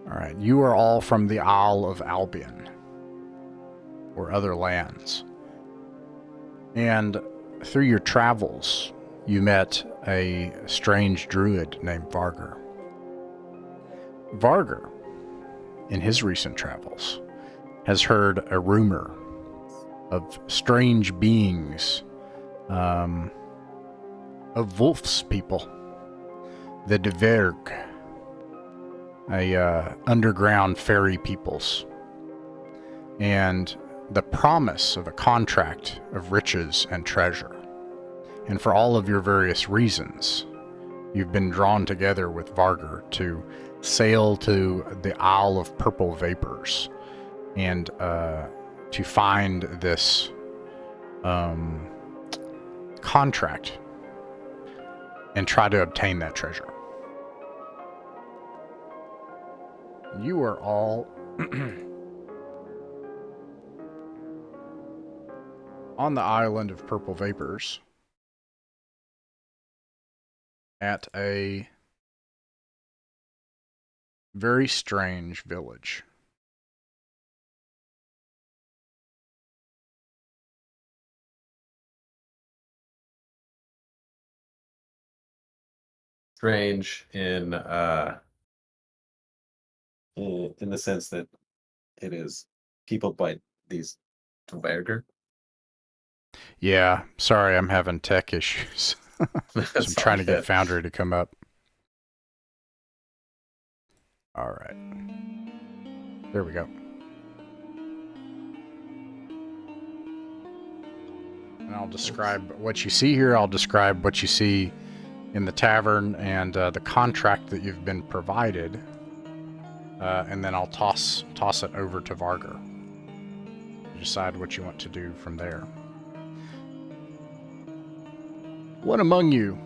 Alright, you are all from the Isle of Albion, or other lands. And through your travels, you met a strange druid named Vargr. Vargr, in his recent travels, has heard a rumor of strange beings, of wolf's people, the Dverg, underground fairy peoples, and the promise of a contract of riches and treasure. And for all of your various reasons, you've been drawn together with Vargr to sail to the Isle of Purple Vapors and to find this contract and try to obtain that treasure. You are all on the island of Purple Vapors at a very strange village. Strange in the sense that it is peopled by these Dvergr. Yeah, sorry, I'm having tech issues. So I'm trying to get Foundry to come up. All right. There we go. And I'll describe what you see here. I'll describe what you see in the tavern and the contract that you've been provided. And then I'll toss it over to Vargr. Decide what you want to do from there. One among you,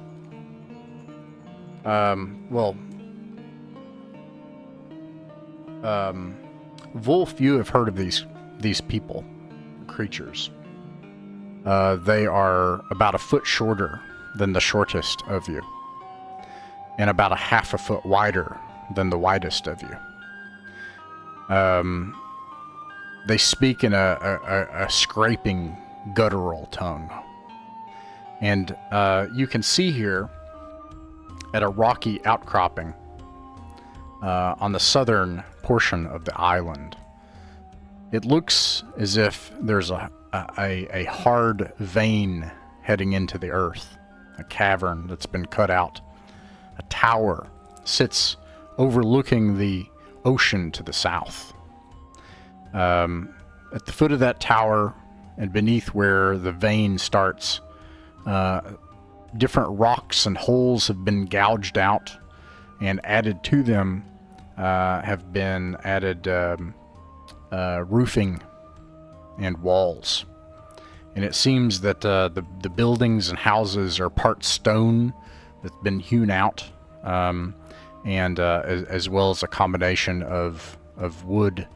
Wolf, you have heard of these people, creatures. They are about a foot shorter than the shortest of you, and about a half a foot wider than the widest of you. They speak in a scraping, guttural tongue. And you can see here at a rocky outcropping on the southern portion of the island, it looks as if there's a hard vein heading into the earth, a cavern that's been cut out. A tower sits overlooking the ocean to the south. At the foot of that tower and beneath where the vein starts, different rocks and holes have been gouged out, and added to them have been added roofing and walls. And it seems that the buildings and houses are part stone that's been hewn out, and as well as a combination of wood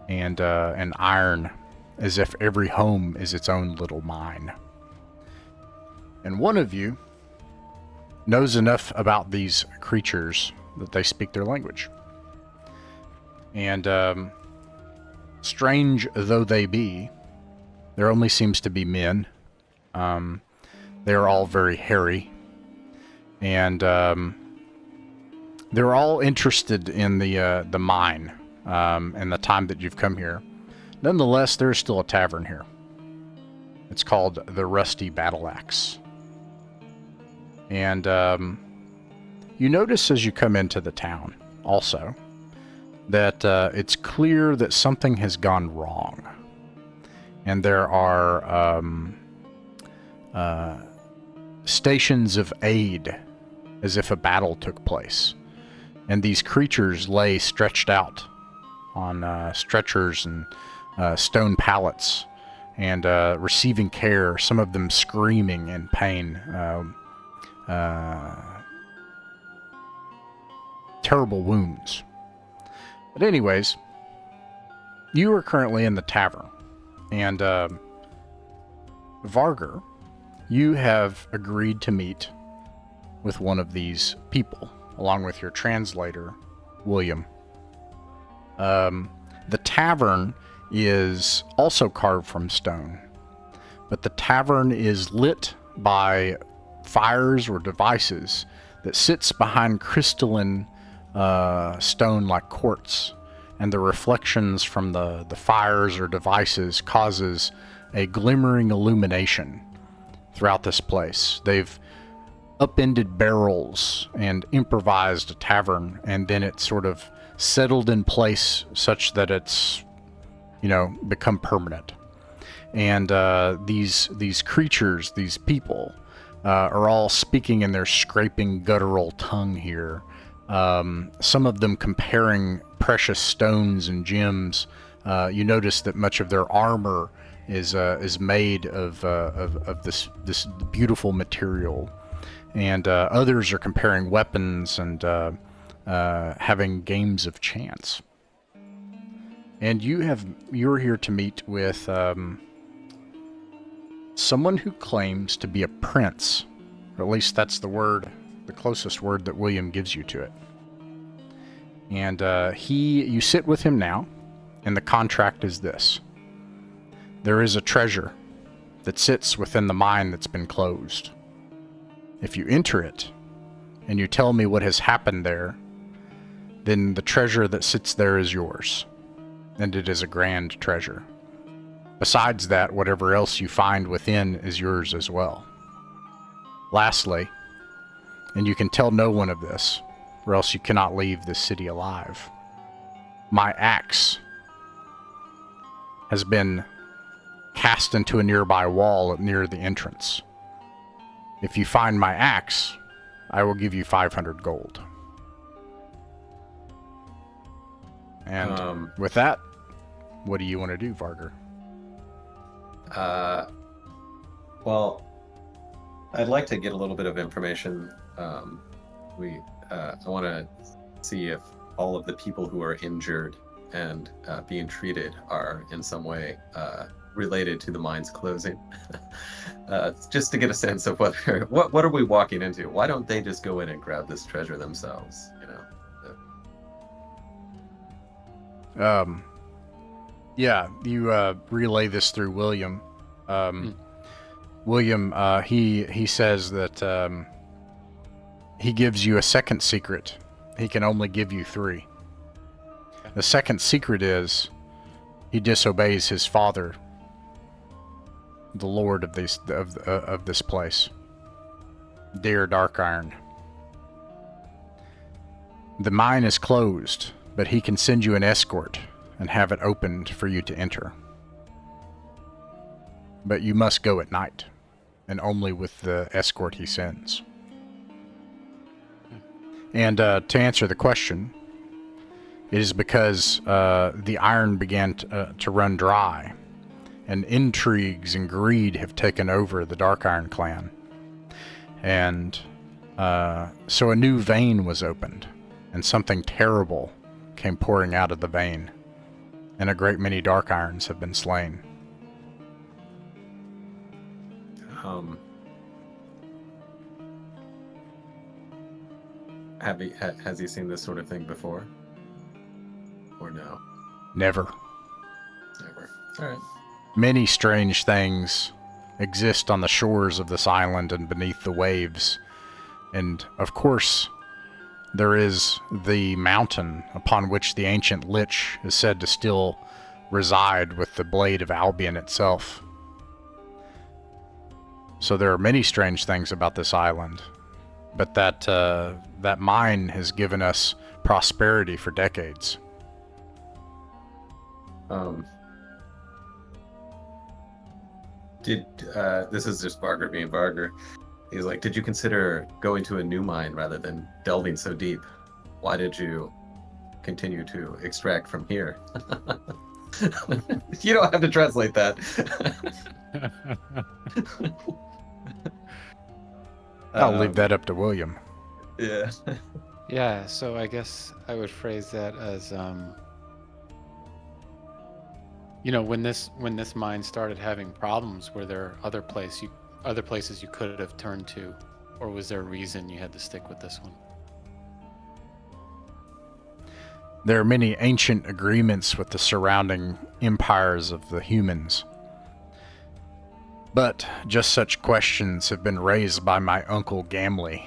and iron, as if every home is its own little mine. And one of you knows enough about these creatures that they speak their language. And strange though they be, there only seems to be men. They are all very hairy. And they're all interested in the mine and the time that you've come here. Nonetheless, there's still a tavern here. It's called the Rusty Battle Axe. And you notice as you come into the town also that it's clear that something has gone wrong. And there are stations of aid as if a battle took place. And these creatures lay stretched out on stretchers and stone pallets and receiving care, some of them screaming in pain. Terrible wounds. But anyways, you are currently in the tavern, and Vargr, you have agreed to meet with one of these people, along with your translator, William. The tavern is also carved from stone, but the tavern is lit by fires or devices that sits behind crystalline stone like quartz, and the reflections from the fires or devices causes a glimmering illumination throughout this place. They've upended barrels and improvised a tavern, and then it sort of settled in place such that it's, become permanent. And these creatures, these people, are all speaking in their scraping guttural tongue here. Some of them comparing precious stones and gems. You notice that much of their armor is made of this beautiful material, and others are comparing weapons and having games of chance. And you're here to meet with someone who claims to be a prince, or at least that's the closest word that William gives you to it. And you sit with him now, and the contract is this. There is a treasure that sits within the mine that's been closed. If you enter it, and you tell me what has happened there, then the treasure that sits there is yours, and it is a grand treasure. Besides that, whatever else you find within is yours as well. Lastly, and you can tell no one of this, or else you cannot leave this city alive, my axe has been cast into a nearby wall near the entrance. If you find my axe, I will give you 500 gold. And with that, what do you want to do, Varger? Well, I'd like to get a little bit of information. I want to see if all of the people who are injured and being treated are in some way related to the mine's closing. Just to get a sense of what are we walking into? Why don't they just go in and grab this treasure themselves? Yeah, you relay this through William. William, he says that he gives you a second secret. He can only give you 3. The second secret is he disobeys his father, the lord of this place, Dear Darkiron. The mine is closed, but he can send you an escort and have it opened for you to enter. But you must go at night, and only with the escort he sends. And to answer the question, it is because the iron began to run dry, and intrigues and greed have taken over the Darkiron clan. And so a new vein was opened, and something terrible came pouring out of the vein, and a great many Darkirons have been slain. Has he seen this sort of thing before? Or no? Never. Never. All right. Many strange things exist on the shores of this island and beneath the waves. And, of course, there is the mountain upon which the ancient Lich is said to still reside with the Blade of Albion itself. So there are many strange things about this island, but that mine has given us prosperity for decades. This is just Varger being Varger. He's like, did you consider going to a new mine rather than delving so deep? Why did you continue to extract from here? You don't have to translate that. I'll leave that up to William. Yeah. Yeah, so I guess I would phrase that as, when this mine started having problems, were there other places you could have turned to, or was there a reason you had to stick with this one? There are many ancient agreements with the surrounding empires of the humans. But just such questions have been raised by my uncle Gamley.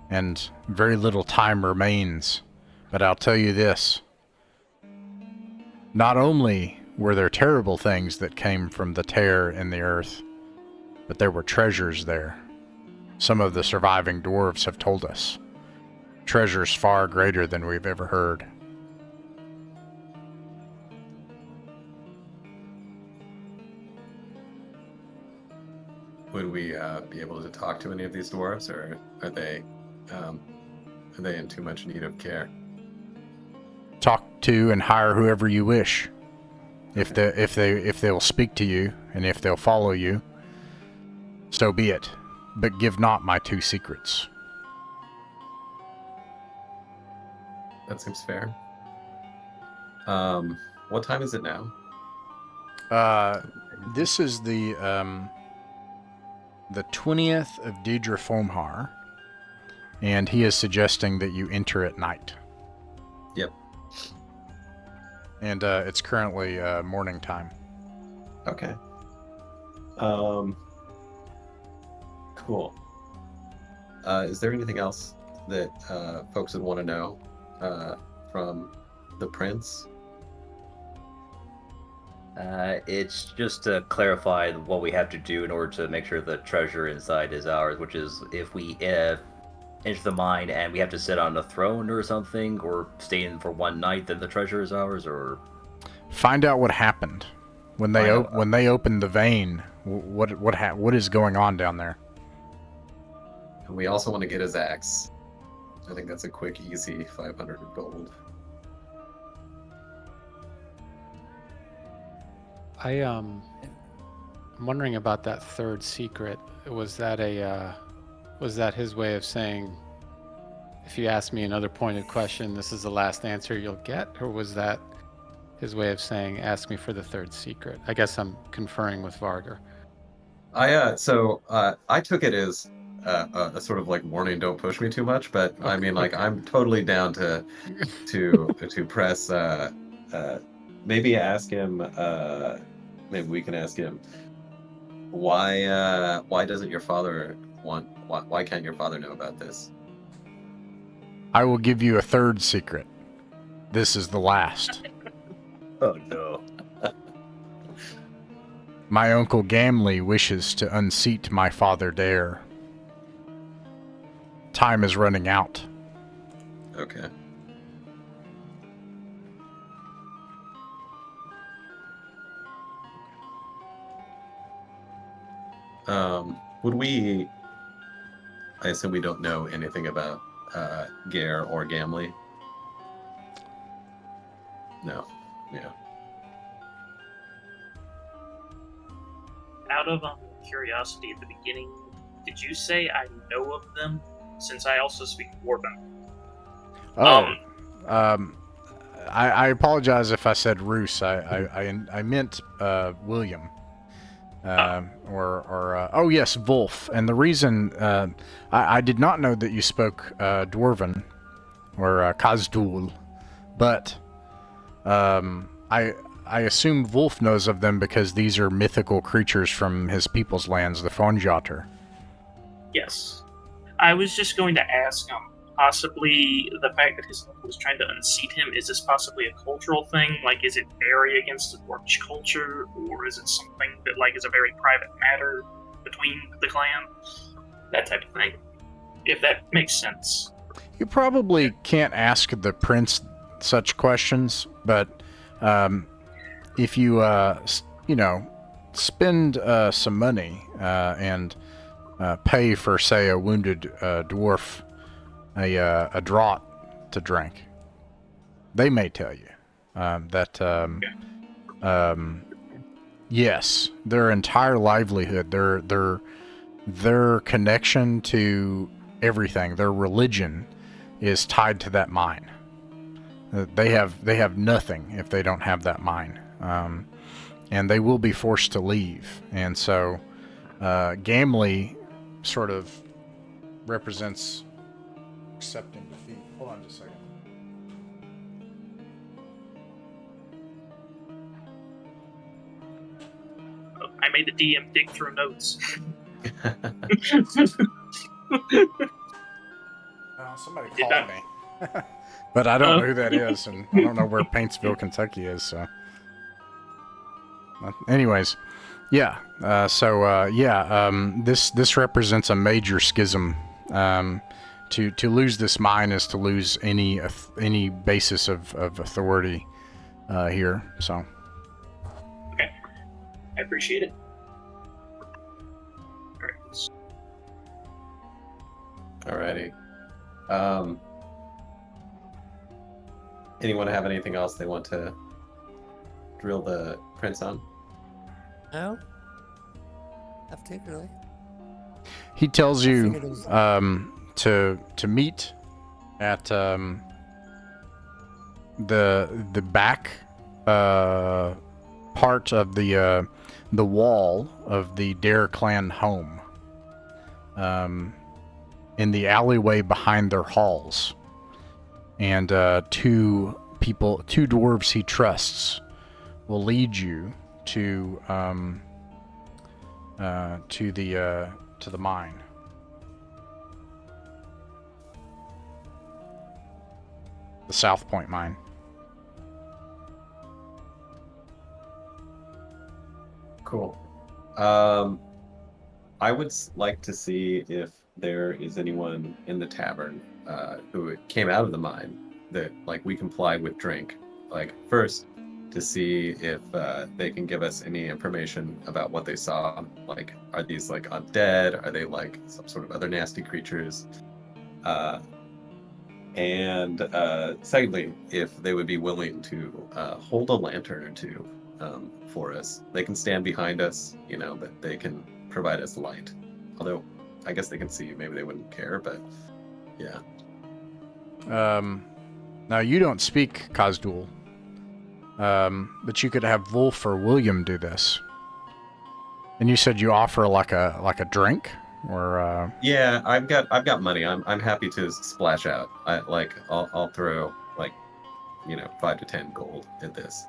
And very little time remains. But I'll tell you this. Not only were there terrible things that came from the tear in the earth, but there were treasures there. Some of the surviving dwarves have told us. Treasures far greater than we've ever heard. Would we be able to talk to any of these dwarves, or are they in too much need of care? Talk to and hire whoever you wish. If they'll speak to you and if they'll follow you, so be it. But give not my 2 secrets. That seems fair. What time is it now? This is the 20th of Deidre Fomalhaut, and he is suggesting that you enter at night. Yep. And it's currently morning time. Okay. Cool. Is there anything else that folks would want to know from the prince? It's just to clarify what we have to do in order to make sure the treasure inside is ours, which is if we enter the mine and we have to sit on a throne or something, or stay in for one night, then the treasure is ours, or... Find out what happened when they opened the vein. What is going on down there? And we also want to get his axe. I think that's a quick, easy 500 gold. I'm wondering about that third secret. Was that his way of saying, if you ask me another pointed question, this is the last answer you'll get? Or was that his way of saying, ask me for the third secret? I guess I'm conferring with Vargar. I took it as a sort of like warning, don't push me too much, but okay. I mean, like, I'm totally down to press, maybe ask him, maybe we can ask him, why doesn't your father why can't your father know about this? I will give you a third secret. This is the last. Oh no. My uncle Gamley wishes to unseat my father Dare. Time is running out. Okay. Would we... I assume we don't know anything about Gare or Gamley? No. Yeah. Out of curiosity at the beginning, did you say I know of them? Since I also speak Dwarven. I apologize if I said Roos. I meant William. Oh yes, Wolf. And the reason I did not know that you spoke Dwarven or Kazdul, but I assume Wolf knows of them because these are mythical creatures from his people's lands, the Fonjater. Yes. I was just going to ask him, possibly the fact that his uncle was trying to unseat him, is this possibly a cultural thing? Like, is it very against the dwarvish culture, or is it something that, like, is a very private matter between the clan? That type of thing. If that makes sense. You probably can't ask the prince such questions, but if you, spend some money and pay for, say, a wounded dwarf a draught to drink, they may tell you that yes, their entire livelihood, their connection to everything, their religion is tied to that mine. They have nothing if they don't have that mine, and they will be forced to leave. And so Gamley sort of represents accepting defeat. Hold on just a second. made the DM dig through notes. Somebody Did called that- me. But I don't know who that is, and I don't know where Paintsville, Kentucky is, so... Anyways, yeah. This represents a major schism. To lose this mine is to lose any basis of authority here. So. Okay, I appreciate it. All right. Alrighty. Anyone have anything else they want to drill the prince on? No, not particularly. He tells I you figured it was- to meet at the back part of the wall of the Dare clan home, in the alleyway behind their halls, and two dwarves he trusts will lead you to the mine. The Southpoint mine. Cool. I would like to see if there is anyone in the tavern who came out of the mine that we can ply with drink. First, to see if they can give us any information about what they saw. Are these undead? Are they some sort of other nasty creatures? And secondly, if they would be willing to hold a lantern or two for us. They can stand behind us, but they can provide us light. Although, I guess they can see. Maybe they wouldn't care, but yeah. Now you don't speak Khaz'dul, but you could have Wolf or William do this. And you said you offer a drink, or Yeah, I've got money. I'm happy to splash out. I'll throw 5 to 10 gold at this.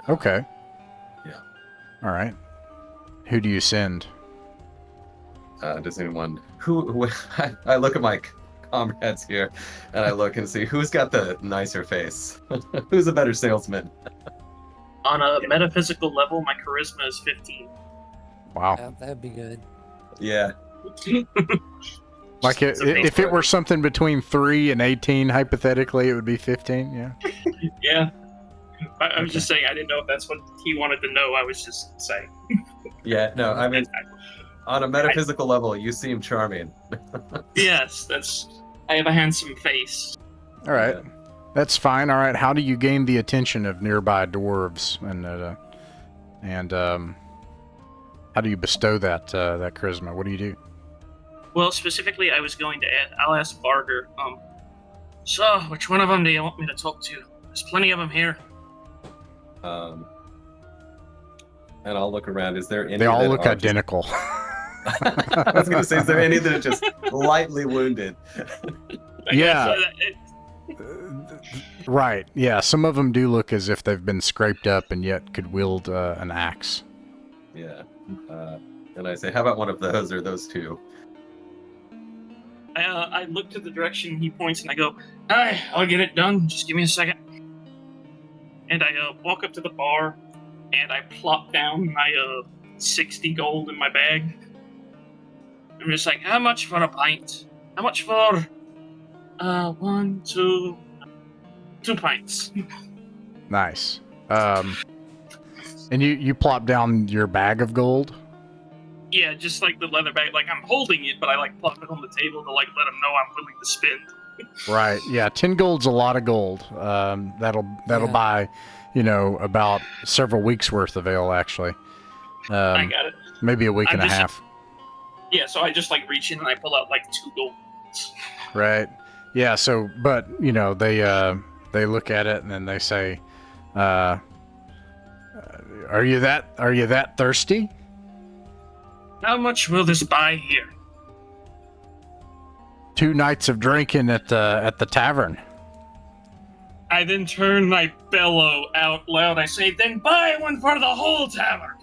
Okay. Yeah. All right. Who do you send? Does anyone who I look at my comrades here, and I look and see who's got the nicer face, who's a better salesman. On a metaphysical level, my charisma is 15. Wow. Yeah, that'd be good. Yeah. Like if it were something between 3 and 18, hypothetically, it would be 15. Yeah. Yeah. I was just saying, I didn't know if that's what he wanted to know. I was just saying. Yeah. No, I mean, on a metaphysical level, you seem charming. Yes, I have a handsome face. All right. Yeah. That's fine. All right. How do you gain the attention of nearby dwarves, and how do you bestow that charisma? What do you do? Well, specifically, I was going to I'll ask Barger. So, which one of them do you want me to talk to? There's plenty of them here. And I'll look around. Is there any? They all that look are just- identical. I was going to say, is there any that are just lightly wounded? I Yeah. guess, Right. Yeah. Some of them do look as if they've been scraped up and yet could wield an axe. Yeah. And I say, how about one of those or those two? I look to the direction he points and I go, "Hi, I'll get it done. Just give me a second." And I walk up to the bar and I plop down my 60 gold in my bag. I'm just like, "How much for a pint? How much for 2 pints?" Nice. And you plop down your bag of gold? Yeah, just like the leather bag. I'm holding it, but I plop it on the table to let them know I'm willing to spend. Right. Yeah. 10 gold's a lot of gold. That'll Yeah. buy, about several weeks worth of ale, actually. I got it. Maybe a week I'm and a just- half. Yeah, so I just reach in and I pull out 2 gold. Right. Yeah. So, but they look at it and then they say, "Are you that thirsty?" How much will this buy here? 2 nights of drinking at the tavern. I then turn my bellow out loud. I say, "Then buy one for the whole tavern."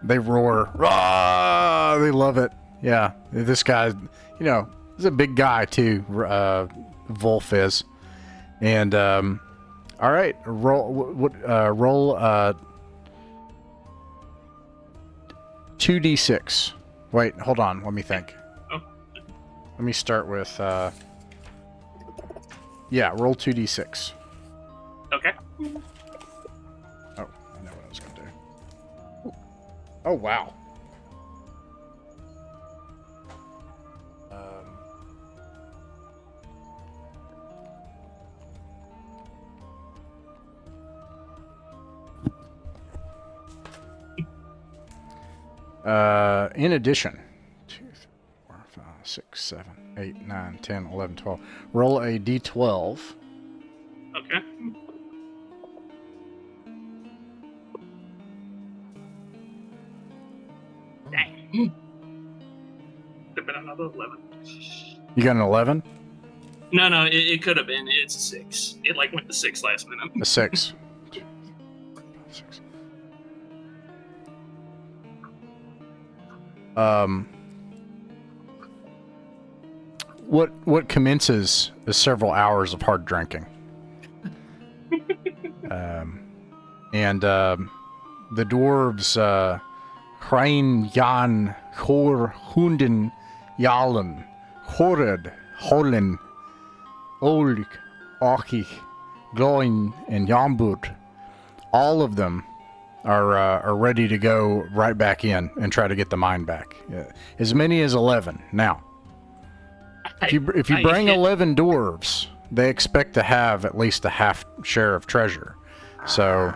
They roar. Rah! They love it. Yeah, this guy, he's a big guy too. Wolf is, and all right, roll 2d6. Wait, hold on. Let me think. Oh. Let me start with roll 2d6. Okay. Oh, I know what I was gonna do. Oh wow. In addition, 2, 3, 4, 5, 6, 7, 8, 9, 10, 11, 12. Roll a d12. Okay. Dang. Could have been another 11. You got an 11? No, it could have been. It's a 6. It went to 6 last minute. A 6. 6. What commences is several hours of hard drinking. The dwarves Hrein Jan Hor Hunden Jalen Hored Holen Olk Ochich Gloin and Jambut, all of them are ready to go right back in and try to get the mine back. As many as 11. Now, if you bring 11 dwarves, they expect to have at least a half share of treasure. So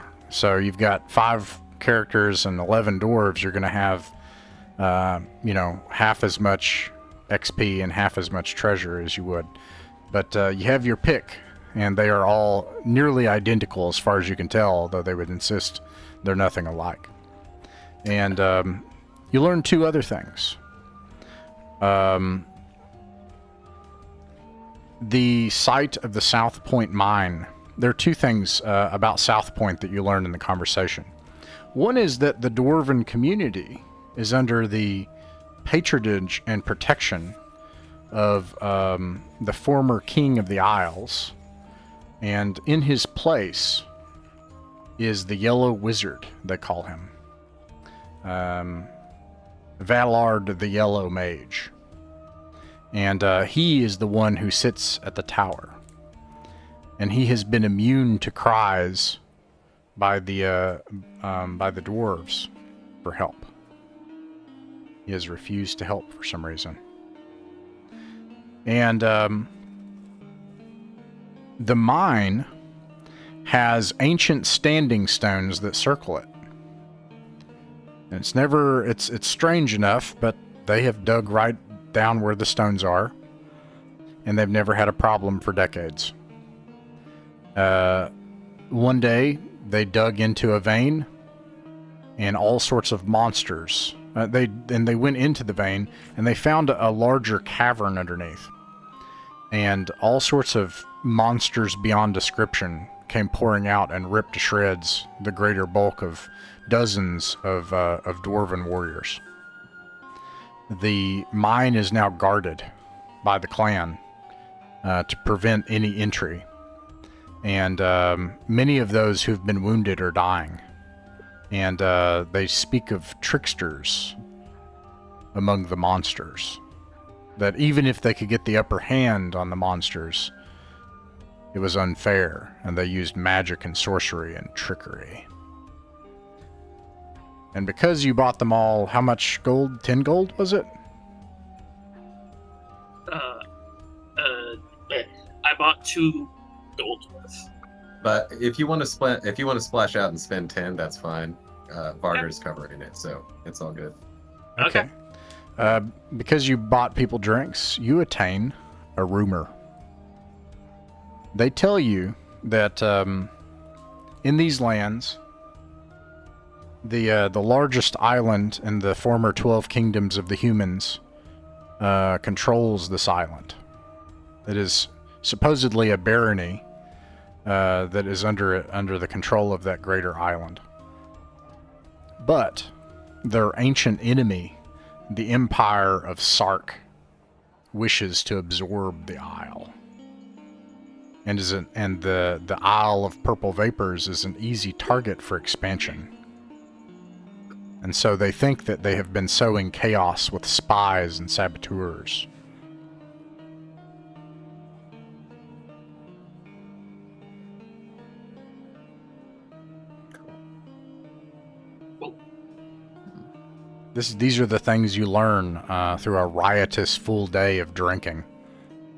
you've got 5 characters and 11 dwarves. You're going to have, half as much XP and half as much treasure as you would. But you have your pick, and they are all nearly identical as far as you can tell, although they would insist they're nothing alike. And you learn 2 other things. The site of the Southpoint mine. There are 2 things about Southpoint that you learn in the conversation. One is that the dwarven community is under the patronage and protection of the former king of the Isles, and in his place is the Yellow Wizard, they call him. Valard the Yellow Mage. And he is the one who sits at the tower. And he has been immune to cries by the dwarves for help. He has refused to help for some reason. And the mine has ancient standing stones that circle it. And it's strange enough, but they have dug right down where the stones are, and they've never had a problem for decades. One day, they dug into a vein, and all sorts of monsters. They went into the vein, and they found a larger cavern underneath. And all sorts of monsters beyond description came pouring out and ripped to shreds the greater bulk of dozens of dwarven warriors. The mine is now guarded by the clan to prevent any entry. And many of those who've been wounded are dying. And they speak of tricksters among the monsters. That even if they could get the upper hand on the monsters, it was unfair, and they used magic and sorcery and trickery. And because you bought them all, how much gold? 10 gold, was it? I bought 2 gold worth. But if you want to splash out and spend 10, that's fine. Barter's covering it, so it's all good. Okay. Because you bought people drinks, you attain a rumor. They tell you that in these lands, the largest island in the former 12 kingdoms of the humans controls this island. It is supposedly a barony that is under the control of that greater island. But their ancient enemy, the Empire of Sark, wishes to absorb the Isle. And the Isle of Purple Vapors is an easy target for expansion. And so they think that they have been sowing chaos with spies and saboteurs. These are the things you learn through a riotous full day of drinking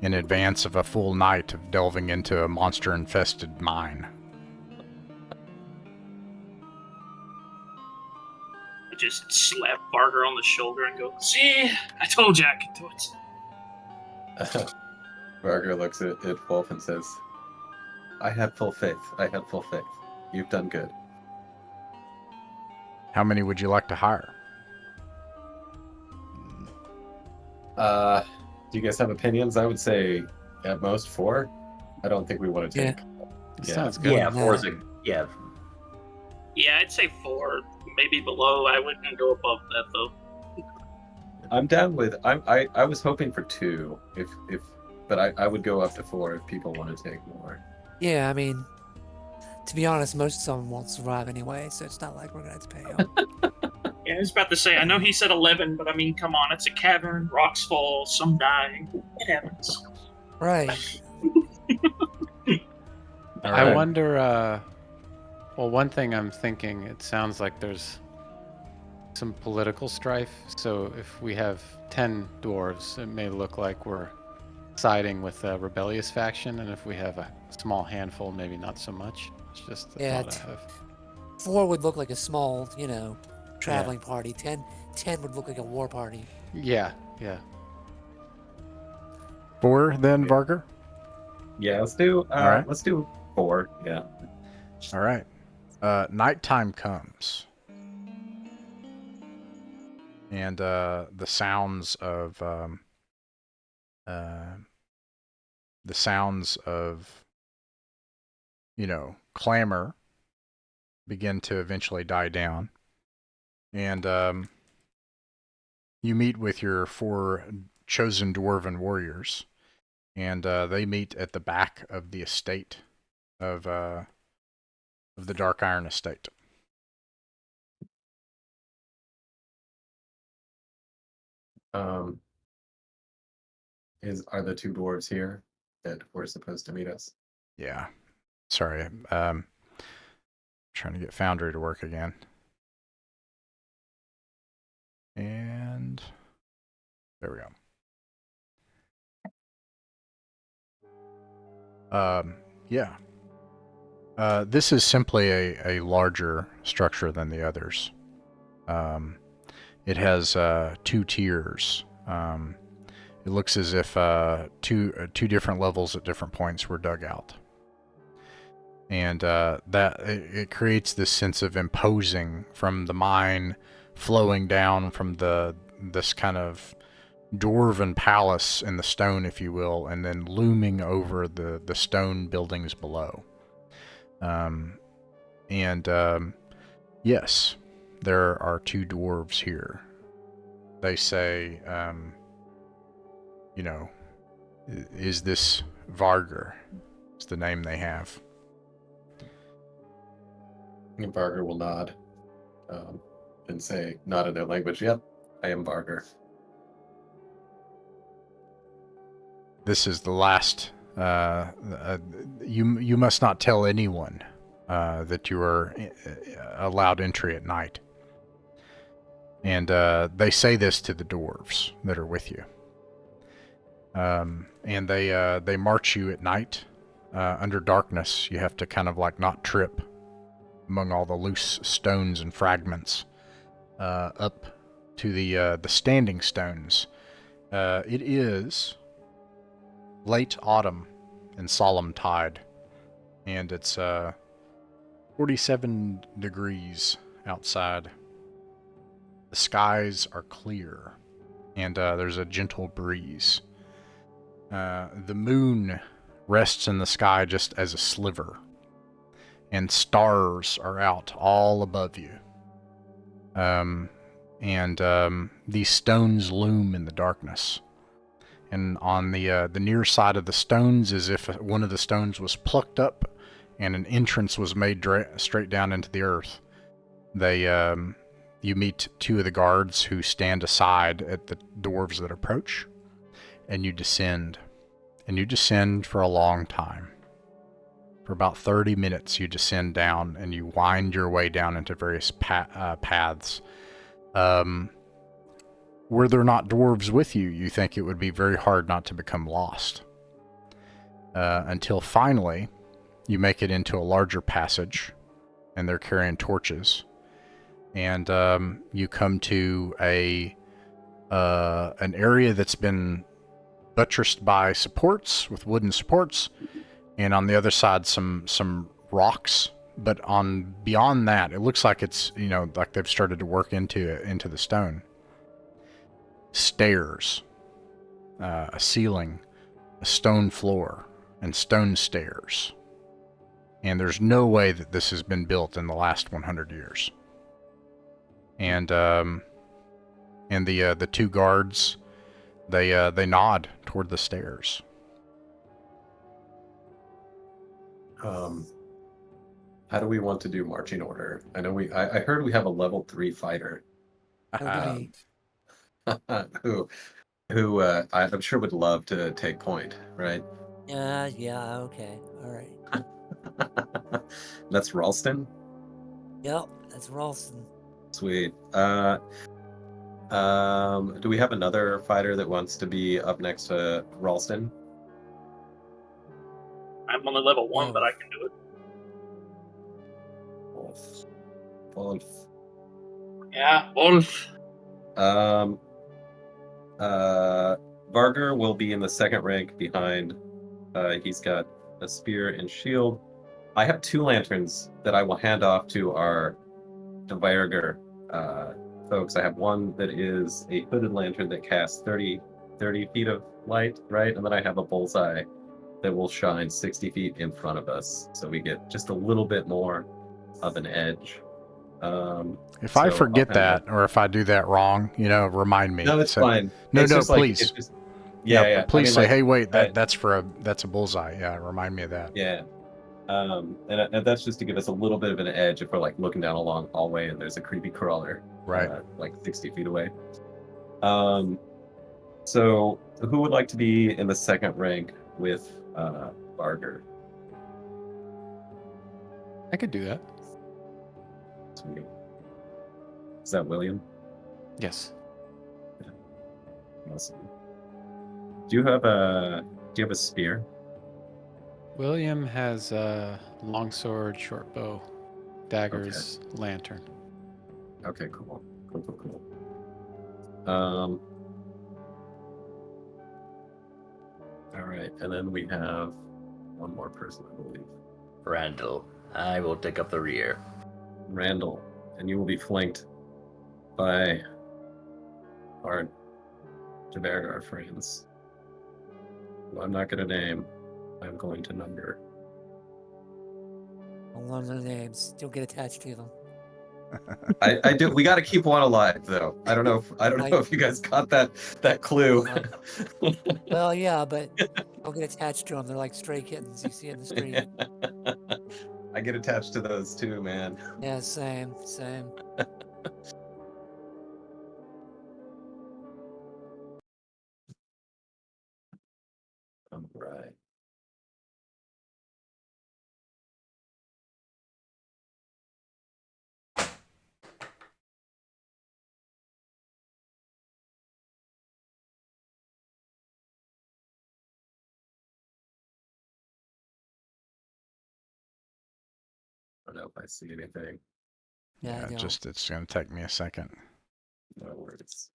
in advance of a full night of delving into a monster-infested mine. I just slap Barger on the shoulder and go, "See, I told you I could do it." Barger looks at Wolf and says, I have full faith. I have full faith. You've done good. How many would you like to hire? Do you guys have opinions? I would say at most 4. I don't think we want to take. Sounds good. Yeah, 4 is a yeah. Yeah, I'd say 4, maybe below. I wouldn't go above that though. I'm down with. I was hoping for 2, but I would go up to 4 if people want to take more. Yeah, I mean, to be honest, most of them won't survive anyway, so it's not like we're gonna have to pay them. Yeah, I was about to say, I know he said 11, but I mean, come on, it's a cavern, rocks fall, some die. It happens. Right. I wonder, well, one thing I'm thinking, it sounds like there's some political strife, so if we have 10 dwarves, it may look like we're siding with a rebellious faction, and if we have a small handful, maybe not so much. It's just the thought I have. 4 would look like a small, traveling party. 10 would look like a war party. Yeah. 4 then, Varger? Yeah, let's do. All right. Let's do 4. Yeah. All right. Nighttime comes. And the sounds of clamor begin to eventually die down. And you meet with your 4 chosen dwarven warriors, and they meet at the back of the estate of the Dark Iron Estate. Are the 2 dwarves here that were supposed to meet us? Yeah. Sorry. Trying to get Foundry to work again. And there we go. Yeah. This is simply a larger structure than the others. It has 2 tiers. It looks as if two different levels at different points were dug out. And it creates this sense of imposing from the mine flowing down from this kind of dwarven palace in the stone, if you will, and then looming over the stone buildings below. Yes, there are 2 dwarves here. They say, is this Varger? It's the name they have. And Varger will nod and say, not in their language, yep, I am Varger. This is the last. You must not tell anyone that you are allowed entry at night. And they say this to the dwarves that are with you. And they march you at night under darkness. You have to kind of like not trip among all the loose stones and fragments up to the standing stones. It is late autumn and solemn tide, and it's 47 degrees outside. The skies are clear, and there's a gentle breeze. The moon rests in the sky just as a sliver, and stars are out all above you. and these stones loom in the darkness. And on the near side of the stones, as if one of the stones was plucked up, and an entrance was made straight down into the earth. You meet two of the guards who stand aside at the dwarves that approach, and you descend. And you descend for a long time. For about 30 minutes, you descend down, and you wind your way down into various paths. Were there not dwarves with you, you think it would be very hard not to become lost. Until finally, you make it into a larger passage, and they're carrying torches. And you come to an area that's been buttressed by supports, with wooden supports, and on the other side some rocks. But on beyond that, it looks like it's, like they've started to work into the stone. Stairs, a ceiling, a stone floor, and stone stairs. And there's no way that this has been built in the last 100 years. And the two guards, they nod toward the stairs. How do we want to do marching order? I know I heard we have a level 3 fighter. Who I'm sure would love to take point, right? Yeah, okay. All right. That's Ralston? Yep, that's Ralston. Sweet. Do we have another fighter that wants to be up next to Ralston? I'm only level 1, but I can do it. Wolf. Yeah, Wolf. Varger will be in the second rank behind. He's got a spear and shield. I have 2 lanterns that I will hand off to our Varger folks. I have one that is a hooded lantern that casts 30 feet of light, right? And then I have a bullseye that will shine 60 feet in front of us. So we get just a little bit more of an edge. If I forget that, or if I do that wrong, remind me. No, it's fine. No, it's just please. Like, yeah. Please say, hey, wait, that's a bullseye. Yeah, remind me of that. Yeah. And that's just to give us a little bit of an edge if we're like looking down a long hallway and there's a creepy crawler, right, like 60 feet away. So who would like to be in the second rank with Varger? I could do that. Sweet. Is that William? Yes. Awesome. Do you have a spear? William has a longsword, short bow, daggers, lantern. Okay, cool. All right, and then we have one more person, I believe. Randall. I will take up the rear. Randall, and you will be flanked by our Jabergar friends, who I'm not going to name. I'm going to number. Don't learn their names. Don't get attached to them. I do. We got to keep one alive, though. I don't know if you guys got that clue. Well, yeah, but don't get attached to them. They're like stray kittens you see in the street. I get attached to those too, man. Yeah, same. All right. I don't know if I see anything. Yeah, it's going to take me a second. No worries.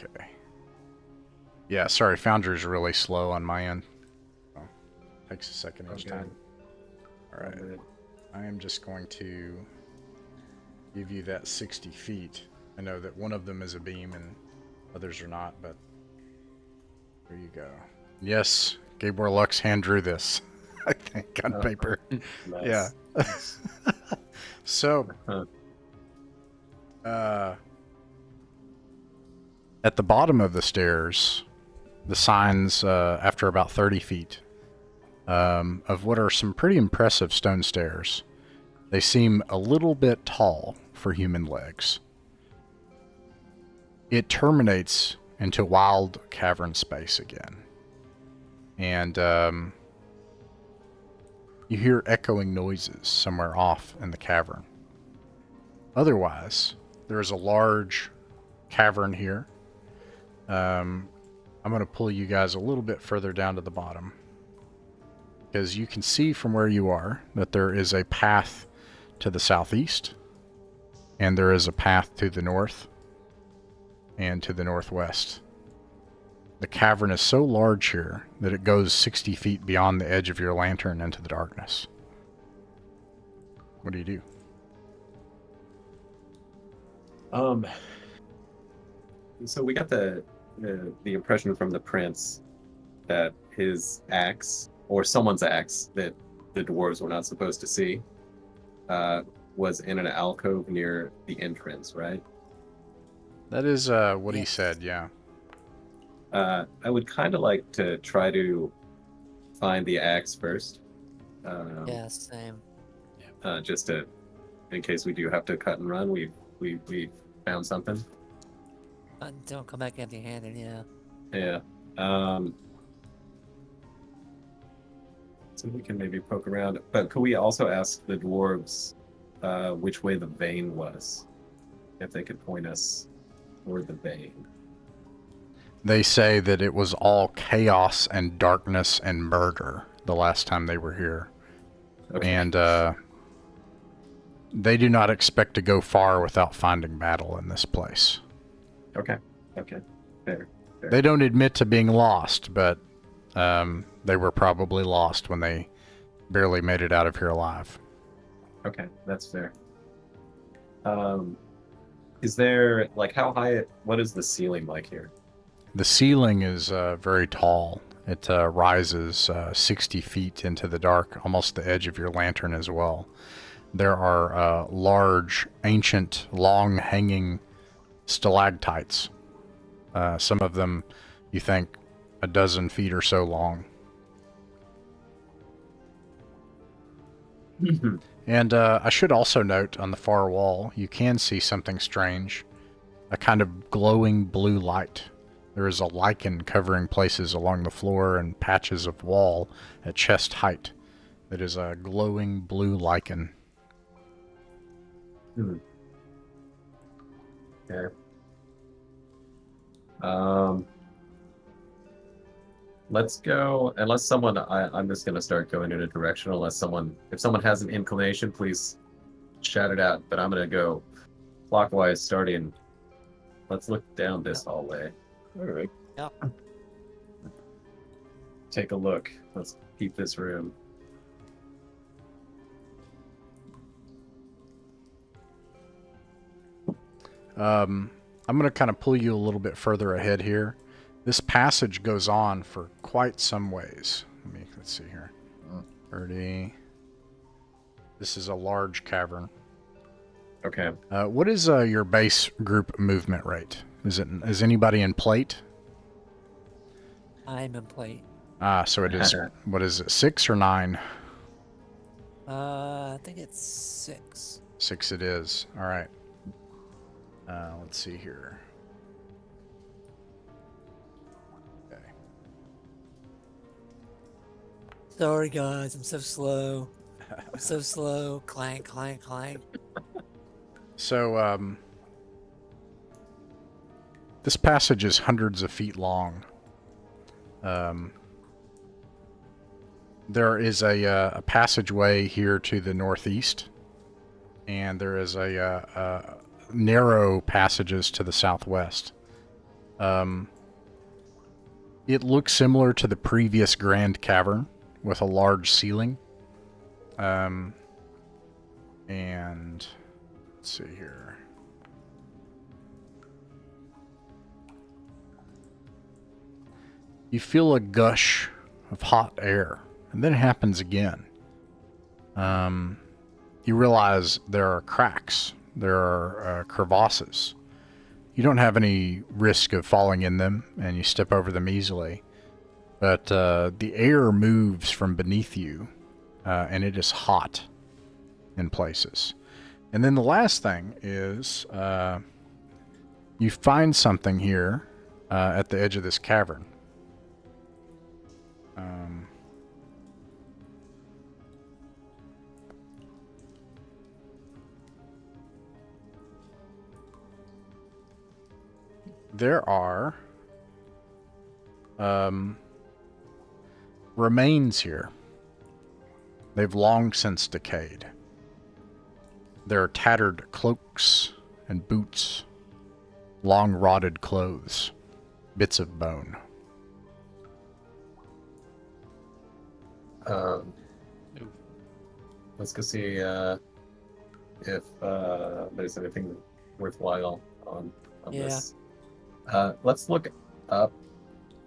Okay. Yeah, sorry, Foundry's really slow on my end. Oh, takes a second each Okay. time. Alright. I am just going to give you that 60 feet. I know that one of them is a beam and others are not, but there you go. Yes, Gabor Lux hand drew this, I think, on paper. Nice. Yeah. Nice. So, Huh. at the bottom of the stairs, the signs, after about 30 feet, of what are some pretty impressive stone stairs. They seem a little bit tall for human legs. It terminates into wild cavern space again. And you hear echoing noises somewhere off in the cavern. Otherwise, there is a large cavern here. I'm going to pull you guys a little bit further down to the bottom, because you can see from where you are that there is a path to the southeast, and there is a path to the north and to the northwest. The cavern is so large here that it goes 60 feet beyond the edge of your lantern into the darkness. What do you do? So we got the impression from the prince that his axe, or someone's axe that the dwarves were not supposed to see, was in an alcove near the entrance, right? That is what he Yes. said, yeah. I would kind of like to try to find the axe first. Yeah, same. Just to, in case we do have to cut and run, we found something. Don't come back empty-handed. Yeah. Yeah. So we can maybe poke around. But could we also ask the dwarves which way the vein was? If they could point us toward the vein. They say that it was all chaos and darkness and murder the last time they were here. Okay. And they do not expect to go far without finding battle in this place. Okay. Fair. They don't admit to being lost, but they were probably lost when they barely made it out of here alive. Okay, that's fair. Is there, like, how high, what is the ceiling like here? The ceiling is very tall. It rises 60 feet into the dark, almost the edge of your lantern as well. There are large, ancient, long-hanging stalactites. Some of them, you think, a dozen feet or so long. And I should also note, on the far wall, you can see something strange. A kind of glowing blue light. There is a lichen covering places along the floor and patches of wall at chest height. That is a glowing blue lichen. Okay. Let's go, unless someone, I'm just going to start going in a direction, if someone has an inclination, please shout it out, but I'm going to go clockwise starting. Let's look down this hallway. All right. Yep. Take a look. Let's keep this room. I'm going to kind of pull you a little bit further ahead here. This passage goes on for quite some ways. Let's see here. 30. This is a large cavern. Okay. What is your base group movement rate? Is anybody in plate? I'm in plate. So it is, what is it, 6 or 9? I think it's 6. 6 it is. All right. Let's see here. Okay. Sorry, guys. I'm so slow. I'm so slow. Clank, clank, clank. So, this passage is hundreds of feet long. There is a passageway here to the northeast, and there is a narrow passages to the southwest. It looks similar to the previous Grand Cavern with a large ceiling. And let's see here. You feel a gush of hot air, and then it happens again. You realize there are cracks, there are crevasses. You don't have any risk of falling in them, and you step over them easily. But the air moves from beneath you, and it is hot in places. And then the last thing is you find something here at the edge of this cavern. There are remains here. They've long since decayed. There are tattered cloaks and boots, long rotted clothes, bits of bone. Let's go see if there's anything worthwhile on this. Let's look up.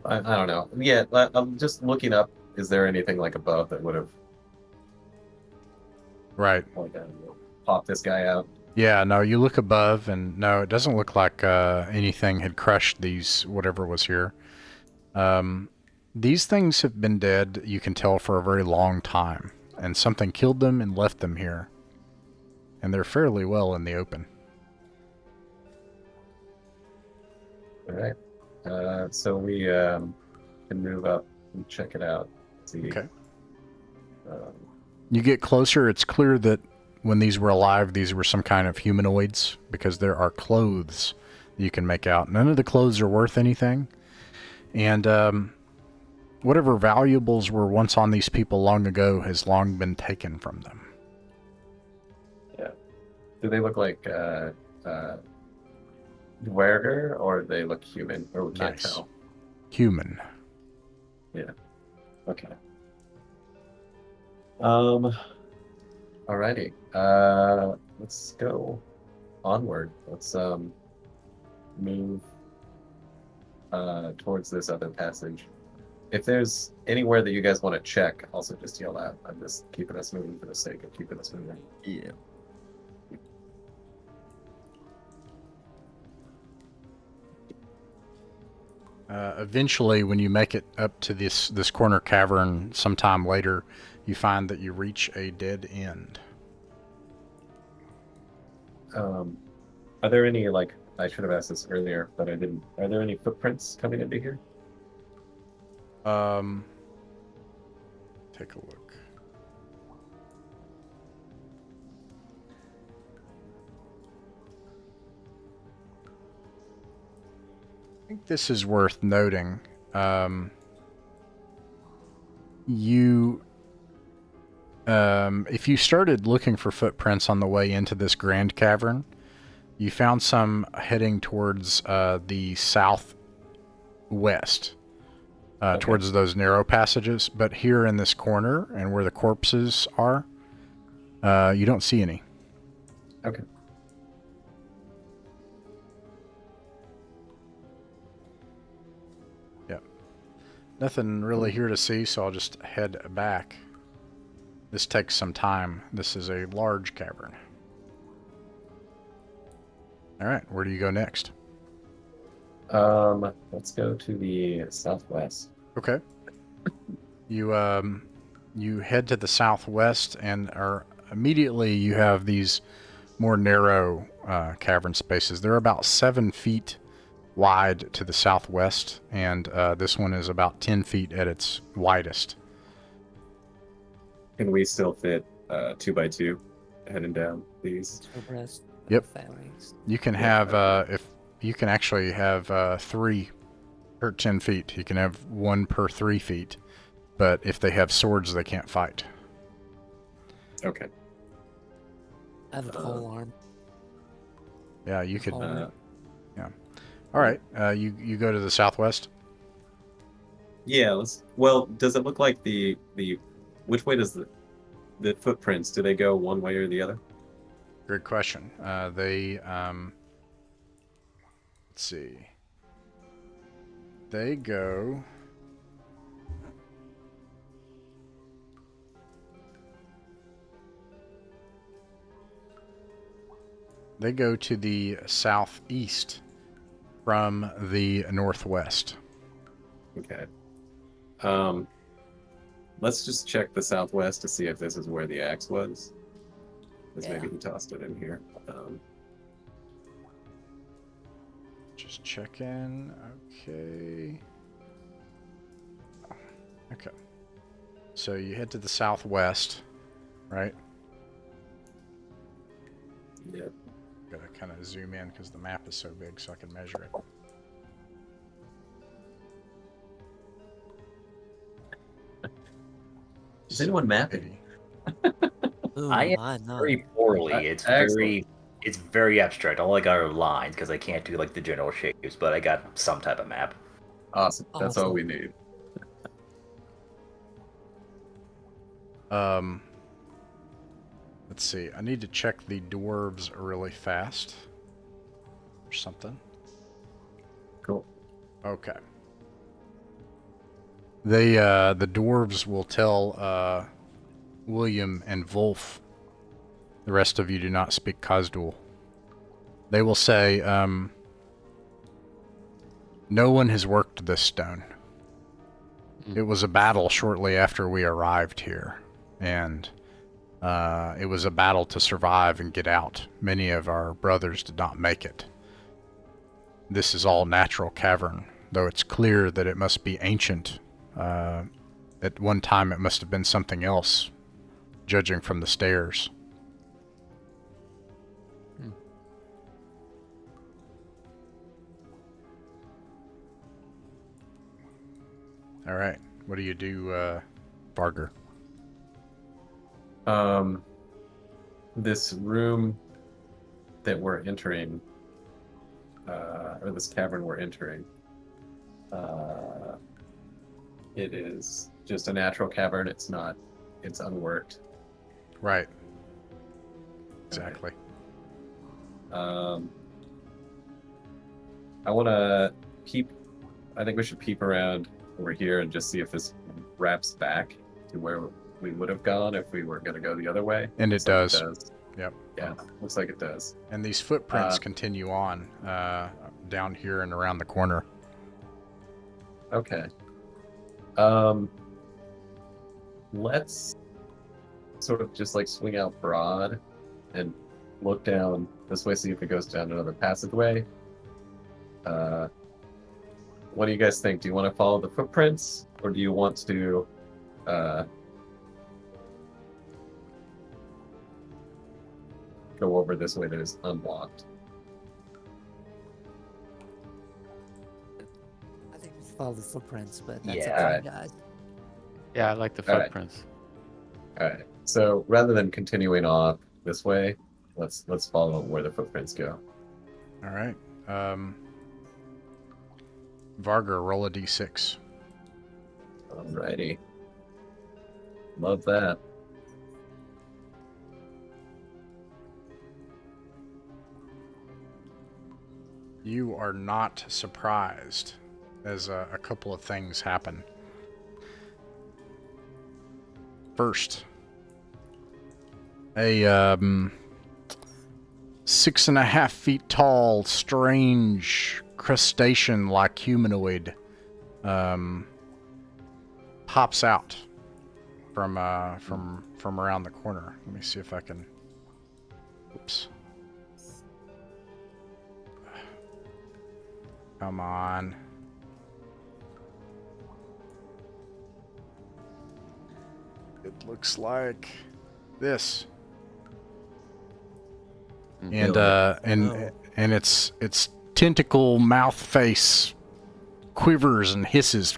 I don't know. Yeah, I'm just looking up. Is there anything like above that would have Right. like popped this guy out? Yeah, no, you look above, and no, it doesn't look like anything had crushed these, whatever was here. These things have been dead, you can tell, for a very long time, and something killed them and left them here. And they're fairly well in the open. All right. So we can move up and check it out. See. Okay. You get closer, it's clear that when these were alive, these were some kind of humanoids, because there are clothes that you can make out. None of the clothes are worth anything. And whatever valuables were once on these people long ago has long been taken from them. Yeah. Do they look like Dwerger, or do they look human? Or we can't Nice. tell. Human. Yeah. Okay. Alrighty. Let's go onward. Let's move towards this other passage. If there's anywhere that you guys want to check, also just yell out. I'm just keeping us moving for the sake of keeping us moving. Yeah. Eventually, when you make it up to this corner cavern sometime later, you find that you reach a dead end. Are there any, like, I should have asked this earlier, but I didn't. Are there any footprints coming into here? Take a look. I think this is worth noting. If you started looking for footprints on the way into this grand cavern, you found some heading towards the southwest, Okay. towards those narrow passages. But here in this corner, and where the corpses are, you don't see any. Okay. Nothing really here to see, so I'll just head back. This takes some time. This is a large cavern. All right, where do you go next? Let's go to the southwest. Okay. You head to the southwest, and immediately you have these more narrow cavern spaces. They're about 7 feet wide to the southwest, and this one is about 10 feet at its widest. Can we still fit 2x2 heading down these? Abreast, Yep. families. You can have if you can actually have 3 per 10 feet. You can have 1 per 3 feet, but if they have swords, they can't fight. Okay. I have a pole arm. Yeah, you could. Pole arm. All All right. You go to the southwest. Yeah. Well, does it look like the which way does the footprints? Do they go one way or the other? Good question. They let's see. They go. They go to the southeast from the northwest. Okay. Let's just check the southwest to see if this is where the axe was. Because maybe he tossed it in here. Just check in. Okay. Okay. So you head to the southwest, right? Yep. Gotta kind of zoom in because the map is so big so I can measure it. Is anyone mapping? Ooh, I am I'm not. very poorly. Excellent. It's very abstract. All I got are lines because I can't do like the general shapes, but I got some type of map. Awesome. That's all Awesome. we need. Let's see. I need to check the dwarves really fast. Or something. Cool. Okay. They the dwarves will tell William and Wolf. The rest of you do not speak Khaz'dul. They will say, no one has worked this stone. It was a battle shortly after we arrived here, and it was a battle to survive and get out. Many of our brothers did not make it. This is all natural cavern, though it's clear that it must be ancient. At one time it must have been something else, judging from the stairs. All right. What do you do, Varger? This room that we're entering, or this cavern we're entering, it is just a natural cavern. It's unworked. Right. Exactly. I want to peep. I think we should peep around over here and just see if this wraps back to where we would have gone if we were going to go the other way. And it does. Like it does. Yep. Yeah, looks like it does. And these footprints continue on down here and around the corner. Okay. Let's sort of just like swing out broad and look down this way, see if it goes down another passageway. What do you guys think? Do you want to follow the footprints, or do you want to go over this way that is unlocked? I think we should follow the footprints, but that's Yeah. up to Alright. you guys. Yeah, I like the All right. footprints. All right. So rather than continuing off this way, let's follow where the footprints go. All right. Varger, roll a d6. Alrighty. Love that. You are not surprised as a couple of things happen. First, a 6.5 feet tall, strange crustacean-like humanoid pops out from around the corner. Let me see if I can. Oops. Come on. It looks like this. And and its tentacle mouth face quivers and hisses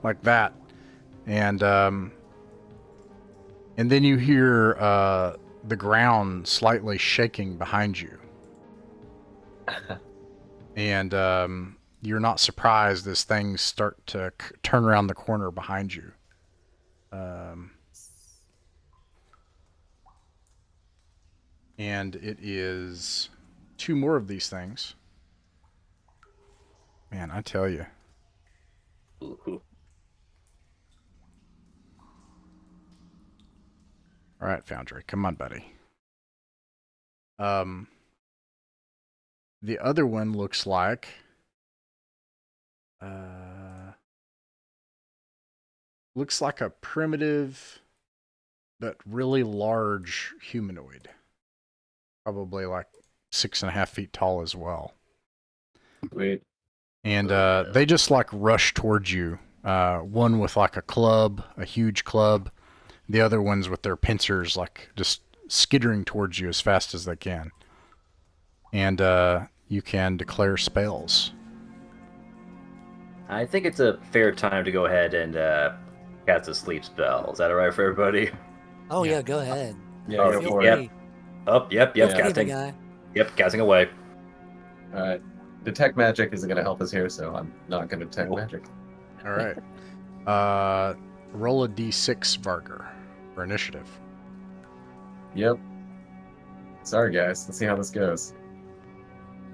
like that. And then you hear the ground slightly shaking behind you. And you're not surprised as things start to turn around the corner behind you. And it is 2 more of these things. Man, I tell you. Ooh. All right, Foundry, come on, buddy. The other one looks like a primitive but really large humanoid. Probably like 6.5 feet tall as well. Wait. And they just like rush towards you. One with like a club, a huge club. The other ones with their pincers like just skittering towards you as fast as they can. And you can declare spells. I think it's a fair time to go ahead and cast a sleep spell. Is that alright for everybody? Oh yeah, go ahead. Yeah, Oh, go Feel for free. it. Oh, yep, Feel free, big casting. guy. Yep, casting away. All right. Detect magic isn't going to help us here, so I'm not going to detect magic. All right. Roll a d6, Varger, for initiative. Yep. Sorry, guys. Let's see how this goes.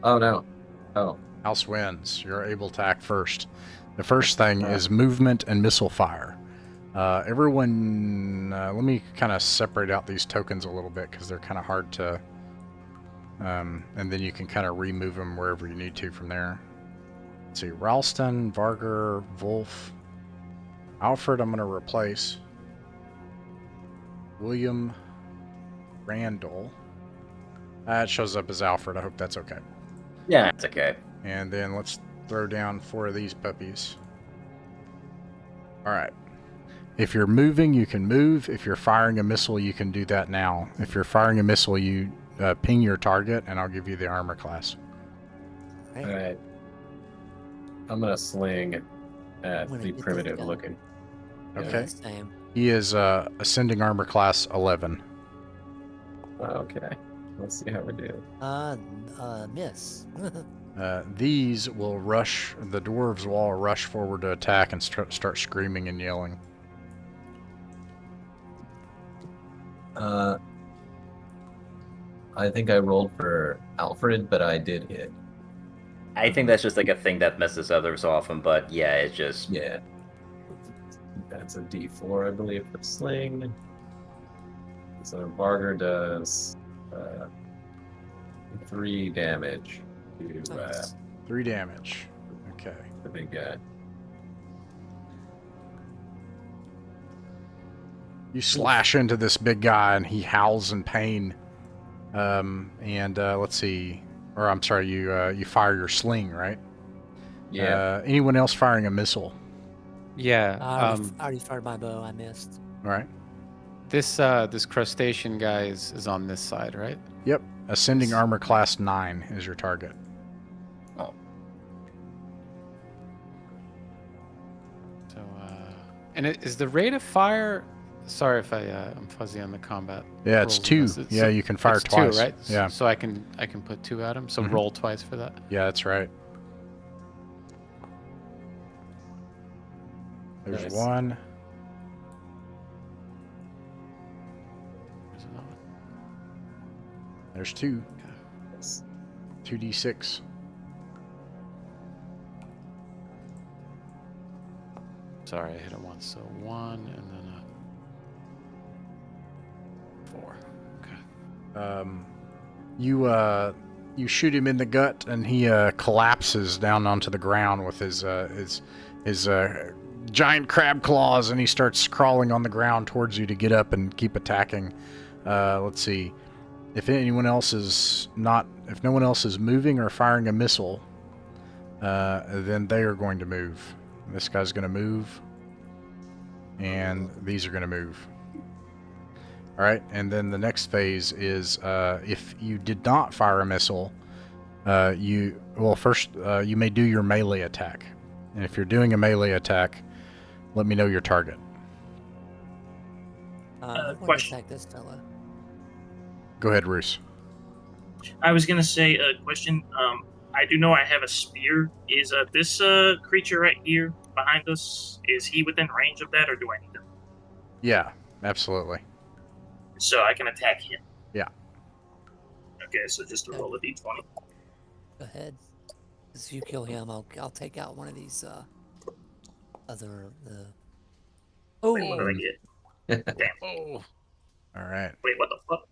Oh, no. Oh. House wins. You're able to act first. The first thing is movement and missile fire. Everyone, let me kind of separate out these tokens a little bit because they're kind of hard to... and then you can kind of remove them wherever you need to from there. Let's see, Ralston, Varger, Wolf, Alfred I'm going to replace. William, Randall. It shows up as Alfred. I hope that's okay. Yeah, it's okay. And then let's throw down 4 of these puppies. All right. If you're moving, you can move. If you're firing a missile, you can do that now. If you're firing a missile, you ping your target, and I'll give you the armor class. Right. All right. I'm going to sling at I'm gonna the get this primitive gun. looking. Yeah, Okay. same. He is ascending armor class 11. Okay. Let's see how we do. Miss. These will rush, the dwarves will all rush forward to attack and start screaming and yelling. I think I rolled for Alfred, but I did hit. I think that's just like a thing that messes others often, but yeah, it's just... Yeah. That's a D4, I believe, for sling. So Varger does 3 damage to Nice. 3 damage. Okay. the big guy. You slash into this big guy, and he howls in pain. Let's see. Or I'm sorry, you fire your sling, right? Yeah. Anyone else firing a missile? Yeah. I already fired my bow. I missed. All right. This crustacean guy is on this side, right? Yep. Ascending armor class 9 is your target. Oh. So, and is the rate of fire? Sorry if I'm fuzzy on the combat. Yeah, it's rolls 2. on this. Yeah, you can fire it's twice. 2, right? Yeah. So I can put 2 at him. So Mhm. roll twice for that. Yeah, that's right. There's Nice. 1. There's another one. There's 2. Yes. 2d6. Sorry, I hit it once. So 1 and then a 4. Okay. You shoot him in the gut, and he collapses down onto the ground with his giant crab claws, and he starts crawling on the ground towards you to get up and keep attacking. Let's see. If no one else is moving or firing a missile, then they are going to move. This guy's going to move, and these are going to move. All right, and then the next phase is if you did not fire a missile, you may do your melee attack. And if you're doing a melee attack, let me know your target. I'm going to question. attack this fella. Go ahead, Roos. I was gonna say a question. I do know I have a spear. Is this creature right here behind us? Is he within range of that, or do I need to? Yeah, absolutely. So I can attack him. Yeah. Okay, so just to roll a d20. Go ahead. 'Cause if you kill him, I'll take out one of these other the. Oh, Wait, what did I get? Damn. Oh, All right. Wait, what the fuck?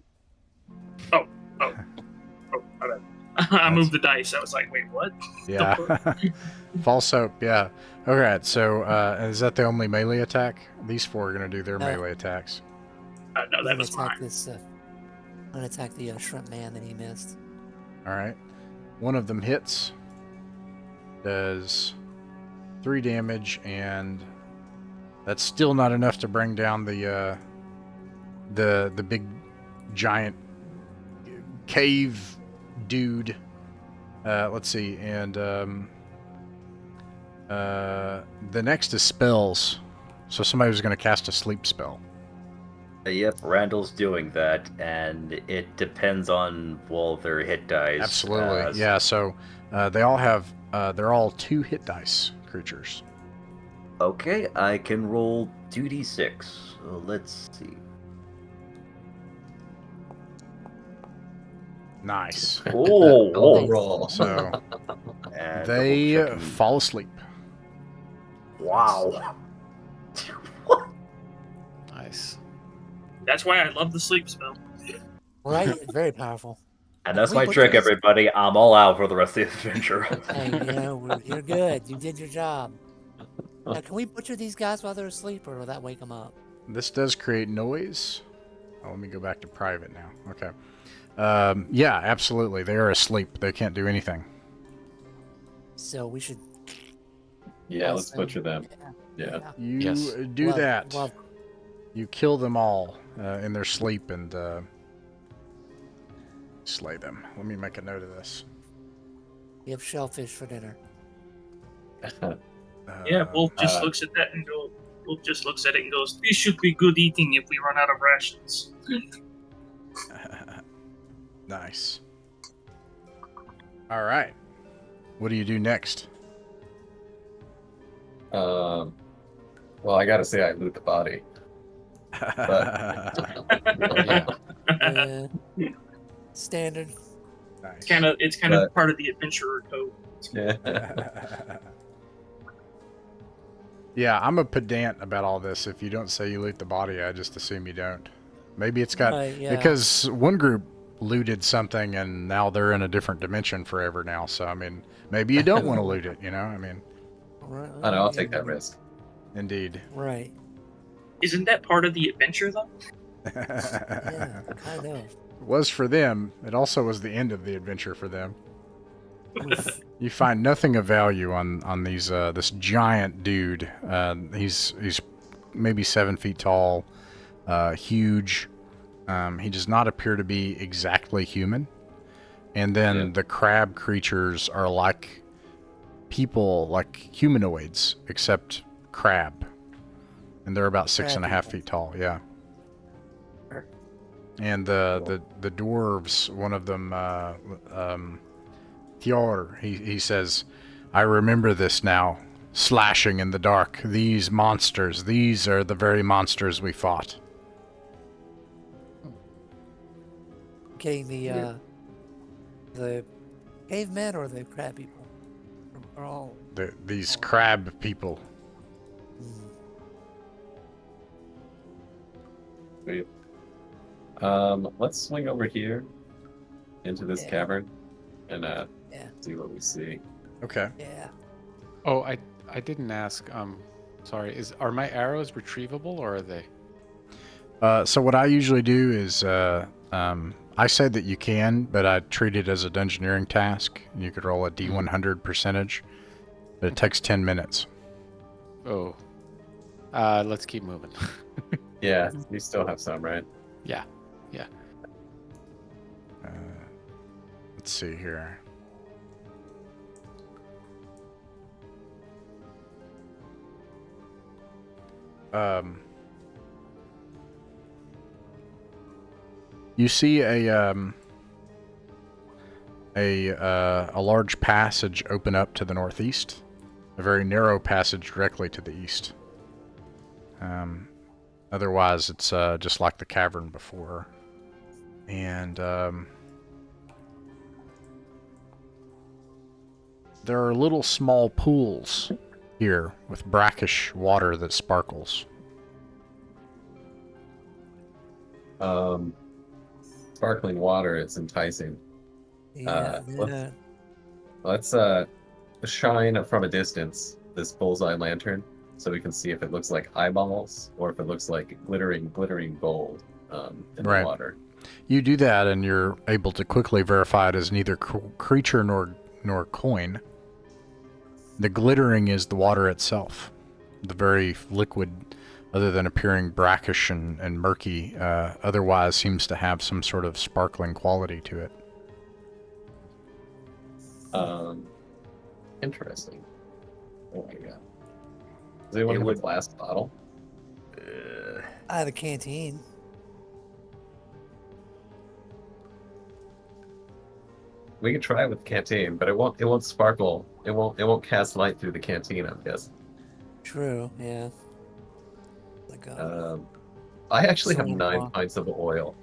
Oh, my bad. I moved the dice. I was like, wait, what? Yeah. False hope. Yeah. All right. So is that the only melee attack? These four are going to do their melee attacks. No, I'm that gonna was attack mine. this. I'm gonna attack the shrimp man that he missed. All right. One of them hits. Does 3 damage, and that's still not enough to bring down the big giant cave dude. Let's see, and the next is spells. So somebody was going to cast a sleep spell. Yep, Randall's doing that, and it depends on, well, their hit dice. Absolutely, yeah. So they all have they're all 2 hit dice creatures. Okay, I can roll 2d6. So let's see. Nice. Oh, Double roll. So And they double-checking. fall asleep. Wow. nice. That's why I love the sleep spell. Right? Very powerful. And that's We my put trick, this- everybody. I'm all out for the rest of the adventure. Hey, you're good. You did your job. Now, can we butcher these guys while they're asleep, or will that wake them up? This does create noise. Oh, let me go back to private now. Okay. Yeah, absolutely. They are asleep. They can't do anything. So we should. Yeah, let's butcher them. Yeah. You Yes. do Well, that. well, You kill them all in their sleep and slay them. Let me make a note of this. we have shellfish for dinner. Yeah, Wolf just looks at that and go. Wolf just looks at it and goes, "This should be good eating if we run out of rations." Nice. All right. What do you do next? Well, I gotta say, I loot the body. Yeah. Standard. Nice. It's kind of But- part of the adventurer code. Yeah. Yeah, I'm a pedant about all this. If you don't say you loot the body, I just assume you don't. Maybe it's got Right, yeah. because one group looted something and now they're in a different dimension forever now. So I mean, maybe you don't want to loot it. You know, I mean, Right, I know, I'll take that risk. indeed. Right. Isn't that part of the adventure though? Yeah, kind of. It was for them. It also was the end of the adventure for them. You find nothing of value on these this giant dude. He's maybe 7 feet tall, huge. He does not appear to be exactly human. And then the crab creatures are like people, like humanoids, except crab. And they're about 6.5 feet tall. Yeah. And the dwarves, one of them, Thior, he says, "I remember this now, slashing in the dark. These monsters, these are the very monsters we fought." Getting the cavemen or the crab people? Or all. These crab people. Sweet. Let's swing over here into this Yeah. cavern and Yeah. see what we see. Okay. Yeah. Oh, I didn't ask. Sorry. Are my arrows retrievable or are they? So what I usually do is, I said that you can, but I treat it as a dungeoneering task. You could roll a D100 percentage, but it takes 10 minutes. Oh. Let's keep moving. Yeah, you still have some, right? Yeah. Let's see here. You see a large passage open up to the northeast, a very narrow passage directly to the east. Otherwise, it's just like the cavern before. And there are little small pools here with brackish water that sparkles. Sparkling water, it's enticing. Yeah, Let's shine from a distance this bullseye lantern so we can see if it looks like eyeballs or if it looks like glittering gold in the water. You do that, and you're able to quickly verify it as neither creature nor coin. The glittering is the water itself. The very liquid, other than appearing brackish and murky, otherwise seems to have some sort of sparkling quality to it. Interesting. Oh my god. Does anyone have a glass bottle? I have a canteen. We could try it with the canteen, but it won't sparkle. It won't cast light through the canteen, I'm guessing. True, yeah. Like I actually have 9 pints of oil.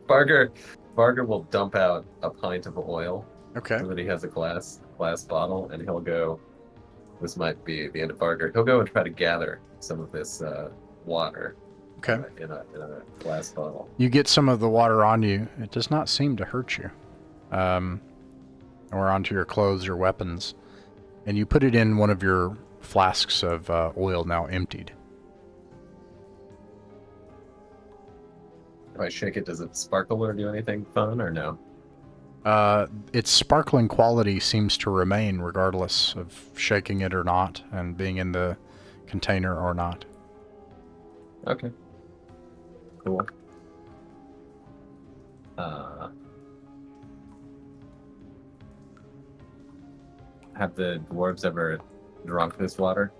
Barger will dump out a pint of oil. Okay. So that he has a glass bottle, and he'll go. This might be the end of Barger. He'll go and try to gather some of this water. Okay. In a glass bottle. You get some of the water on you. It does not seem to hurt you, or onto your clothes or weapons, and you put it in one of your flasks of oil now emptied. If I shake it, does it sparkle or do anything fun, or no? Its sparkling quality seems to remain regardless of shaking it or not, and being in the container or not. Okay. Cool. Have the dwarves ever drunk this water?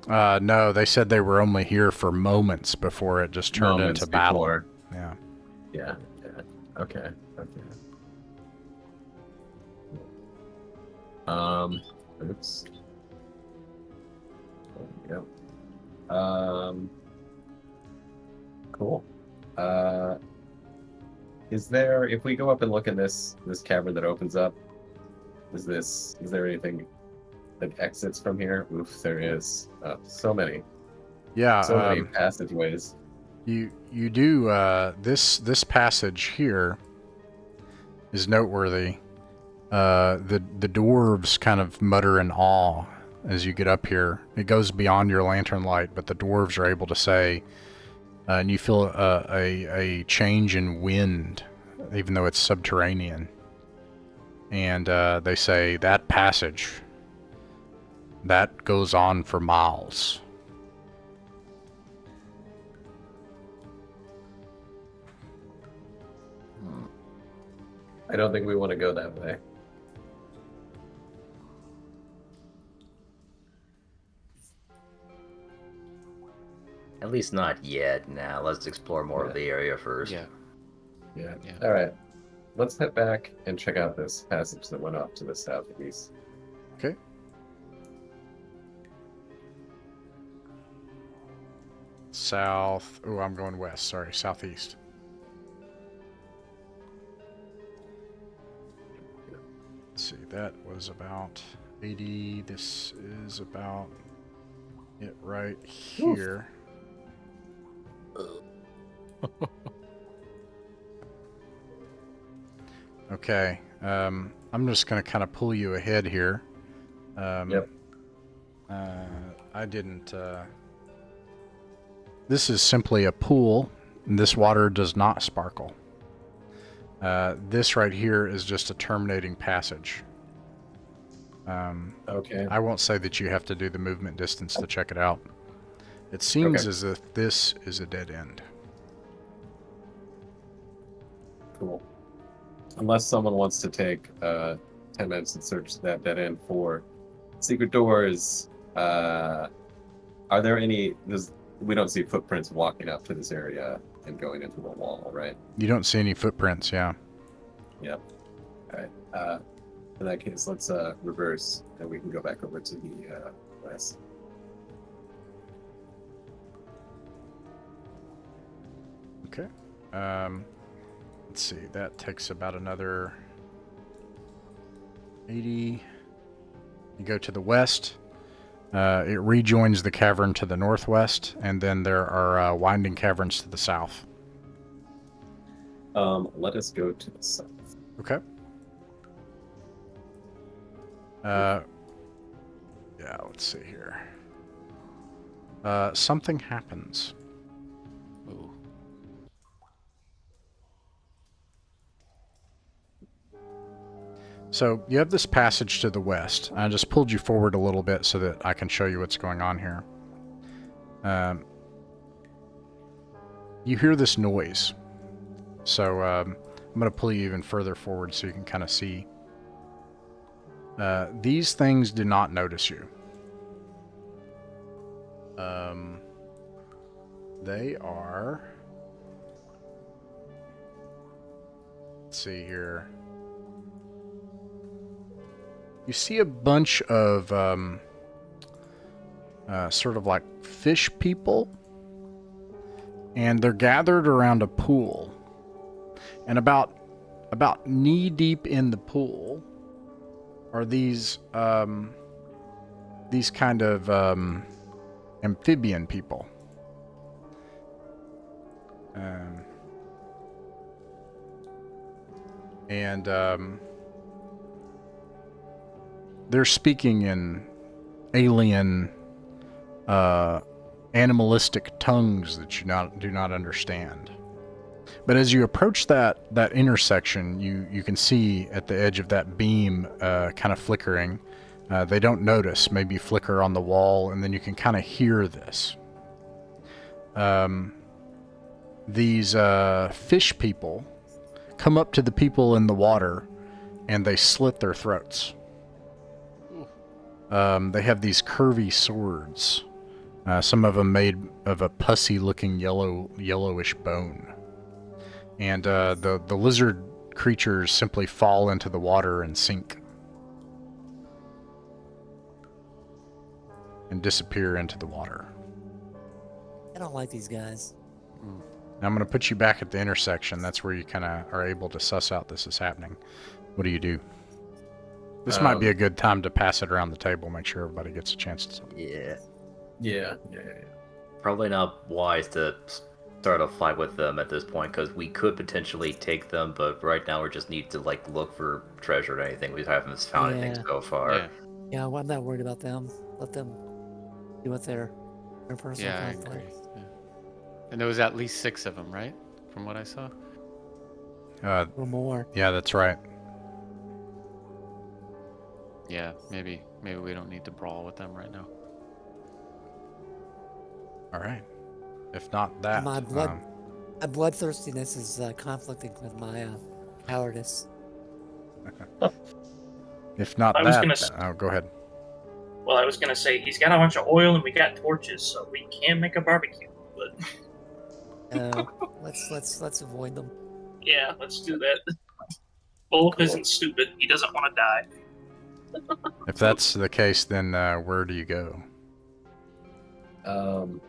No, they said they were only here for moments before it just turned into battle. Yeah. Yeah. Okay. Oops. There we go. Cool. Is there, if we go up and look in this cavern that opens up, is there anything that exits from here? Oof, there is. So many. Yeah. So many passageways. You do, this passage here is noteworthy. The dwarves kind of mutter in awe as you get up here. It goes beyond your lantern light, but the dwarves are able to say, and you feel a change in wind, even though it's subterranean. And they say, that passage, that goes on for miles. I don't think we want to go that way. At least not yet. Now, let's explore more of the area first. Yeah. All right. Let's head back and check out this passage that went off to the southeast. Okay. South. Oh, I'm going west. Sorry, southeast. Let's see. That was about 80. This is about it right here. Okay. I'm just going to kind of pull you ahead here. Yep. I didn't... This is simply a pool, and this water does not sparkle. This right here is just a terminating passage. Okay. I won't say that you have to do the movement distance to check it out. It seems as if this is a dead end. Cool. Unless someone wants to take 10 minutes and search that dead end for secret doors, are there any... We don't see footprints walking up to this area and going into the wall, right? You don't see any footprints, yeah. Yep. All right. In that case, let's reverse, and we can go back over to the west. Okay. Let's see. That takes about another 80. You go to the west. It rejoins the cavern to the northwest, and then there are winding caverns to the south. Let us go to the south. Okay. Yeah, let's see here. Something happens. Ooh. So you have this passage to the west. I just pulled you forward a little bit so that I can show you what's going on here. You hear this noise. So I'm going to pull you even further forward so you can kind of see. These things do not notice you. They are... Let's see here. You see a bunch of sort of like fish people, and they're gathered around a pool. And about knee deep in the pool are these kind of amphibian people. They're speaking in alien, animalistic tongues that you do not understand. But as you approach that intersection, you can see at the edge of that beam kind of flickering. They don't notice, maybe flicker on the wall, and then you can kind of hear this. These fish people come up to the people in the water, and they slit their throats. They have these curvy swords, some of them made of a pussy-looking yellowish bone. And the lizard creatures simply fall into the water and sink. And disappear into the water. I don't like these guys. Now I'm going to put you back at the intersection. That's where you kind of are able to suss out this is happening. What do you do? This might be a good time to pass it around the table, make sure everybody gets a chance to... Yeah. Probably not wise to start a fight with them at this point, because we could potentially take them, but right now we just need to look for treasure or anything. We haven't found anything so far. Yeah, well, I'm not worried about them. Let them do what their personal Yeah, I conflict. agree. Yeah. And there was at least 6 of them, right? From what I saw. Or more. Yeah, that's right. Yeah, maybe we don't need to brawl with them right now. All right. If not that... My bloodthirstiness is conflicting with my cowardice. If not that... Oh, go ahead. Well, I was gonna say he's got a bunch of oil and we got torches, so we can make a barbecue. But let's avoid them. yeah, let's do that. Wolf isn't stupid. He doesn't want to die. If that's the case, then where do you go? Do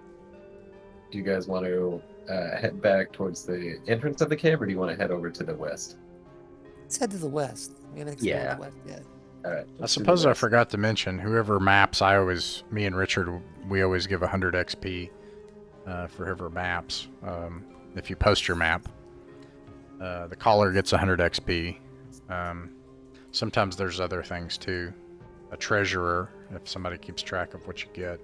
you guys want to head back towards the entrance of the cave, or do you want to head over to the west? Let's head to the west. We haven't explored the west yet. All right. I suppose I forgot to mention, whoever maps, me and Richard, we always give 100 XP for whoever maps. If you post your map, the caller gets 100 XP. Sometimes there's other things too. A treasurer, if somebody keeps track of what you get.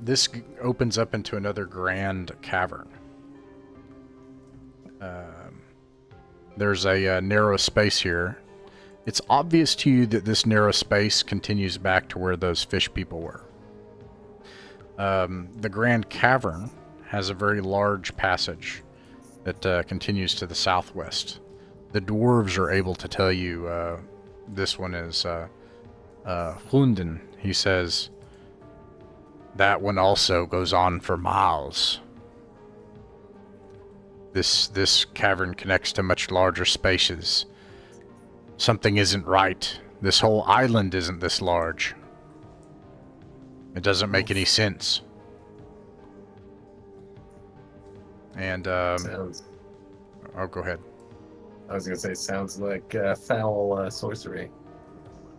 This opens up into another grand cavern. There's a narrow space here. It's obvious to you that this narrow space continues back to where those fish people were. The grand cavern has a very large passage that continues to the southwest. The dwarves are able to tell you this one is Hunden. He says that one also goes on for miles. This cavern connects to much larger spaces Something isn't right. This whole island isn't this large. It doesn't make any sense. And, Sounds. oh, go ahead. I was gonna say, sounds like foul sorcery.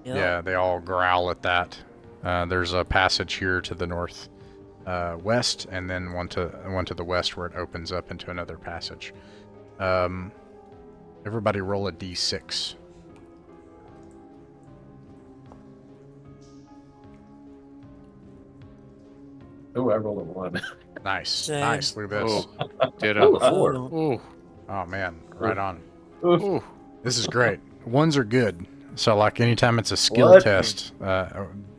Yep. Yeah, they all growl at that. There's a passage here to the north west, and then one to the west where it opens up into another passage. Everybody roll a d6. Oh, I rolled a 1. Nice, Same. nice. Look at this. Oh, ditto. Four. Ooh, Oh man, right on. Oof. ooh. This is great. Ones are good. So like anytime it's a skill What? test,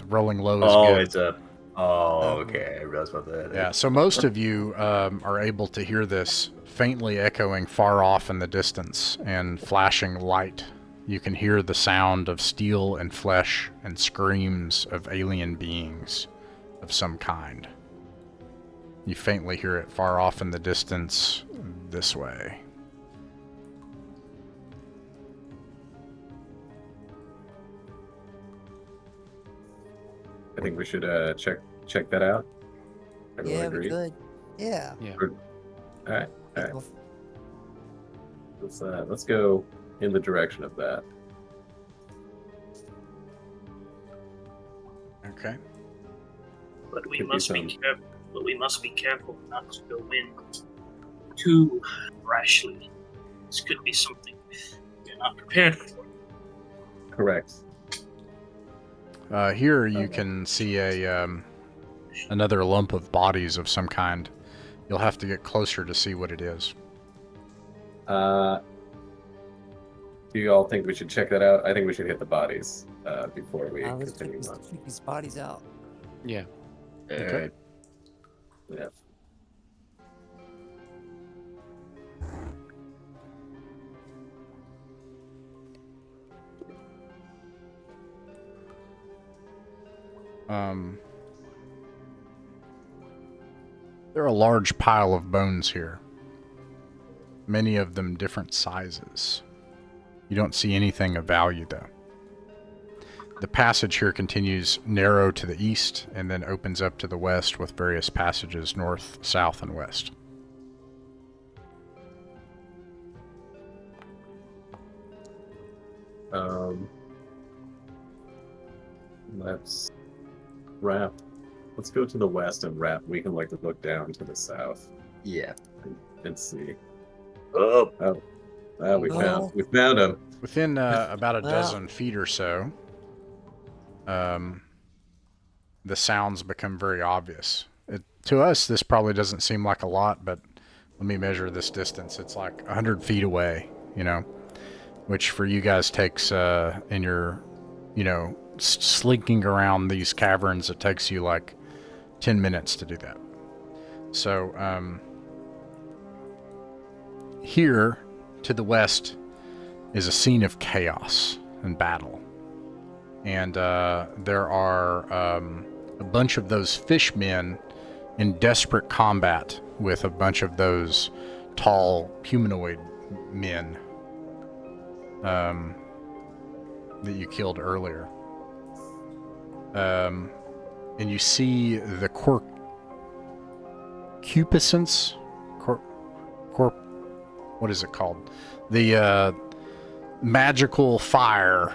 rolling low is Oh, good. it's a. Oh, okay. I realized about that. Yeah, so most of you are able to hear this faintly echoing far off in the distance and flashing light. You can hear the sound of steel and flesh and screams of alien beings of some kind. You faintly hear it far off in the distance this way. I think we should check that out. Everyone Yeah, agree? we could. Yeah. All right. Let's go in the direction of that. Okay. But we Could be must be some- careful. But we must be careful not to go in too rashly. This could be something we're not prepared for. Correct. Here you can see another lump of bodies of some kind. You'll have to get closer to see what it is. Do you all think we should check that out? I think we should hit the bodies before we Let's continue on. check these bodies out. Yeah. Okay. Yeah. There are a large pile of bones here. Many of them different sizes. You don't see anything of value, though. The passage here continues narrow to the east and then opens up to the west with various passages north, south, and west. Let's wrap. Let's go to the west and wrap. We can look down to the south Yeah. and see. Oh. We Oh. found him. Within about a Wow. dozen feet or so, the sounds become very obvious. To us, this probably doesn't seem like a lot, but let me measure this distance. It's like 100 feet away, which for you guys takes, in your, slinking around these caverns, it takes you like 10 minutes to do that. So, here to the west is a scene of chaos and battle. And there are a bunch of those fishmen in desperate combat with a bunch of those tall humanoid men that you killed earlier. And you see the concupiscence? What is it called? The magical fire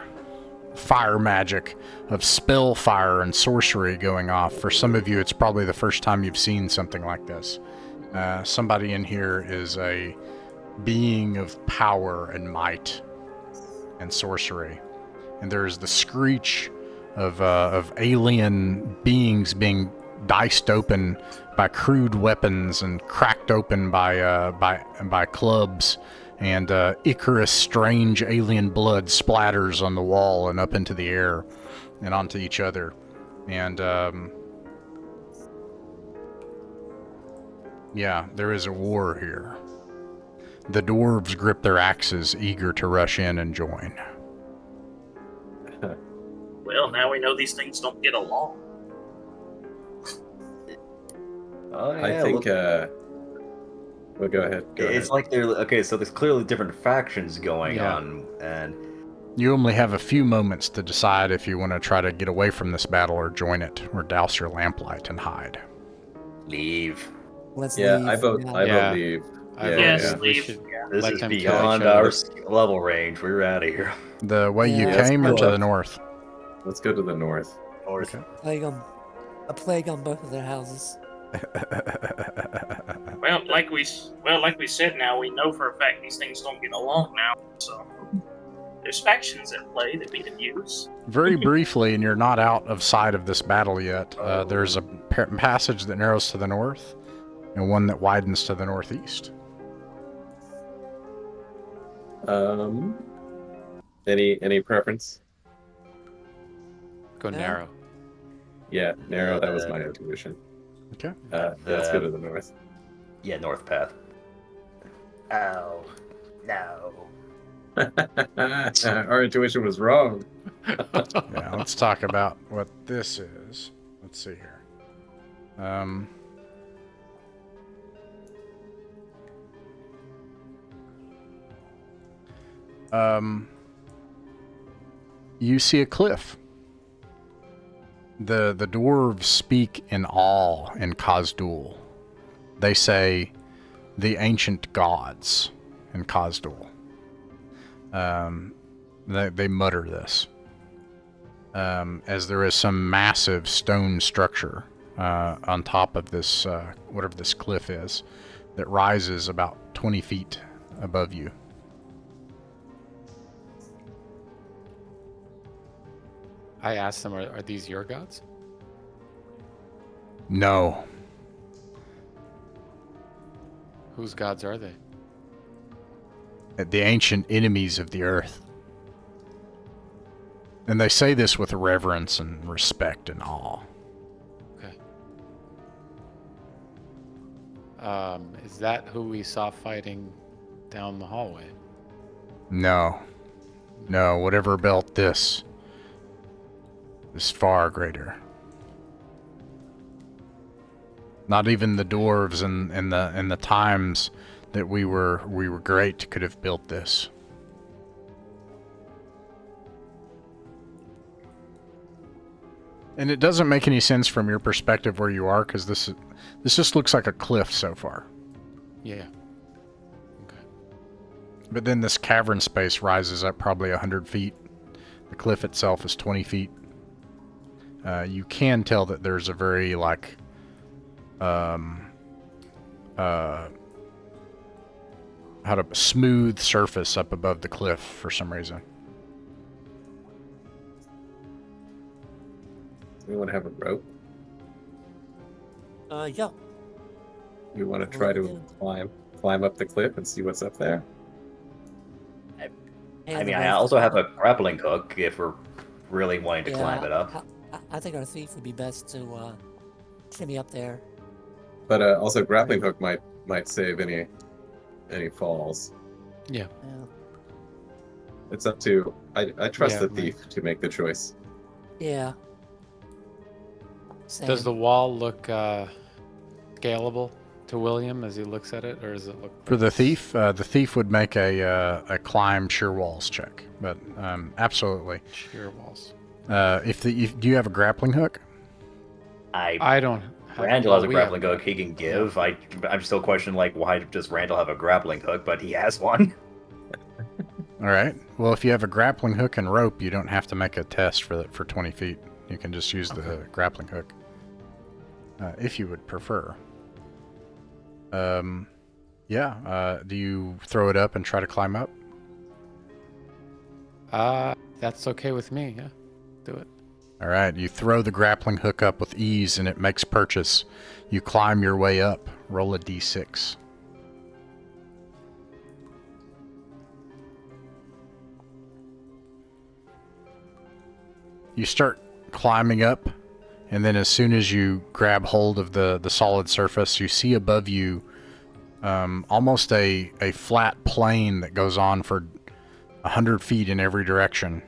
magic of spell fire and sorcery going off. For some of you, it's probably the first time you've seen something like this. Somebody in here is a being of power and might and sorcery. And there's the screech of alien beings being diced open by crude weapons and cracked open by clubs, and Icarus strange alien blood splatters on the wall and up into the air and onto each other. And yeah, there is a war here. The dwarves grip their axes, eager to rush in and join. Well, now we know these things don't get along. Oh, yeah. I think. look, Well, go ahead. it's like they're okay. So there's clearly different factions going Yeah. on, and You only have a few moments to decide if you want to try to get away from this battle or join it, or douse your lamplight and hide. Leave. Let's Yeah, leave. I vote. now. I Yeah. vote leave. I Yeah, vote Yes, yeah. we leave. should This let is them kill each beyond other. our level range. We're out of here. The way you Yeah, came or let's to go the up. north? Let's go to the north. North. Okay. A plague on both of their houses. Well, like we said, now we know for a fact these things don't get along now. So there's factions at play that we can use. Very briefly, and you're not out of sight of this battle yet, there's a passage that narrows to the north and one that widens to the northeast. Any preference? Go Yeah. narrow. Yeah, narrow. That was my intuition. Okay. Let's go to the north. Yeah, north path. Ow. No. Our intuition was wrong. Yeah, let's talk about what this is. Let's see here. You see a cliff. The dwarves speak in awe in Khazd-dûl. They say the ancient gods in Khazd-dûl. They mutter this. As there is some massive stone structure on top of this, whatever this cliff is, that rises about 20 feet above you. I asked them, are these your gods? No. Whose gods are they? The ancient enemies of the earth. And they say this with reverence and respect and awe. Okay. Is that who we saw fighting down the hallway? No. No, whatever built this is far greater. Not even the dwarves in the times that we were great could have built this. And it doesn't make any sense from your perspective where you are, because this just looks like a cliff so far. Yeah. Okay. But then this cavern space rises up probably 100 feet. The cliff itself is 20 feet. You can tell that there's a very, like, smooth surface up above the cliff for some reason. We want to have a rope. Yeah. We want to try to climb up the cliff and see what's up there. I mean, I also have a grappling hook if we're really wanting to climb it up. I think our thief would be best to shimmy up there. But also, grappling hook might save any falls. Yeah. Yeah. It's up to I trust Yeah, the thief to make the choice. Yeah. Same. Does the wall look scalable to William as he looks at it, or does it look For the thief would make a climb sheer walls check, but absolutely. sheer walls? Do you have a grappling hook? I don't. Randall has a we grappling have- hook he can give. I'm still questioning, like, why does Randall have a grappling hook, but he has one? All right. Well, if you have a grappling hook and rope, you don't have to make a test for 20 feet. You can just use the grappling hook, if you would prefer. Yeah. Do you throw it up and try to climb up? That's okay with me. Yeah, do it. All right. You throw the grappling hook up with ease, and it makes purchase. You climb your way up. Roll a d6. You start climbing up, and then as soon as you grab hold of the solid surface, you see above you almost a flat plane that goes on for 100 feet in every direction.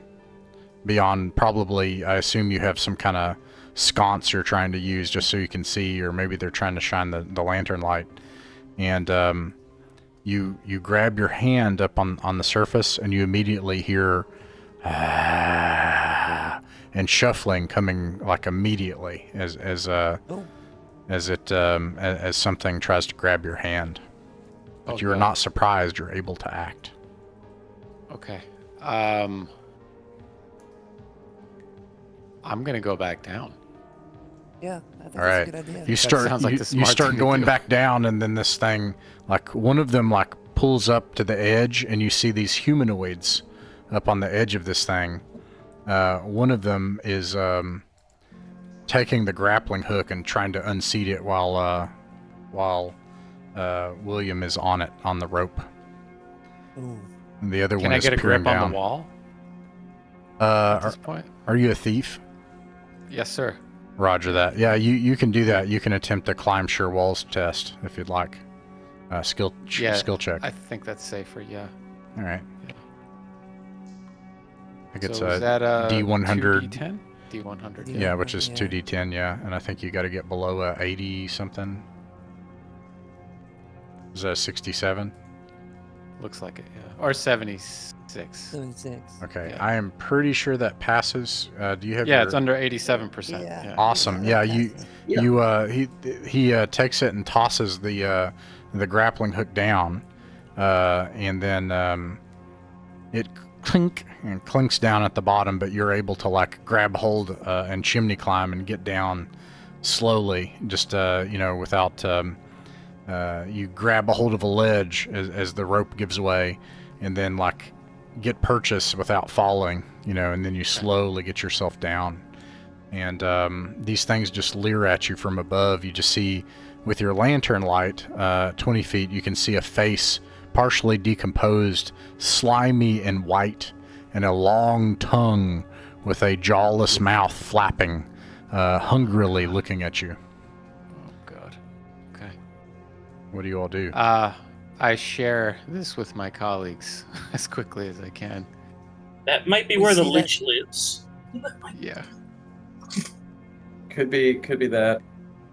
Beyond, probably, I assume you have some kind of sconce you're trying to use just so you can see, or maybe they're trying to shine the lantern light. And you grab your hand up on the surface, and you immediately hear and shuffling coming like immediately as something tries to grab your hand. But you are God. not surprised. You're able to act. Okay. I'm gonna go back down. Yeah, I think All that's right. a good idea. You start sounds like you, the you smart start thing to going do. back down, and then this thing, like one of them, like pulls up to the edge, and you see these humanoids up on the edge of this thing. One of them is taking the grappling hook and trying to unseat it while William is on it on the rope. Ooh. And the other Can one I is get a peering grip on down. the wall at Are, this point? are you a thief? Yes, sir. Roger that. Yeah, you can do that. You can attempt a climb sure walls test if you'd like. Skill check. I think that's safer. Yeah. All right. Yeah. I think it's So is that D100. D10? D100. Yeah. Yeah, which is Yeah. 2d10. Yeah, and I think you got to get below a 80 something. Is that a 67? Looks like it. Yeah. Or 76. 76. Okay, Yeah. I am pretty sure that passes. Do you have? Yeah, your... it's under 87%. Yeah. Yeah. Awesome. Yeah, you he takes it and tosses the grappling hook down, and then it clinks down at the bottom, but you're able to like grab hold and chimney climb and get down slowly, just without. You grab a hold of a ledge as the rope gives way, and then like get purchase without falling, and then you slowly get yourself down. And these things just leer at you from above. You just see with your lantern light, 20 feet, you can see a face partially decomposed, slimy and white, and a long tongue with a jawless mouth flapping, hungrily looking at you. Oh, God. Okay. What do you all do? I share this with my colleagues as quickly as I can. That might be We where the see that- lich lives. Yeah. Could be that.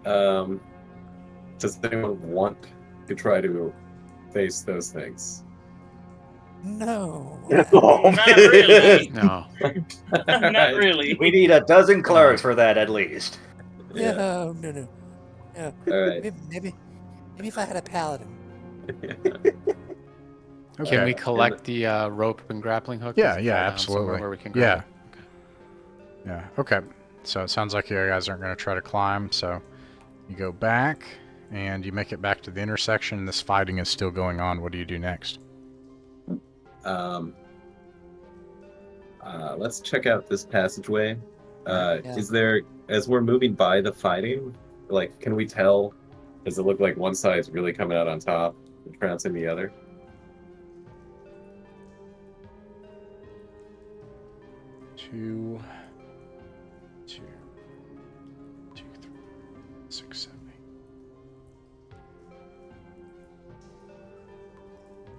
Does anyone want to try to face those things? No. Not really. No. Not really. We need a dozen clerics for that at least. Yeah. No. All right. Maybe if I had a paladin. Can we collect the rope and grappling hook? Yeah, Does it yeah, fall down somewhere absolutely. Where we can grab Yeah. Yeah. Okay. So it sounds like you guys aren't going to try to climb. So you go back and you make it back to the intersection. This fighting is still going on. What do you do next? Let's check out this passageway. Yeah. Is there, as we're moving by the fighting, like, can we tell? Does it look like one side's really coming out on top and trouncing the other? Two, 3, 6, 7,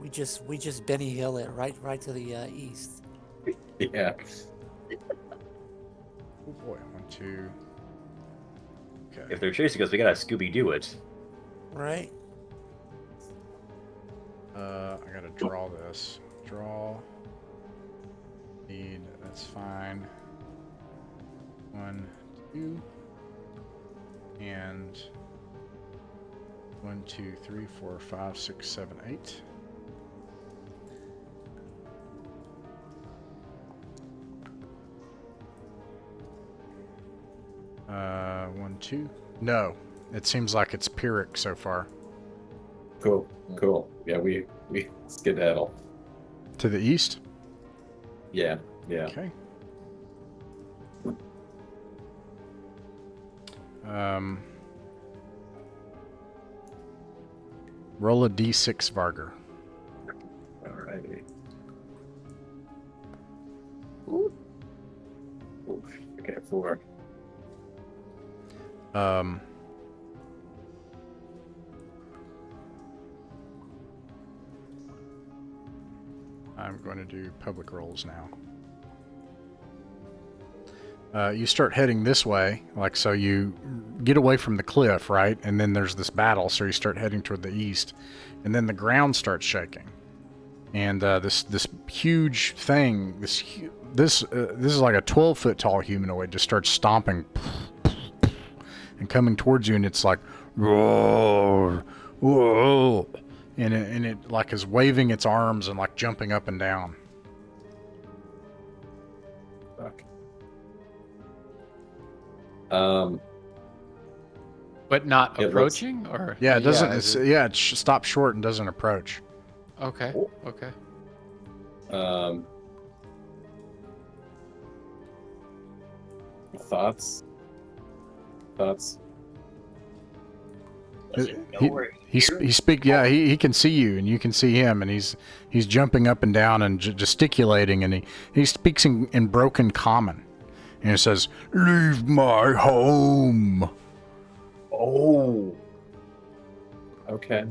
8. We just Benny Hill it right to the east. Yeah. Oh boy, 1, 2. Okay. If they're chasing us, we gotta Scooby-Doo it. Right? I gotta draw this. Draw. Need. That's fine. 1, 2. And 1, 2, 3, 4, 5, 6, 7, 8. Uh, 1, 2. No, it seems like it's Pyrrhic so far. Cool. Yeah, we skedaddle. To the east? Yeah. Okay. Roll a d6, Varger. Alrighty. Okay, 4. I'm going to do public rolls now. You start heading this way, like so you get away from the cliff, right? And then there's this battle, so you start heading toward the east, and then the ground starts shaking. and this huge thing, this is like a 12-foot tall humanoid, just starts stomping and coming towards you, and it's like, roar, whoa, and it like is waving its arms and like jumping up and down. Fuck. But not It looks- approaching, or Yeah, it doesn't. is It stops short and doesn't approach. Okay. Okay. Thoughts? Does it know He- we're He here? speak. Yeah, he can see you, and you can see him, and he's jumping up and down and gesticulating, and he speaks in broken common, and he says, "Leave my home." Oh. Okay.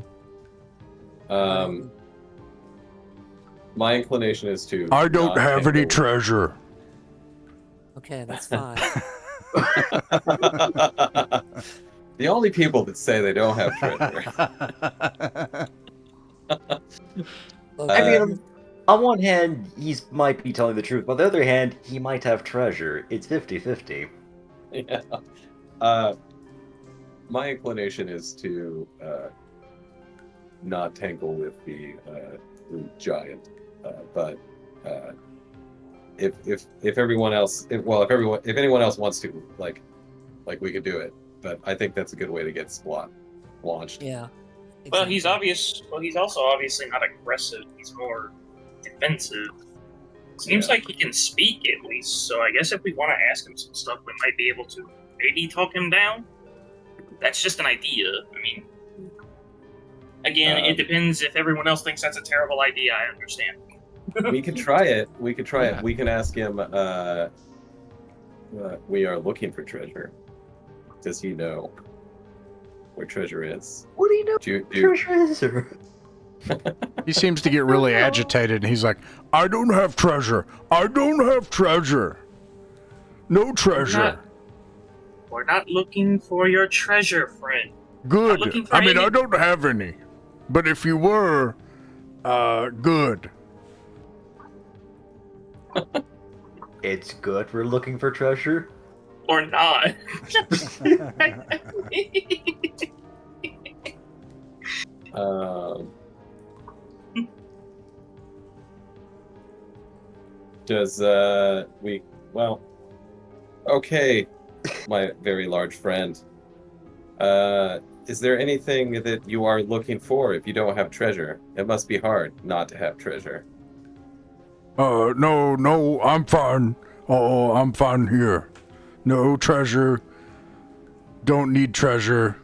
My inclination is to. I don't not have any handle- treasure. Okay, that's fine. The only people that say they don't have treasure. Look, I mean, Um, on one hand, he might be telling the truth, but on the other hand, he might have treasure. It's 50-50. Yeah. My inclination is to not tangle with the giant, but if everyone else, if anyone else wants to, like we could do it. But I think that's a good way to get launched. yeah. Well, he's exactly. obvious. Well, he's also obviously not aggressive. He's more defensive. Seems Yeah. like he can speak at least. So I guess if we want to ask him some stuff, we might be able to maybe talk him down. That's just an idea. I mean, again, it depends. If everyone else thinks that's a terrible idea, I understand. We could try it. We could try Yeah. it. We can ask him. We are looking for treasure. Does he know where treasure is? What do you know? Do Treasure is or... He seems to get really agitated, and he's like, "I don't have treasure. I don't have treasure. No treasure. We're not looking for your treasure, friend. Good. looking for I mean, any- I don't have any. But if you were, good." It's good we're looking for treasure. Or not. Does well, okay, my very large friend. Is there anything that you are looking for if you don't have treasure? It must be hard not to have treasure. No, I'm fine. Oh, I'm fine here. No treasure. Don't need treasure.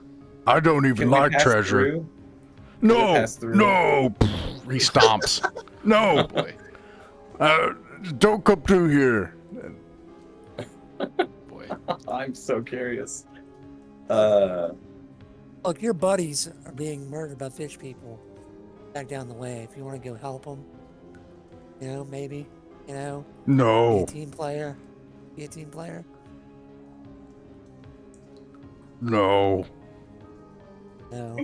I don't even Can we like pass treasure. through? No, pass through? no. He stomps. No. Boy. Don't come through here. Boy. I'm so curious. Look, your buddies are being murdered by fish people back down the way. If you want to go help them, maybe, be a No. team player. Be a team player. No. No.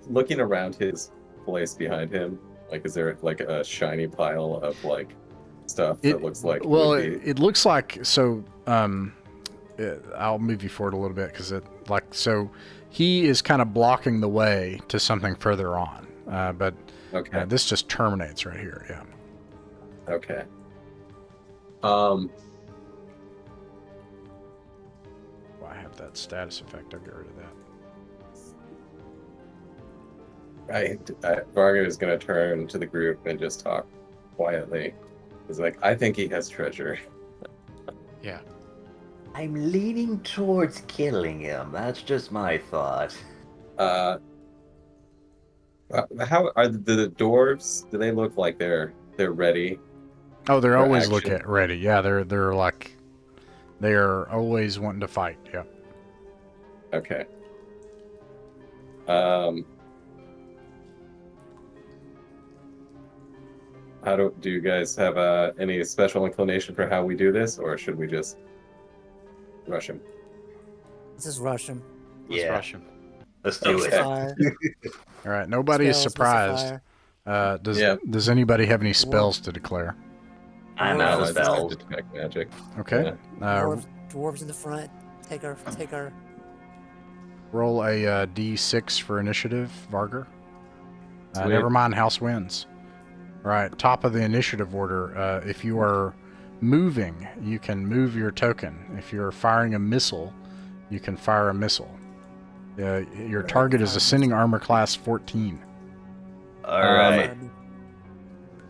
Looking around his place behind him, like, is there like a shiny pile of like stuff that looks like? Well, would be... it looks like so. I'll move you forward a little bit because he is kind of blocking the way to something further on. But Okay. this just terminates right here. Yeah. Okay. I have that status effect. I'll get rid of that. Varga is going to turn to the group and just talk quietly. He's like, I think he has treasure. Yeah. I'm leaning towards killing him. That's just my thought. How are the dwarves? Do they look like they're ready? Oh, they're For always action. ready. Yeah, they're like they are always wanting to fight. Yeah. Okay. Do you guys have any special inclination for how we do this, or should we just rush him? Let's just rush him. Let's Yeah. rush him. Let's do Okay. it. Fire. All right, nobody is Spells, surprised. Fire. Does anybody have any spells to declare? I'm Dwarves out in of the front. spells. Detect magic. Okay. Yeah. Dwarves in the front. Take our. Roll a d6 for initiative, Varger. Sweet. Never mind house wins. All right, top of the initiative order. If you are moving, you can move your token. If you're firing a missile, you can fire a missile. Your target is ascending armor class 14. All right.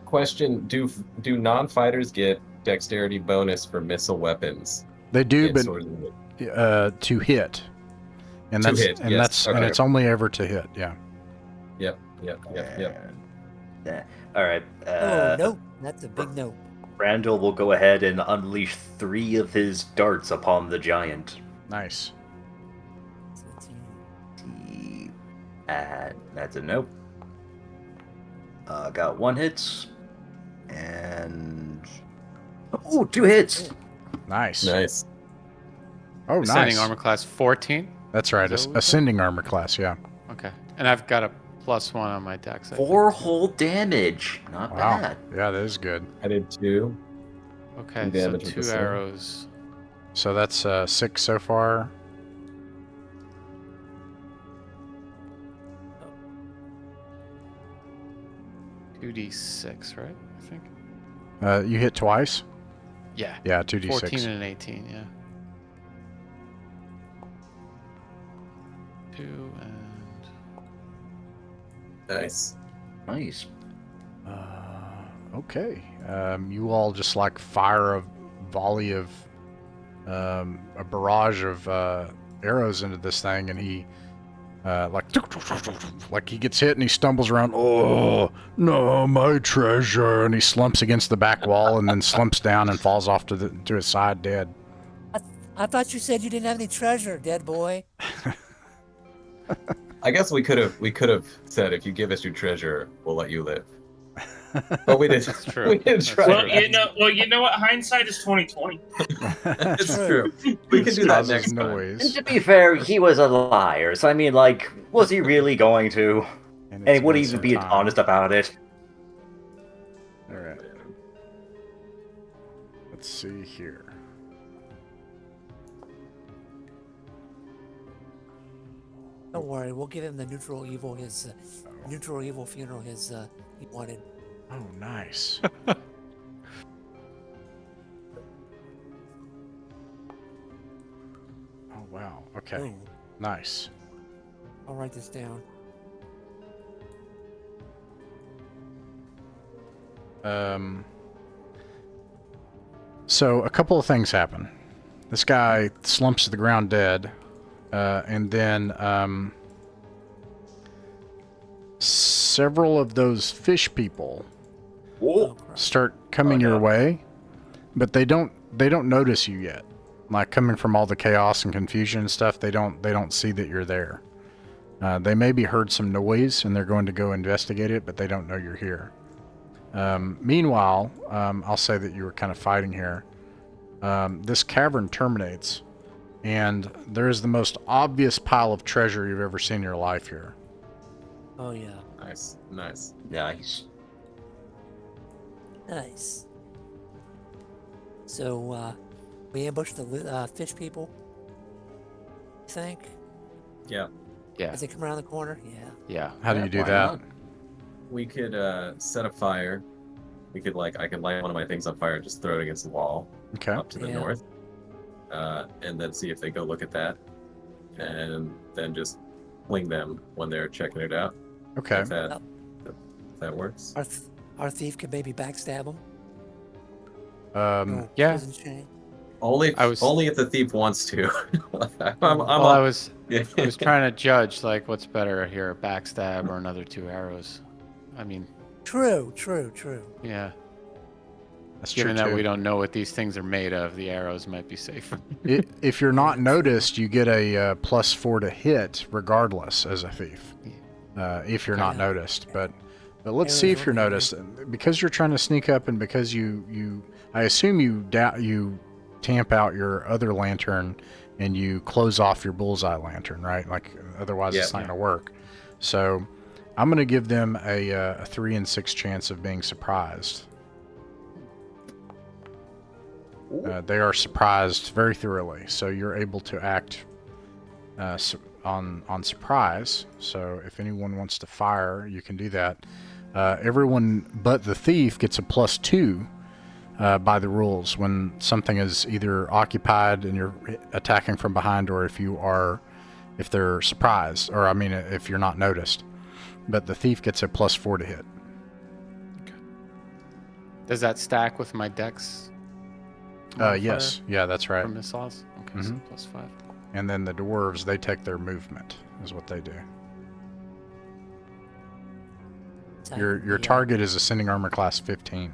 Question: Do non-fighters get dexterity bonus for missile weapons? They do, in but Swords and Swords? to hit. And To that's hit, and yes. that's and Okay. it's only ever to hit. Yeah. Yep. Yeah. All right. Oh, nope. That's a big nope. Randall will go ahead and unleash 3 of his darts upon the giant. Nice. And that's a nope. Got 1 hit. And... Oh, 2 hits! Nice. Nice. Oh, Ascending nice. armor class 14. That's right. Is that what we said? Ascending armor class. Yeah. Okay, and I've got a +1 on my dex. I think. 4 whole damage. Not Wow. bad. Yeah, that is good. I did 2. Okay, so damage with 2 the sword. arrows. So that's 6 so far. Oh. 2d6, right? I think. You hit twice. Yeah. Yeah, 2d6. 14 and an 18. Yeah. 2 and Nice. Nice. Okay. You all just like fire a volley of a barrage of arrows into this thing, and he like he gets hit and he stumbles around. Oh no, my treasure! And he slumps against the back wall and then slumps down and falls off to his side dead. I thought you said you didn't have any treasure, dead boy. I guess we could have said, if you give us your treasure, we'll let you live. But we didn't. That's true. We didn't That's try. true. You know what? Hindsight is 20/20. It's true. We can do that Causes next time. And noise. to be fair, he was a liar. So I mean, like, was he really going to? And he wouldn't even be honest about it. All right. Let's see here. Don't worry, we'll give him the neutral evil funeral he wanted. Oh, nice. Oh, wow. Okay. Oh, Nice. I'll write this down. So a couple of things happen. This guy slumps to the ground dead, and then several of those fish people Oh, crap. start coming your way, but they don't notice you yet. Like coming from all the chaos and confusion and stuff, they don't see that you're there. They maybe heard some noise and they're going to go investigate it, but they don't know you're here. Meanwhile, I'll say that you were kind of fighting here. This cavern terminates, and there is the most obvious pile of treasure you've ever seen in your life here. Oh yeah, Nice. Nice. nice. So we ambushed the fish people. You think? Yeah. Yeah. As they come around the corner? Yeah. Yeah. How do you do why that? not? We could set a fire. We could I can light one of my things on fire and just throw it against the wall Okay. up to the Yeah. north. And then see if they go look at that. And then just fling them when they're checking it out. Okay. If that works. Our thief could maybe backstab him. Yeah. Prison chain. Only if the thief wants to. I was trying to judge like what's better here, a backstab or another 2 arrows. I mean, True. yeah. That's Given true that too. we don't know what these things are made of, the arrows might be safer. If you're not noticed, you get a +4 to hit regardless as a thief. If you're not Yeah. noticed, but let's see if you're noticed. Because you're trying to sneak up, and because you I assume you tamp out your other lantern and you close off your bullseye lantern, right? Like, otherwise it's not Yeah. going to work. So I'm going to give them a 3 in 6 chance of being surprised. They are surprised very thoroughly, so you're able to act on surprise. So if anyone wants to fire, you can do that. Everyone but the thief gets a +2 by the rules when something is either occupied and you're attacking from behind, or if they're surprised, or I mean if you're not noticed. But the thief gets a +4 to hit. Does that stack with my dex? Yes, yeah, that's right. For missiles? Okay, so +5. And then the dwarves, they take their movement, is what they do. Your target is ascending armor class 15.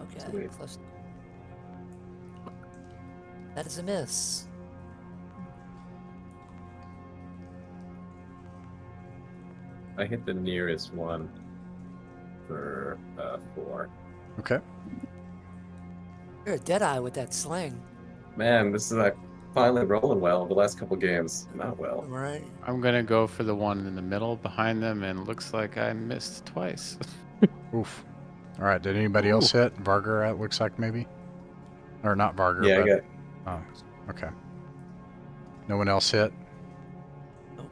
Okay. Sweet. Plus... That is a miss. I hit the nearest one for 4. Okay. You're a deadeye with that sling. Man, this is like finally rolling well. The last couple games, not well. Right. I'm gonna go for the one in the middle behind them, and looks like I missed twice. Oof. All right. Did anybody else hit? Varger, it looks like maybe, or not Varger. Yeah, but... I got. Oh, okay. No one else hit? Nope.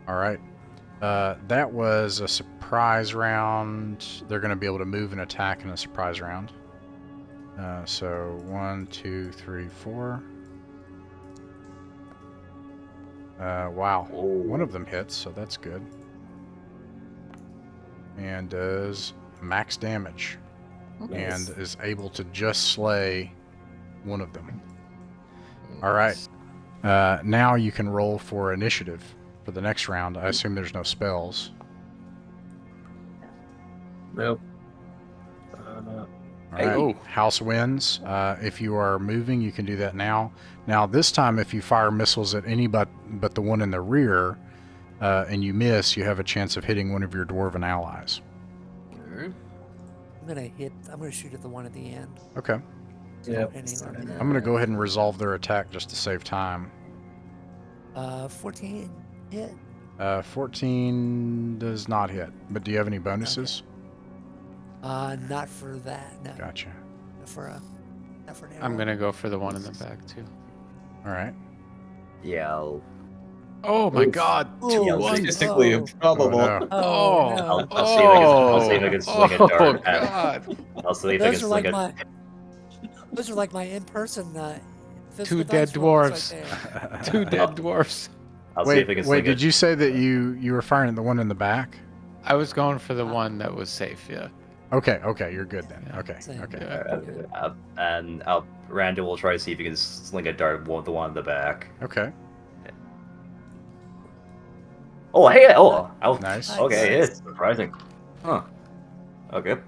All right. That was a surprise round. They're going to be able to move and attack in a surprise round. So 1, 2, 3, 4. Wow. One of them hits, so that's good. And does max damage. Nice. And is able to just slay one of them. All right. Now you can roll for initiative for the next round. I assume there's no spells. Nope. All right. House wins. If you are moving, you can do that now. Now, this time, if you fire missiles at any but the one in the rear, and you miss, you have a chance of hitting one of your dwarven allies. I'm gonna shoot at the one at the end. Okay. Yeah. I'm going to go ahead and resolve their attack just to save time. 14 hit. 14 does not hit. But do you have any bonuses? Not for that. No. Gotcha. Not for an I'm arrow. gonna go for the one in the back too. All right. Yeah, Oh my Oof. God! Ooh, Two Yeah, ones. statistically Oh. improbable. Oh, no. Oh, no. I'll see if I can swing a dart at. God! I'll see if I can Those are like swing my. Those are like my in-person. Two physical dead dice rolls dwarves. Right there. Two dead dwarfs. I'll see if I can swing Wait, did you say that you were firing at the one in the back? I was going for the one that was safe. Yeah. Okay, you're good then. Yeah. Okay, Same. okay. Yeah. And Randall will try to see if he can sling a dart at the one in the back. Okay. Oh, hey! Oh, Nice. Okay, it's surprising. Huh. Okay.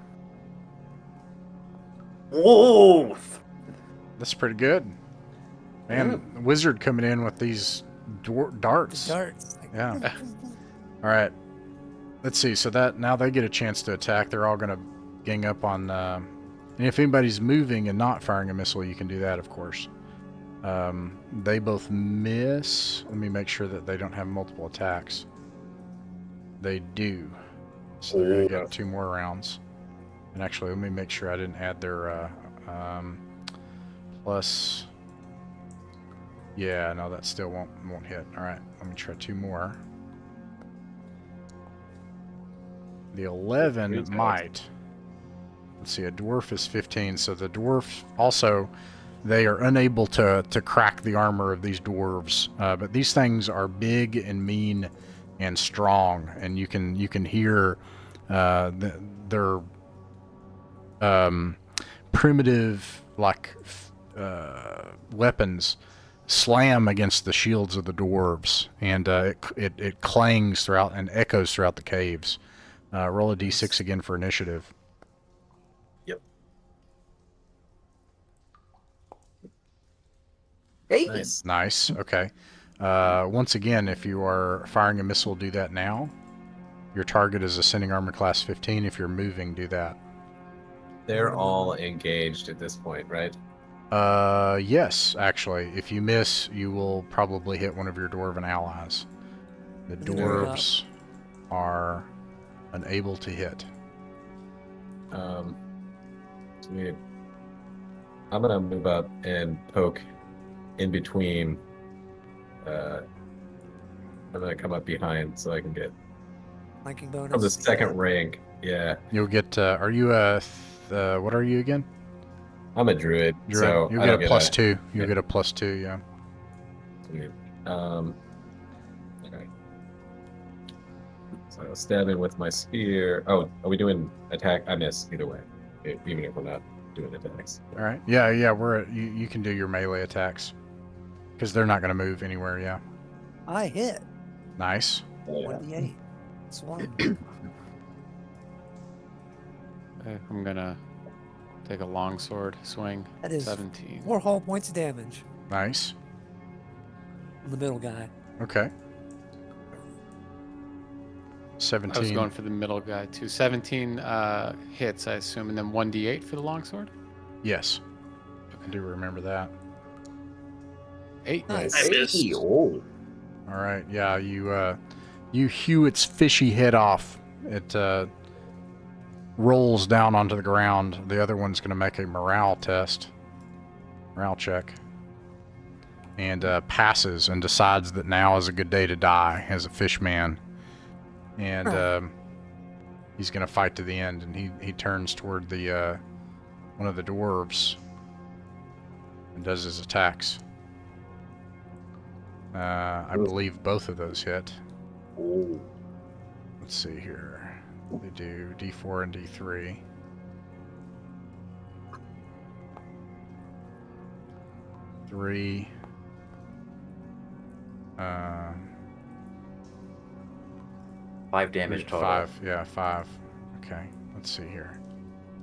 Whoa! That's pretty good. Man, wizard coming in with these darts. Darts. Yeah. All right. Let's see. So that now they get a chance to attack. They're all going to gang up on. And if anybody's moving and not firing a missile, you can do that, of course. They both miss. Let me make sure that they don't have multiple attacks. They do. So they're going to get 2 more rounds. And actually, let me make sure I didn't add their plus. Yeah, no, that still won't hit. All right, let me try 2 more. The 11 might. Let's see, a dwarf is 15, so the dwarf also, they are unable to crack the armor of these dwarves. But these things are big and mean and strong, and you can hear their primitive weapons slam against the shields of the dwarves, and it clangs throughout and echoes throughout the caves. Roll a d6 again for initiative. Yep. Hey! Nice. Okay. Once again, if you are firing a missile, do that now. Your target is ascending armor class 15. If you're moving, do that. They're all engaged at this point, right? Yes, actually. If you miss, you will probably hit one of your dwarven allies. The Let me move up. dwarves are unable to hit. Sweet. I'm gonna move up and poke in between. I'm gonna come up behind so I can get Flanking bonus. from the yeah. second rank. Yeah, You'll get, are you a, what are you again? I'm a druid, You're so you'll I get don't a plus 2. You'll yeah. get a plus 2, yeah. Sweet. Okay. So stabbing with my spear. Oh, are we doing attack? I miss either way, even if we're not doing attacks. All right. Yeah, you can do your melee attacks. Because they're not going to move anywhere, yeah. I hit. Nice. Oh, yeah. 1d8. It's one. Okay, I'm gonna take a longsword swing. That is 17. 4 whole points of damage Nice. on the middle guy. Okay. I was 17. going for the middle guy too. 17 hits, I assume, and then 1d8 for the longsword. Yes. I do remember that. 8. Nice. I missed. Oh. All right. Yeah, you hew its fishy head off. It rolls down onto the ground. The other one's going to make a morale check, and passes and decides that now is a good day to die as a fish man. And he's going to fight to the end. And he turns toward the one of the dwarves and does his attacks. I believe both of those hit. Oh. Let's see here. They do D4 and D3. Three. 5 damage total. 5. Yeah, 5. Okay. Let's see here.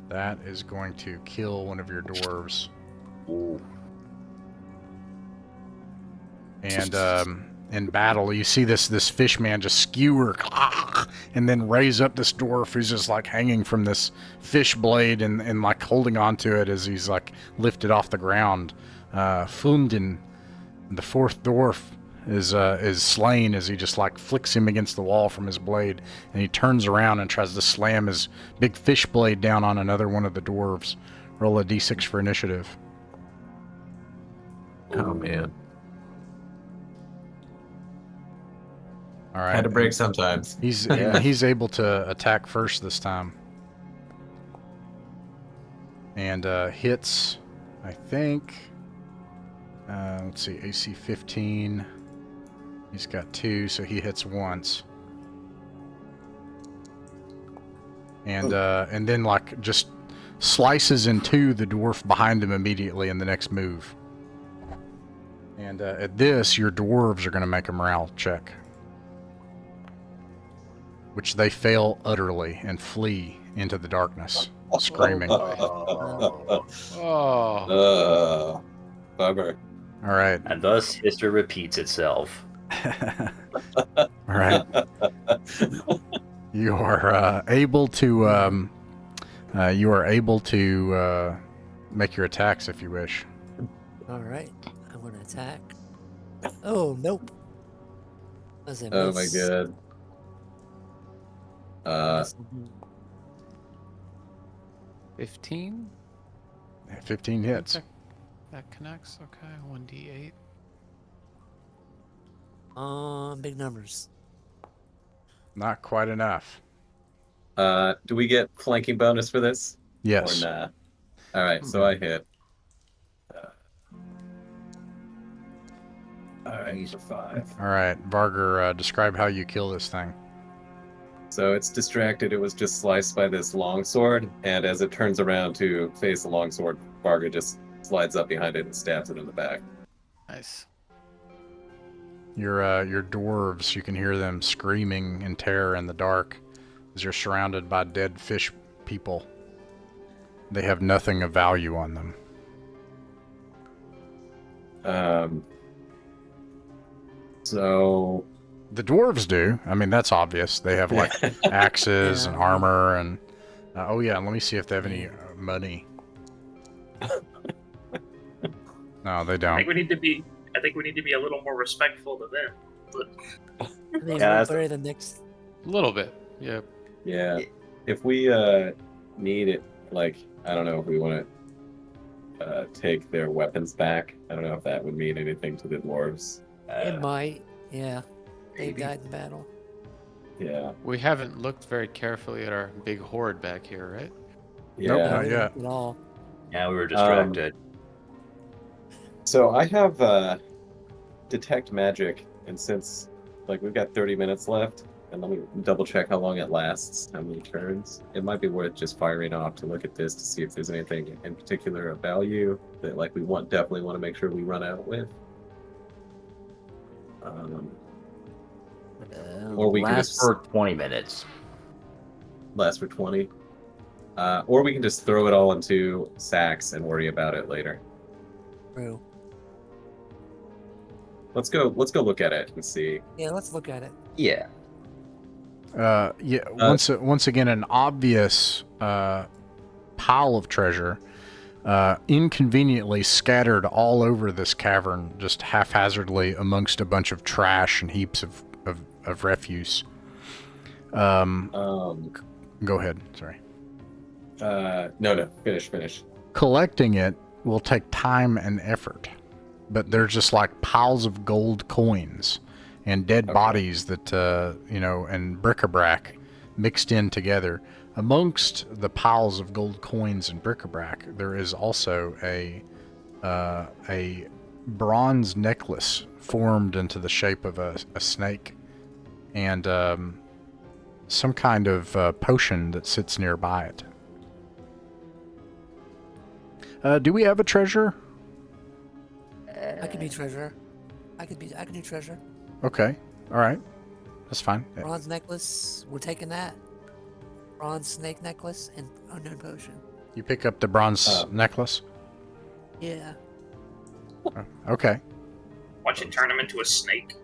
That is going to kill one of your dwarves. Ooh. And in battle, you see this fish man just skewer and then raise up this dwarf who's just like hanging from this fish blade and like holding onto it as he's like lifted off the ground. Fundin, the fourth dwarf, is slain as he just like flicks him against the wall from his blade, and he turns around and tries to slam his big fish blade down on another one of the dwarves. Roll a d6 for initiative. Oh man, All right. had to break sometimes. He's able to attack first this time, and hits. I think. Let's see, AC 15. He's got 2, so he hits once. And then like just slices in two the dwarf behind him immediately in the next move. And at this, your dwarves are going to make a morale check, which they fail utterly and flee into the darkness, screaming. Oh. Bummer. All right. And thus history repeats itself. All right. You are able to make your attacks if you wish. All right. I want to attack. Oh, nope. That's a Oh my miss. god. Miss. 15? 15 hits. That connects. Okay, 1d8. Big numbers. Not quite enough. Do we get flanking bonus for this? Yes. Or nah? All right, so I hit. All right, for 5. All right, Varger, describe how you kill this thing. So it's distracted. It was just sliced by this longsword, and as it turns around to face the longsword, Varga just slides up behind it and stabs it in the back. Nice. Your dwarves, you can hear them screaming in terror in the dark as you're surrounded by dead fish people. They have nothing of value on them. So The dwarves do. I mean, that's obvious. They have like axes and armor and oh yeah, let me see if they have any money. No, they I don't. think we need to be. I think we need to be a little more respectful to them. But I mean, Yeah, we'll that's- bury the next. A little bit. Yeah. Yeah. If we need it, like, I don't know if we want to take their weapons back. I don't know if that would mean anything to the dwarves. It might. Yeah. They maybe. died in battle. Yeah. We haven't looked very carefully at our big horde back here, right? Nope, Yeah. not we yet. didn't At all. Yeah, we were distracted. So I have detect magic, and since like we've got 30 minutes left, and let me double check how long it lasts, how many turns. It might be worth just firing off to look at this to see if there's anything in particular of value that like we definitely want to make sure we run out with. Or we can Last just- for 20 minutes. Last for 20. Or we can just throw it all into sacks and worry about it later. True. Let's go look at it and see. Yeah, let's look at it. Yeah. Once again, an obvious pile of treasure, inconveniently scattered all over this cavern, just haphazardly amongst a bunch of trash and heaps of refuse. Go ahead. Sorry. No. Finish. Collecting it will take time and effort, but they're just like piles of gold coins and dead bodies that, and bric-a-brac mixed in together. Amongst the piles of gold coins and bric-a-brac, there is also a bronze necklace formed into the shape of a snake, and some kind of potion that sits nearby it. Do we have a treasure? I could be treasurer. I could do treasure. Okay. All right. That's fine. Bronze necklace. We're taking that. Bronze snake necklace and unknown potion. You pick up the bronze necklace? Yeah. Okay. watch it turn him into a snake.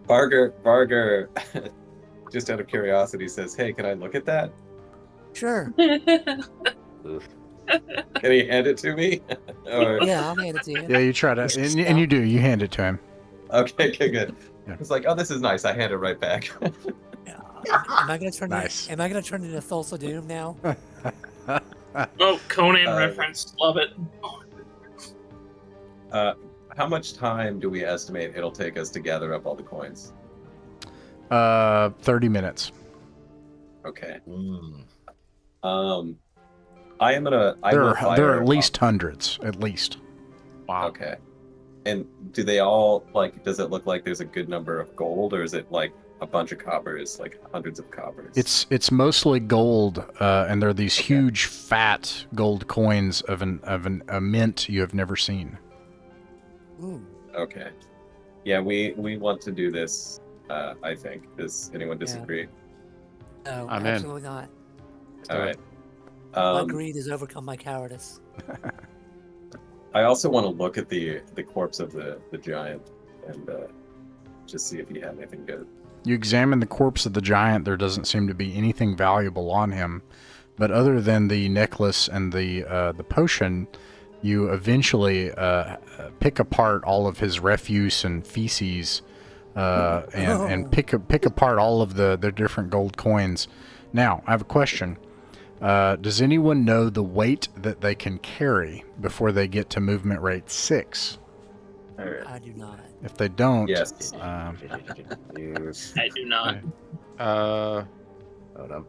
Barger, just out of curiosity, says, "Hey, can I look at that? Sure. Oof. Can he hand it to me?" Or, Yeah, I'll hand it to you. Yeah, you try to, and you do. You hand it to him. okay, good. Yeah. It's like, oh, this is nice. I hand it right back. Am I gonna turn Nice. Am I gonna turn into Thulsa Doom now? Oh, Conan Uh, reference. Love it. How much time do we estimate it'll take us to gather up all the coins? 30 minutes. Okay. Mm. I am gonna. I will There fire are at least hundreds, at least. Wow. Okay. And do they all like? Does it look like there's a good number of gold, or is it like a bunch of coppers, like hundreds of coppers? It's mostly gold, and they're these Okay. huge, fat gold coins of a mint you have never seen. Ooh. Okay. Yeah, we want to do this. I think. Does anyone disagree? No, I'm in. absolutely not. All right. My greed has overcome my cowardice. I also want to look at the corpse of the giant and just see if he had anything good. You examine the corpse of the giant. There doesn't seem to be anything valuable on him, but other than the necklace and the potion, you eventually pick apart all of his refuse and feces, and pick apart all of the different gold coins. Now, I have a question. Does anyone know the weight that they can carry before they get to movement rate 6? All right. I do not. If they don't, Yes. I do not. Uh, Hold on.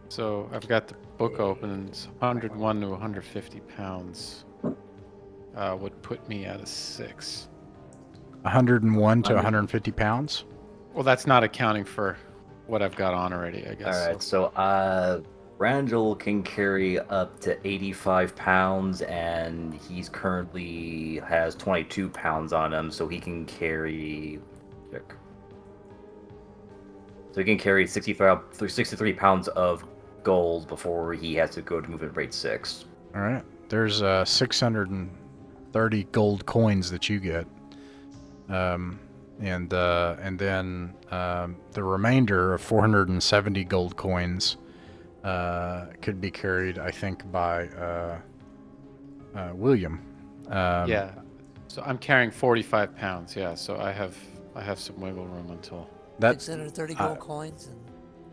so I've got the book open, and it's 101 to 150 pounds. Would put me at a 6. 101 to 150 pounds? Well, that's not accounting for what I've got on already, I guess. All right, so Rangel can carry up to 85 pounds, and he's currently has 22 pounds on him, so he can carry. So he can carry 63 pounds of gold before he has to go to movement rate 6. All right. There's 630 gold coins that you get. And then the remainder of 470 gold coins could be carried, I think, by William. Yeah. So I'm carrying 45 pounds. Yeah. So I have some wiggle room until. That 630 gold coins and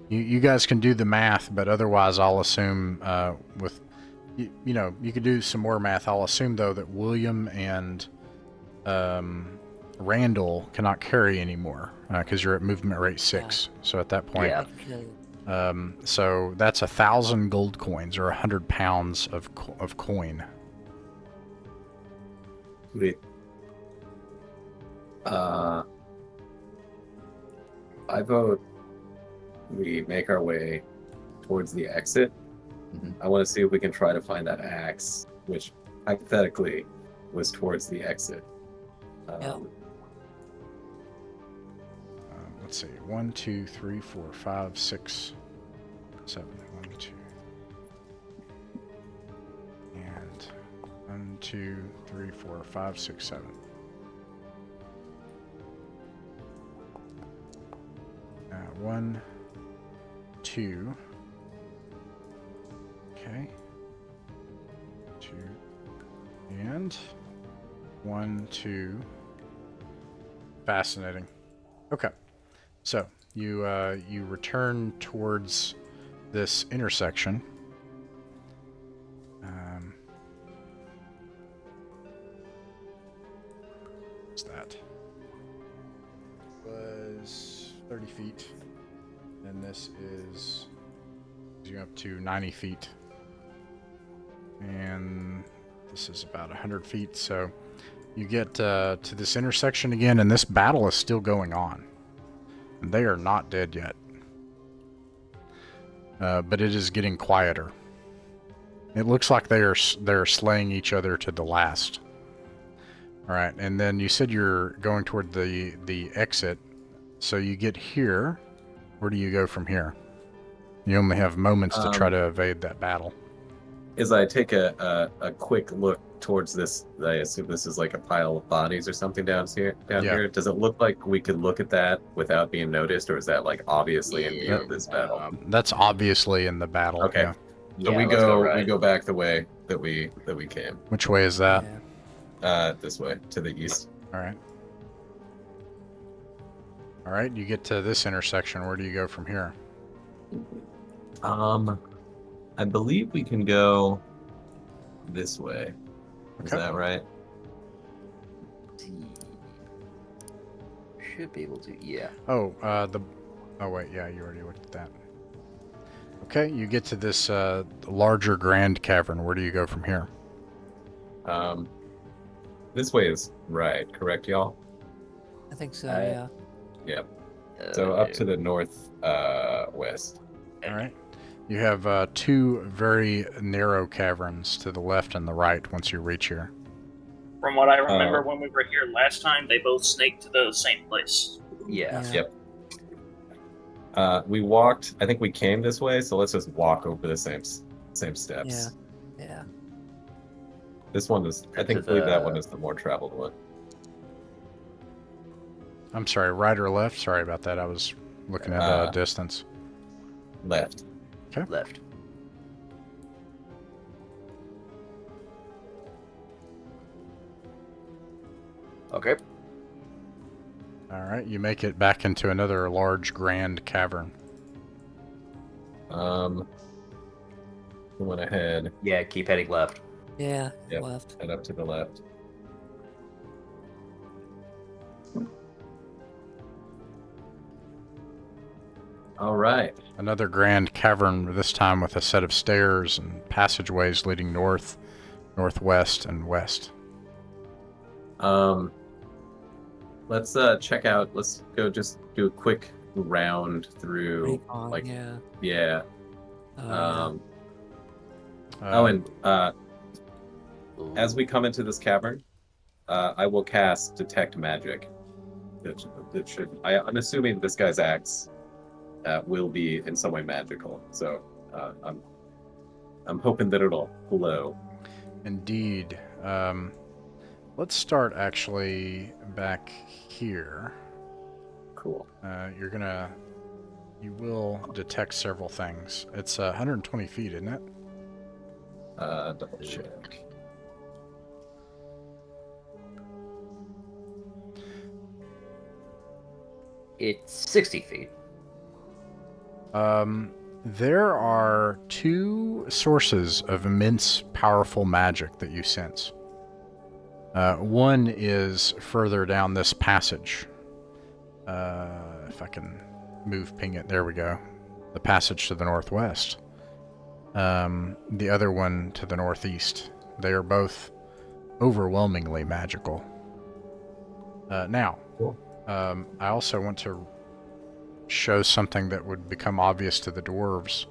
you guys can do the math, but otherwise, I'll assume with you could do some more math. I'll assume though that William and Randall cannot carry anymore because you're at movement rate 6. So at that point, Yeah. so that's 1,000 gold coins or 100 pounds of coin. Sweet. I vote we make our way towards the exit. Mhm. I want to see if we can try to find that axe, which hypothetically was towards the exit. Yep. Let's see. 1, 2, 3, 4, 5, 6, 7. 1, 2. And 1, 2, 3, 4, 5, 6, 7. One, 2. Okay. 2. And 1, 2. Fascinating. Okay. So you return towards this intersection. What's that? Was 30 feet. And this is you up to 90 feet. And this is about 100 feet. So you get to this intersection again, and this battle is still going on. And they are not dead yet. But it is getting quieter. It looks like they're slaying each other to the last. All right, and then you said you're going toward the exit. So you get here. Where do you go from here? You only have moments to try to evade that battle. As I take a quick look towards this, I assume this is like a pile of bodies or something down here. Does it look like we could look at that without being noticed, or is that like obviously in view of this battle? That's obviously in the battle. Okay. Yeah. So Yeah, we let's go go right. we go back the way that we came. Which way is that? This way to the east. All right. All right. You get to this intersection. Where do you go from here? I believe we can go this way. Is Okay. that right? Should be able to. Yeah. Oh, oh wait, yeah, you already looked at that. Okay, you get to this larger grand cavern. Where do you go from here? This way is right, correct, y'all? I think so, I- yeah. Yep. So up to the north west. All right. You have 2 very narrow caverns to the left and the right once you reach here. From what I remember when we were here last time, they both snaked to the same place. Yeah. Yep. We walked. I think we came this way, so let's just walk over the same steps. Yeah. This one is. I believe that one is the more traveled one. I'm sorry, right or left? Sorry about that. I was looking at distance. Left. Left. Okay. All right, you make it back into another large grand cavern. We went ahead. Yeah. Keep heading left. Yeah, Yep. left. Head up to the left. All right. Another grand cavern, this time with a set of stairs and passageways leading north, northwest, and west. Let's check out. Let's go. Just do a quick round through. Recon, like, yeah. yeah. Oh, And as we come into this cavern, I will cast Detect Magic. That should. I'm assuming this guy's axe will be in some way magical. So I'm hoping that it'll glow. Indeed. Let's start actually back here. Cool. You will detect several things. It's 120 feet, isn't it? Double check. It's 60 feet. There are two sources of immense, powerful magic that you sense. One is further down this passage. If I can ping it, there we go. The passage to the northwest. The other one to the northeast. They are both overwhelmingly magical. Now, I also want to show something that would become obvious to the dwarves.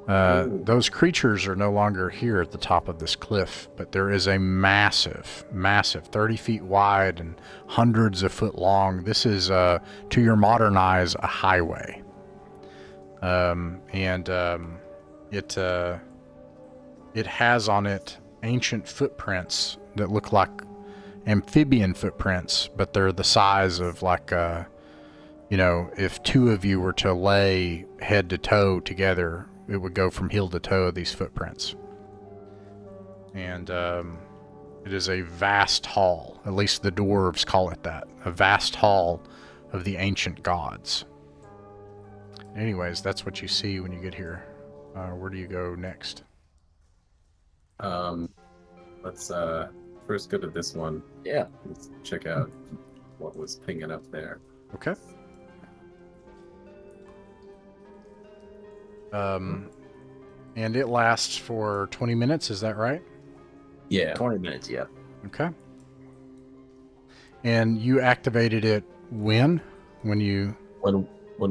Those creatures are no longer here at the top of this cliff, but there is a massive, 30 feet wide and hundreds of foot long. This is, to your modern eyes, a highway. It has on it ancient footprints that look like amphibian footprints, but they're the size of like, if two of you were to lay head to toe together, it would go from heel to toe of these footprints. And it is a vast hall, at least the dwarves call it that, a vast hall of the ancient gods. Anyways, that's what you see when you get here. Where do you go next? Let's first go to this one. Yeah. Let's check out what was pinging up there. Okay. And it lasts for 20 minutes, is that right? Yeah. 20 minutes, yeah. Okay. And you activated it when? When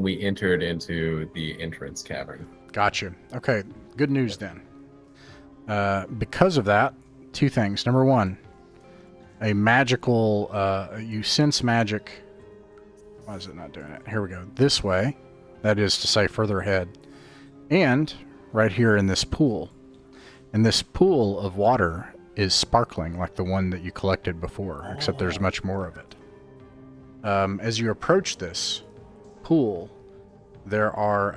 we entered into the entrance cavern. Gotcha. Okay, good news then. Because of that, two things. Number one, a magical, you sense magic. Why is it not doing it? Here we go. This way. That is to say further ahead. And right here in this pool. And this pool of water is sparkling like the one that you collected before, except there's much more of it. As you approach this pool, there are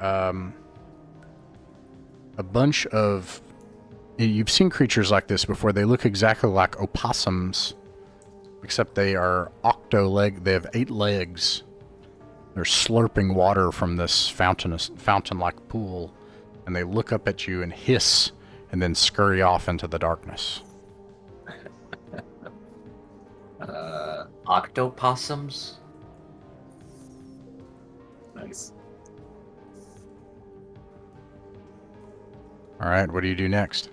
a bunch of... You've seen creatures like this before. They look exactly like opossums, except they are octo-leg. They have 8 legs. They're slurping water from this fountain-like pool, and they look up at you and hiss, and then scurry off into the darkness. Octopossums? Nice. All right, what do you do next?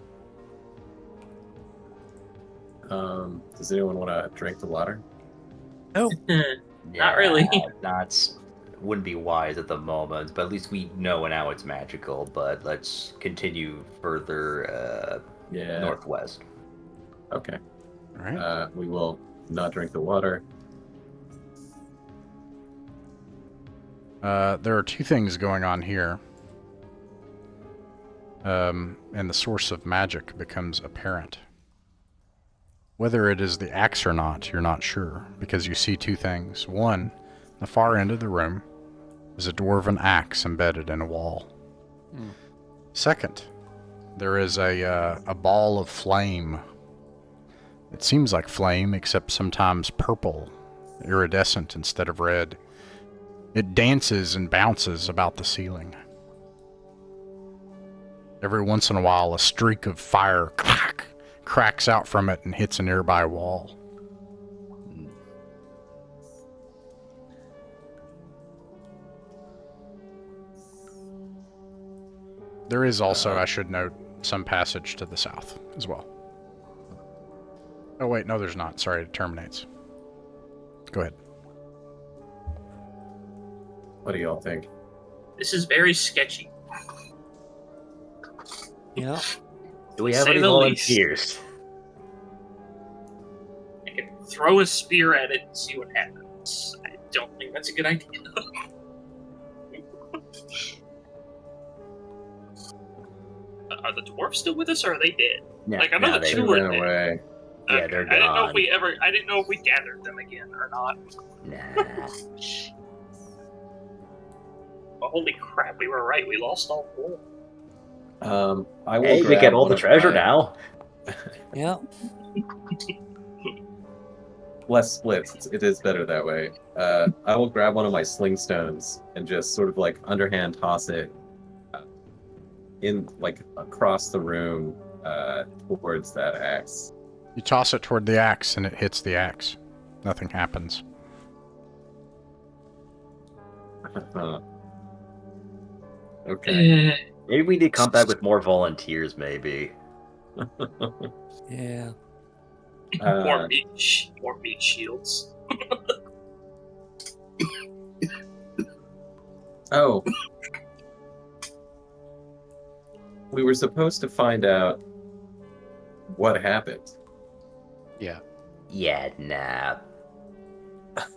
Does anyone want to drink the water? Oh, Not really. Wouldn't be wise at the moment, but at least we know now it's magical. But let's continue further northwest. Okay. All right. We will not drink the water. There are two things going on here. And the source of magic becomes apparent. Whether it is the axe or not, you're not sure, because you see two things. One, the far end of the room is a dwarven axe embedded in a wall. Second, there is a ball of flame. It seems like flame, except sometimes purple, iridescent instead of red. It dances and bounces about the ceiling. Every once in a while, a streak of fire cracks out from it and hits a nearby wall. There is also, I should note, some passage to the south as well. Oh wait, no there's not. Sorry, it terminates. Go ahead. What do y'all think? This is very sketchy. yeah. Do we have Say any the volunteers? I can throw a spear at it and see what happens. I don't think that's a good idea. Are the dwarves still with us, or are they dead? Yeah, Like, I know the They two are ran dead. away. Yeah, Okay, they're I didn't know gone. I didn't know if we gathered them again or not. Nah. But holy crap, we were right. We lost all 4. I will Hey, we grab get all one the of treasure my- now. Yeah. less splits. It is better that way. I will grab one of my sling stones and just sort of like underhand toss it in like across the room towards that axe. You toss it toward the axe, and it hits the axe. Nothing happens. Okay. Maybe we need to come back with more volunteers, maybe. Yeah. More meat shields. Oh. We were supposed to find out what happened. Yeah. Yeah, nah.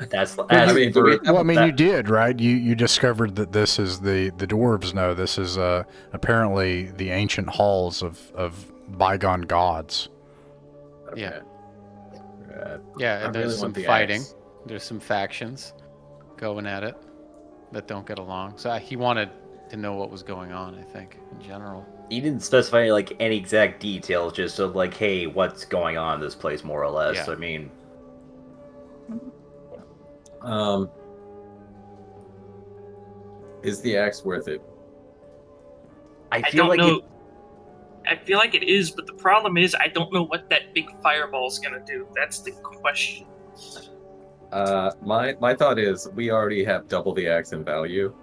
That's I mean, do we have- Well, I mean, that- you did, right? You discovered that this is the dwarves know this is apparently the ancient halls of bygone gods. Yeah. Uh, Yeah, I and there's really some want the fighting. axe. There's some factions going at it that don't get along. So he wanted to know what was going on, I think, in general. He didn't specify like any exact details, just of like, hey, what's going on in this place, more or less. Yeah. I mean, Is the axe worth it? I I feel don't like know. it, I feel like it is, but the problem is I don't know what that big fireball's gonna do. That's the question. My thought is we already have double the axe in value,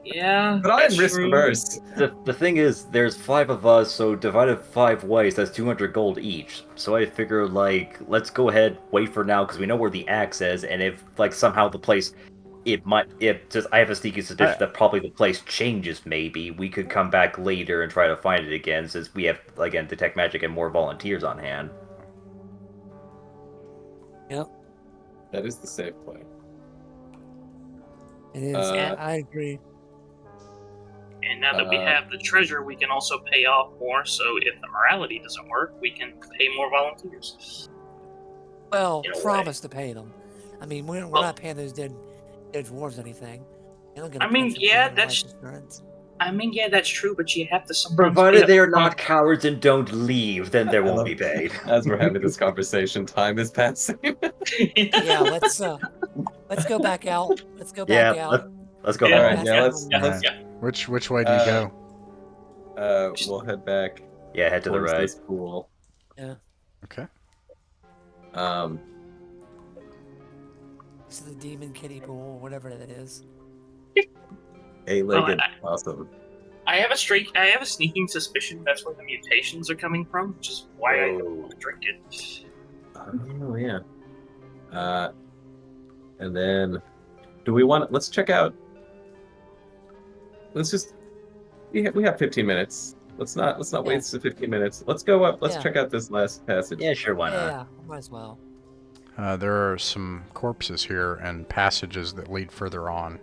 Yeah, but I that's am risk true. averse. the thing is, there's 5 of us, so divided 5 ways, that's 200 gold each. So I figure, like, let's go ahead, wait for now, because we know where the axe is, and if, like, somehow the place, I have a sneaky suspicion that probably the place changes, maybe. We could come back later and try to find it again, since we have, again, detect magic and more volunteers on hand. Yep. That is the safe play. It is. I agree. And now that we have the treasure, we can also pay off more. So if the morality doesn't work, we can pay more volunteers. Well, In a way. promise to pay them. I mean, we're not paying those dead dwarves anything. They don't get a I mean, pension yeah, plan or that's- life insurance. I mean, yeah, that's true, but you have to sometimes. Provided pay they are up not front. cowards and don't leave, then they won't be paid. As we're having this conversation, time is passing. Yeah, let's go back out. Let's go Yeah, back out. let's go Yeah. All home. right, yeah, let's Alright. Yeah. Which way do you go? we'll head back Yeah, head to the towards right. this pool. Yeah. Okay. This is the demon kiddie pool, or whatever that is. Eight-legged Well, awesome. I have a sneaking suspicion that's where the mutations are coming from, which is why I don't want to drink it. Oh yeah. And then, do we want? Let's check out. Let's just. We have 15 minutes. Let's not waste the 15 minutes. Let's go up. Let's Yeah. check out this last passage. Yeah, sure, why not? Yeah, might as well. There are some corpses here and passages that lead further on.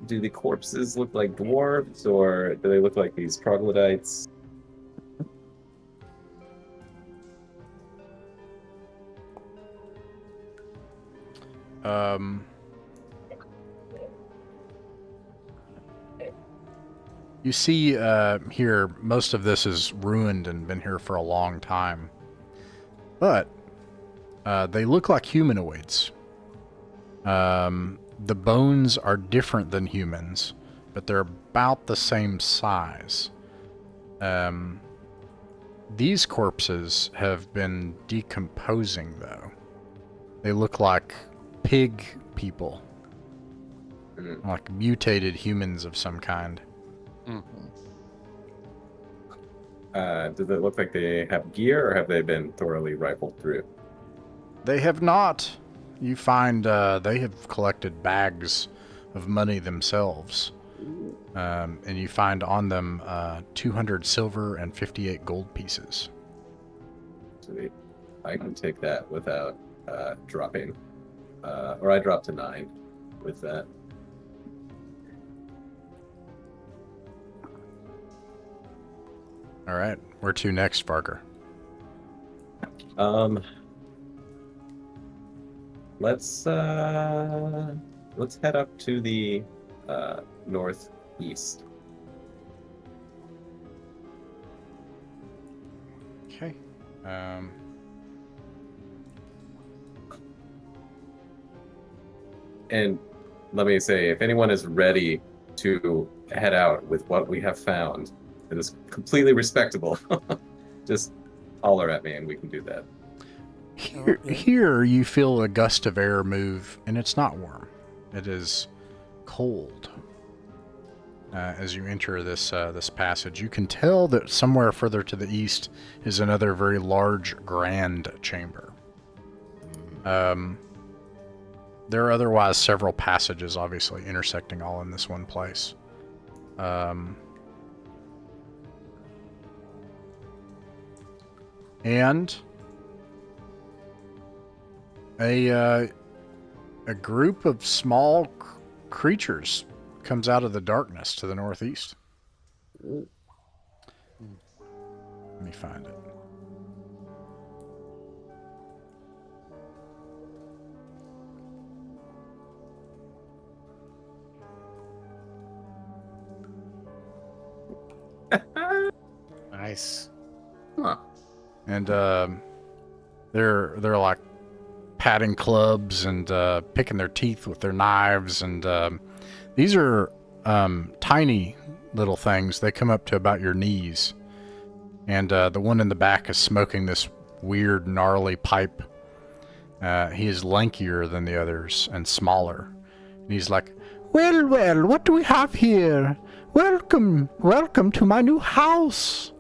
Do the corpses look like dwarves, or do they look like these troglodytes? You see here, most of this is ruined and been here for a long time. But they look like humanoids. The bones are different than humans, but they're about the same size. These corpses have been decomposing, though. They look like pig people. Like mutated humans of some kind. Do they look like they have gear, or have they been thoroughly rifled through? They have not. You find they have collected bags of money themselves. And you find on them 200 silver and 58 gold pieces. Sweet. I can take that without dropping. Or I drop to 9 with that. All right, where to next, Barker? Let's head up to the northeast. Okay. And let me say, if anyone is ready to head out with what we have found, it is completely respectable. Just holler at me and we can do that. Here you feel a gust of air move, and it's not warm. It is cold. As you enter this passage, you can tell that somewhere further to the east is another very large grand chamber. There are otherwise several passages, obviously, intersecting all in this one place. And a group of small creatures comes out of the darkness to the northeast. Let me find it. Nice. Huh. And they're like patting clubs and picking their teeth with their knives, and these are tiny little things. They come up to about your knees, and the one in the back is smoking this weird gnarly pipe. He is lankier than the others and smaller, and he's like, well, what do we have here? Welcome to my new house.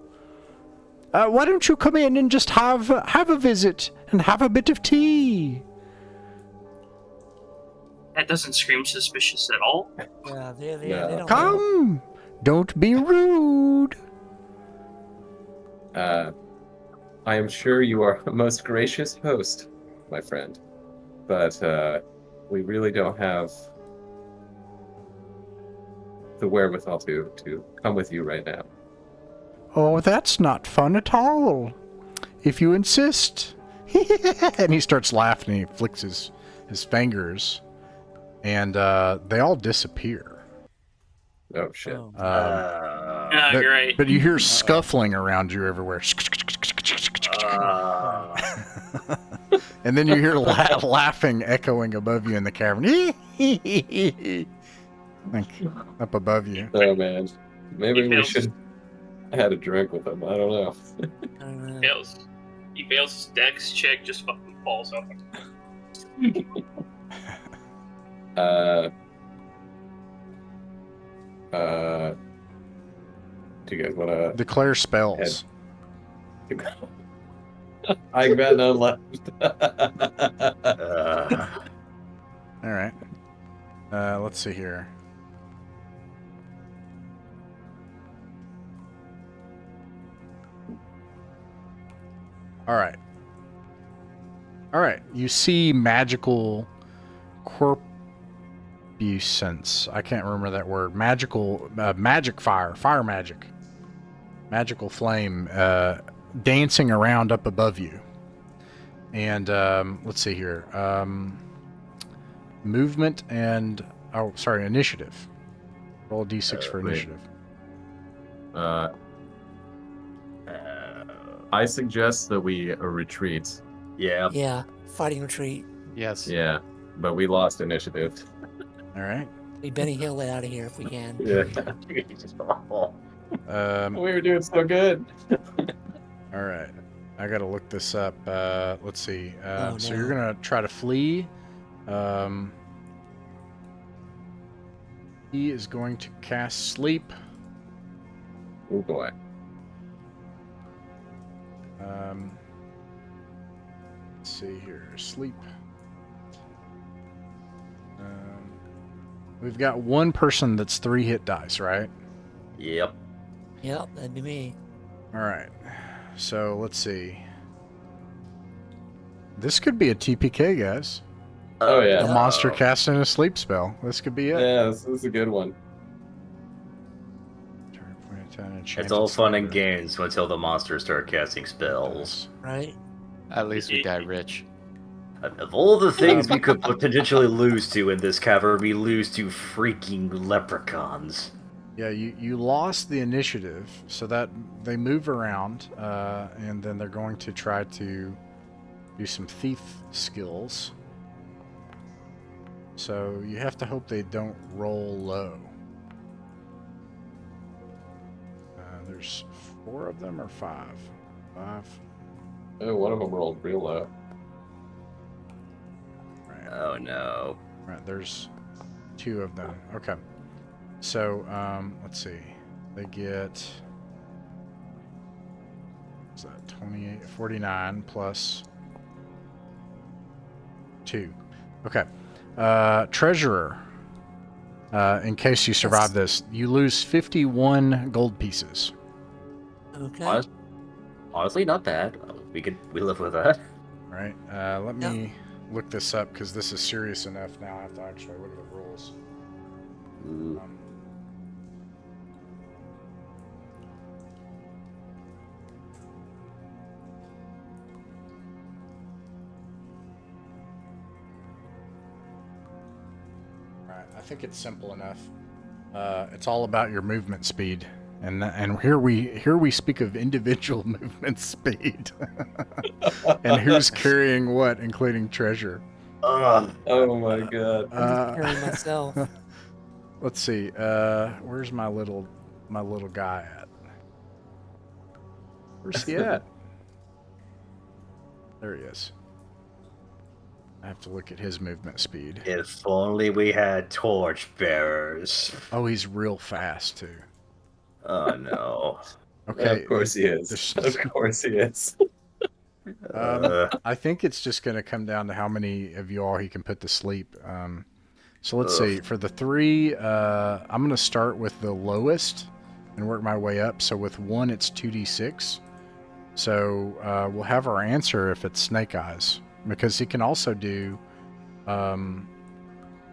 Why don't you come in and just have a visit and have a bit of tea? That doesn't scream suspicious at all. Yeah, they No. don't know. Come, don't be rude. I am sure you are a most gracious host, my friend, but we really don't have the wherewithal to come with you right now. Oh, that's not fun at all. If you insist. And he starts laughing and he flicks his fingers, and they all disappear. Oh shit. Great. But you hear scuffling around you everywhere. And then you hear laughing echoing above you in the cavern. Like, up above you. Oh man, maybe we should have had a drink with him. I don't know. He fails his dex check, just fucking falls off. Do you guys want to Declare spells. I got none left. All right. Let's see here. All right. You see magical corpuscence. I can't remember that word. Magical magic fire magic. Magical flame dancing around up above you. And let's see here. Movement and initiative. Roll a d6 for initiative. I suggest that we retreat. Yeah. Yeah, fighting retreat. Yes. Yeah, but we lost initiative. All right. We Benny Hill it out of here if we can. Yeah. We were doing so good. All right. I got to look this up. Let's see. So no. you're going to try to flee. He is going to cast sleep. Oh boy. Let's see here. Sleep. We've got one person that's 3 hit dice, right? Yep. Yep, that'd be me. All right. So let's see. This could be a TPK, guys. Oh yeah. A monster casting a sleep spell. This could be it. Yeah, this is a good one. It's all fun and games until the monsters start casting spells. Right? At least we die rich. Of all the things we could potentially lose to in this cavern, we lose to freaking leprechauns. Yeah, you lost the initiative, so that they move around, and then they're going to try to do some thief skills. So you have to hope they don't roll low. There's 4 of them or 5? 5. Oh, one of them rolled real low. Right. Oh no. Right. There's 2 of them. Okay. So let's see. They get. What's that? 28, 49 plus 2. Okay. Treasurer. In case you survive this, you lose 51 gold pieces. Okay. Honestly, not bad. We live with that. Right. Let me look this up because this is serious enough now. I have to actually look at the rules. Ooh. Right. I think it's simple enough. It's all about your movement speed. And here we speak of individual movement speed, and who's carrying what, including treasure. Oh my god! I'm just carrying myself. Let's see. Where's my little guy at? Where's he at? There he is. I have to look at his movement speed. If only we had torch bearers. Oh, he's real fast too. Oh no. Okay. Of course he is. Of course he is. I think it's just going to come down to how many of you all he can put to sleep. So let's see. For the 3, I'm going to start with the lowest and work my way up. So with 1, it's 2d6. So we'll have our answer if it's Snake Eyes, because he can also do. And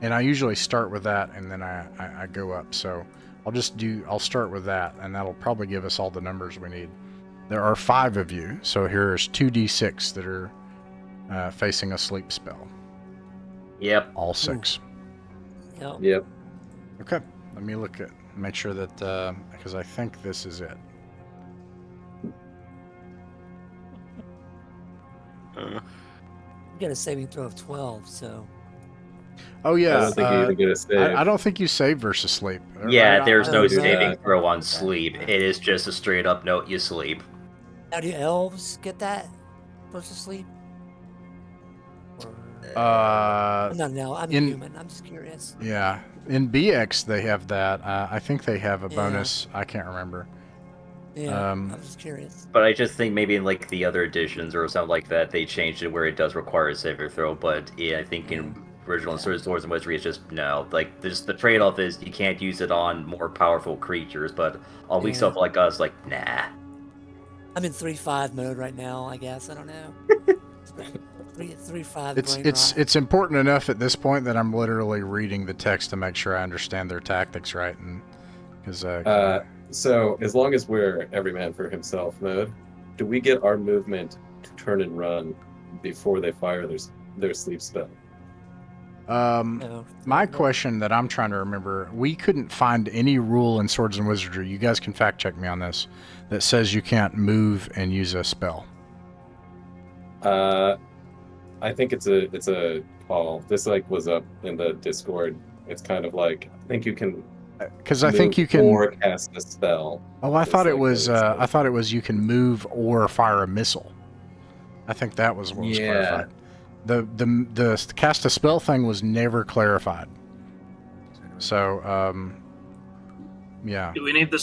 I usually start with that and then I go up. So I'll start with that, and that'll probably give us all the numbers we need. There are 5 of you, so here's 2d6 that are facing a sleep spell. Yep. All 6. Yep. Okay, let me make sure that, because I think this is it. You got a saving throw of 12, so. Oh yeah, I don't think you even get a save. I don't think you save versus sleep. Yeah, Right? there's no do saving that. throw on sleep. It is just a straight up note you sleep. Now, do elves get that versus sleep? Or... I'm not an elf. I'm a human. I'm just curious. Yeah, in BX they have that. I think they have a Yeah. bonus. I can't remember. Yeah, I'm just curious. But I just think maybe in like the other editions or something like that, they changed it where it does require a saving throw. But yeah, I think in original Swords and Wizardry, it's just no. Like the trade-off is you can't use it on more powerful creatures, but on weak stuff like us, like nah. I'm in 3-5 mode right now. I guess I don't know. 3-5. It's important enough at this point that I'm literally reading the text to make sure I understand their tactics right, and because so as long as we're every man for himself mode, do we get our movement to turn and run before they fire their sleep spell? My question that I'm trying to remember, we couldn't find any rule in Swords and Wizardry, you guys can fact check me on this, that says you can't move and use a spell. I think it's a call. This was up in the Discord. It's kind of like I think you can. Because I think you can or cast a spell. Oh, I thought it was. I thought it was you can move or fire a missile. I think that was what was clarified. The cast a spell thing was never clarified. So, yeah. Do any of the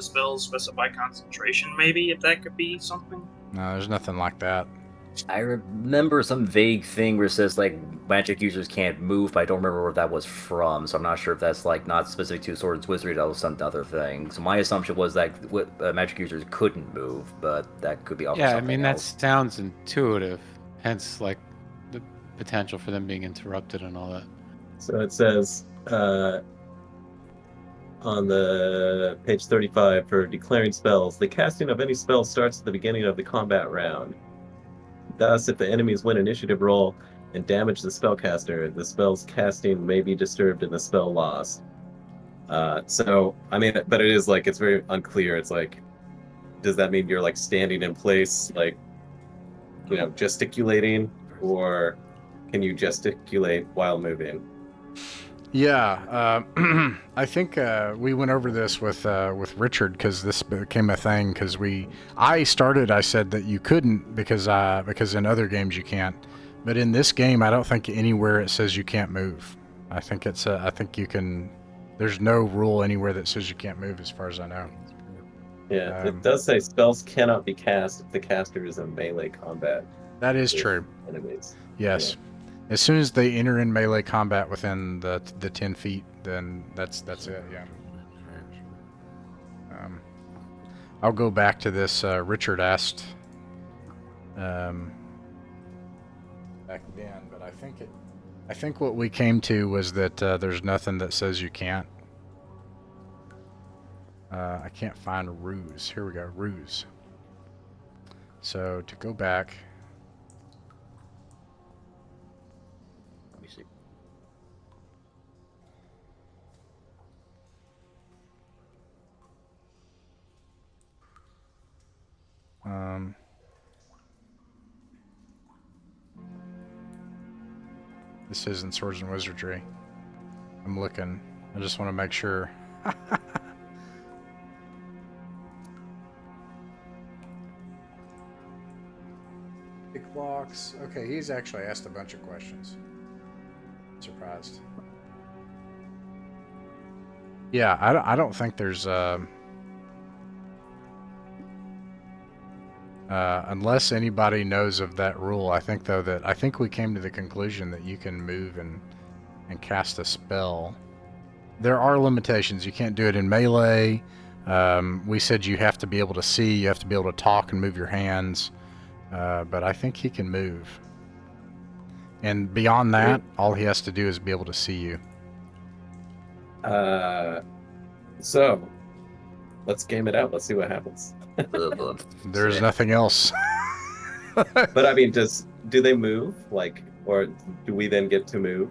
spells specify concentration? Maybe if that could be something. No, there's nothing like that. I remember some vague thing where it says like magic users can't move, but I don't remember where that was from. So I'm not sure if that's like not specific to Swords and Wizardry, that was some other thing. So my assumption was that magic users couldn't move, but that could be off. Yeah, I mean that sounds intuitive. Hence, like the potential for them being interrupted and all that. So it says on the page 35 for declaring spells, the casting of any spell starts at the beginning of the combat round. Thus, if the enemies win initiative roll and damage the spellcaster, the spell's casting may be disturbed and the spell lost. So, I mean, but it is like, it's very unclear. It's like, does that mean you're like standing in place, like, gesticulating, or can you gesticulate while moving? Yeah, I think we went over this with Richard because this became a thing. Because I said that you couldn't because in other games you can't, but in this game I don't think anywhere it says you can't move. I think I think you can. There's no rule anywhere that says you can't move, as far as I know. Yeah, it does say spells cannot be cast if the caster is in melee combat. That is with true. Enemies. Yes. As soon as they enter in melee combat within the 10 feet, then that's it, yeah. I'll go back to this. Richard asked back then, but I think what we came to was that there's nothing that says you can't. I can't find a ruse. Here we go, ruse. So to go back... This isn't Swords and Wizardry. I'm looking. I just want to make sure. Pick blocks. Okay, he's actually asked a bunch of questions. Surprised. Yeah, I don't think there's unless anybody knows of that rule. I think we came to the conclusion that you can move and cast a spell. There are limitations. You can't do it in melee. We said you have to be able to see, you have to be able to talk and move your hands. But I think he can move. And beyond that, all he has to do is be able to see you. So, let's game it out. Let's see what happens. There's nothing else. But I mean, do they move? Like, or do we then get to move?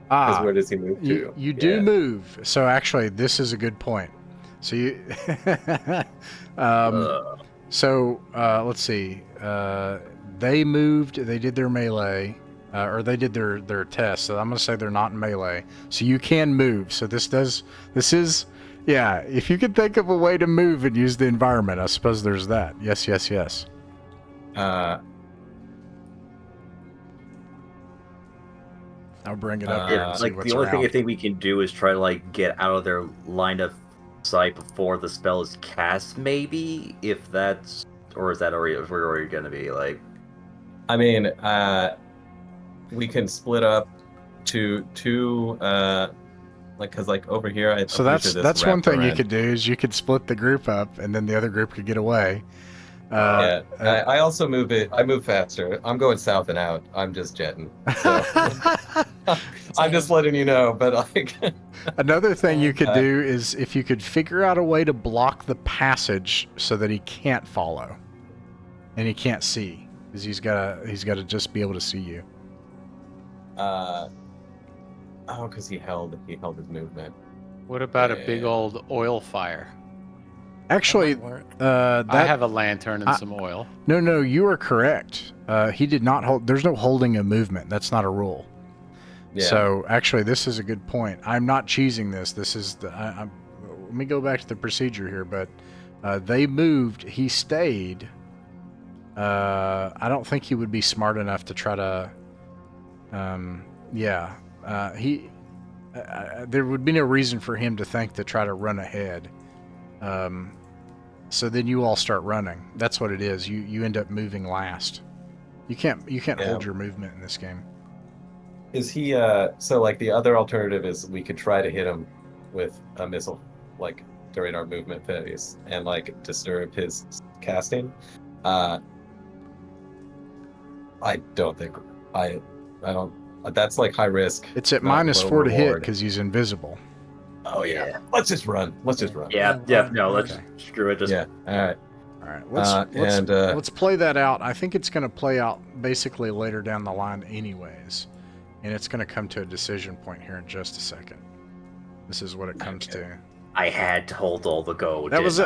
Because where does he move to? You do move. So actually, this is a good point. So you, let's see. They moved. They did their melee, or they did their test. So I'm gonna say they're not in melee. So you can move. So this is. Yeah, if you could think of a way to move and use the environment, I suppose there's that. Yes. I'll bring it up here and see what's the only around. thing I think we can do is try to get out of their line of sight before the spell is cast, maybe, if that's, or is that already we're already gonna be I mean, we can split up to two. Because over here, so that's one thing you could do is you could split the group up, and then the other group could get away. I also move it. I move faster. I'm going south and out. I'm just jetting. So. I'm just letting you know. But another thing you could do is if you could figure out a way to block the passage so that he can't follow, and he can't see, because he's got to just be able to see you. Because he held his movement. What about a big old oil fire? Actually, I have a lantern and some oil. No, you are correct. He did not hold. There's no holding a movement. That's not a rule. Yeah. So actually, this is a good point. I'm not cheesing this. This is let me go back to the procedure here. But they moved. He stayed. I don't think he would be smart enough to try to. There would be no reason for him to think to try to run ahead. So then you all start running. That's what it is. You end up moving last. You can't hold your movement in this game. Is he so the other alternative is we could try to hit him with a missile during our movement phase and disturb his casting. I don't think I don't. That's high risk. It's at -4 to hit because he's invisible. Oh yeah. Let's just run. Yeah. No, let's screw it. All right. Let's play that out. I think it's going to play out basically later down the line, anyways, and it's going to come to a decision point here in just a second. This is what it comes to. I had to hold all the go. That was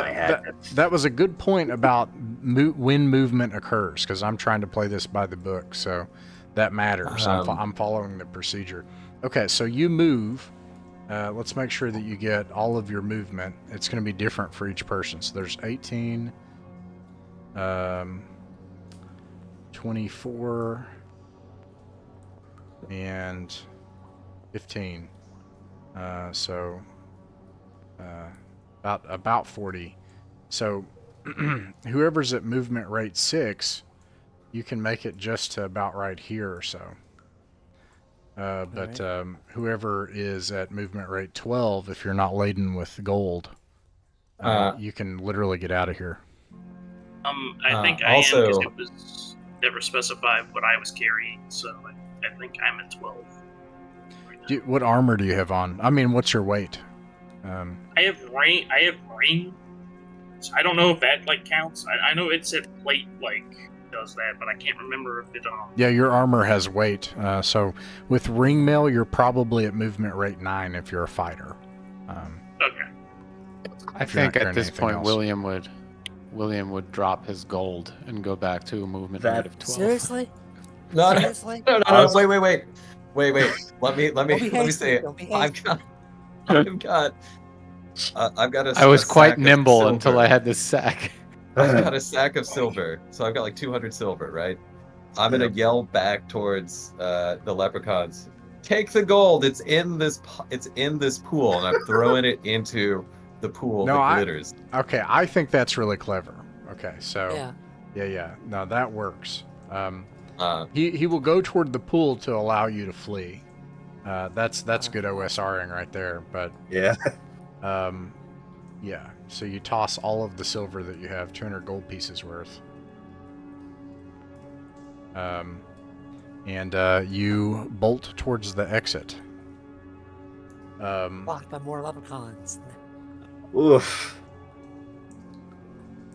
a good point about when movement occurs, because I'm trying to play this by the book. So that matters. I'm following the procedure. Okay, so you move. Let's make sure that you get all of your movement. It's going to be different for each person. So there's 18, 24, and 15. So about 40. So whoever's at movement rate 6, you can make it just to about right here or so. But whoever is at movement rate 12, if you're not laden with gold, you can literally get out of here. I think I also- am, because it was never specified what I was carrying, so I think I'm at 12. Right now. What armor do you have on? I mean, what's your weight? I have ring. So I don't know if that counts. I know it said plate does that, but I can't remember if it Yeah, your armor has weight. So with ring mail, you're probably at movement rate 9 if you're a fighter. Okay. I If you're not think at carrying this anything point, else. William would drop his gold and go back to a movement That- rate of 12. Seriously? No, Seriously? no. Wait. Let me Don't be say it. Don't be I've hasty. got a. I was a quite sack of nimble until silver. I had this sack. I've got a sack of silver, so I've got like 200 silver, right? I'm gonna yell back towards the leprechauns. Take the gold. It's in this pool, and I'm throwing it into the pool that glitters. Okay, I think that's really clever. Okay, so Yeah. yeah. No, that works. He will go toward the pool to allow you to flee. That's good OSRing right there. But Yeah. yeah. So you toss all of the silver that you have, 200 gold pieces worth. And you bolt towards the exit. Blocked by more leprechauns. Oof.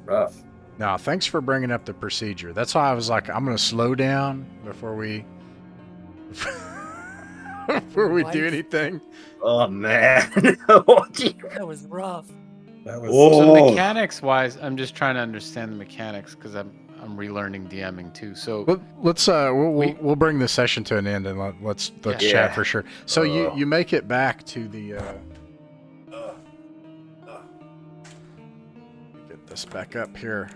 rough. Now, thanks for bringing up the procedure. That's why I was like, I'm going to slow down before we do anything. Oh man. That was rough. That was So mechanics-wise, I'm just trying to understand the mechanics because I'm relearning DMing too. So Let's we'll bring the session to an end and let's Yeah. chat for sure. So you make it back to the get this back up here.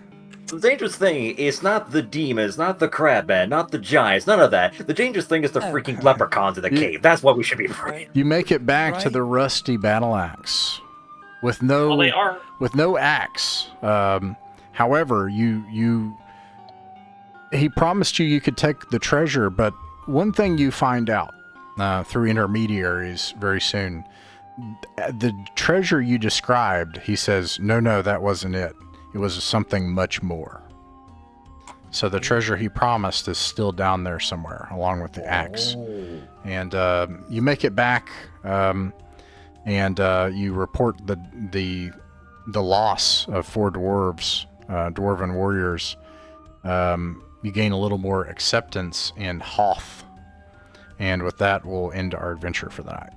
The dangerous thing is not the demons, not the crabman, not the giants, none of that. The dangerous thing is the freaking leprechauns in the cave. That's what we should be afraid. Right? You make it back to Right. the rusty battle axe with Well, they are. no axe. However, he promised you could take the treasure, but one thing you find out through intermediaries very soon, the treasure you described, he says, no, that wasn't it. It was something much more. So the treasure he promised is still down there somewhere, along with the axe. And you make it back, and you report the loss of 4 dwarves, dwarven warriors. You gain a little more acceptance in Hoth. And with that, we'll end our adventure for the night.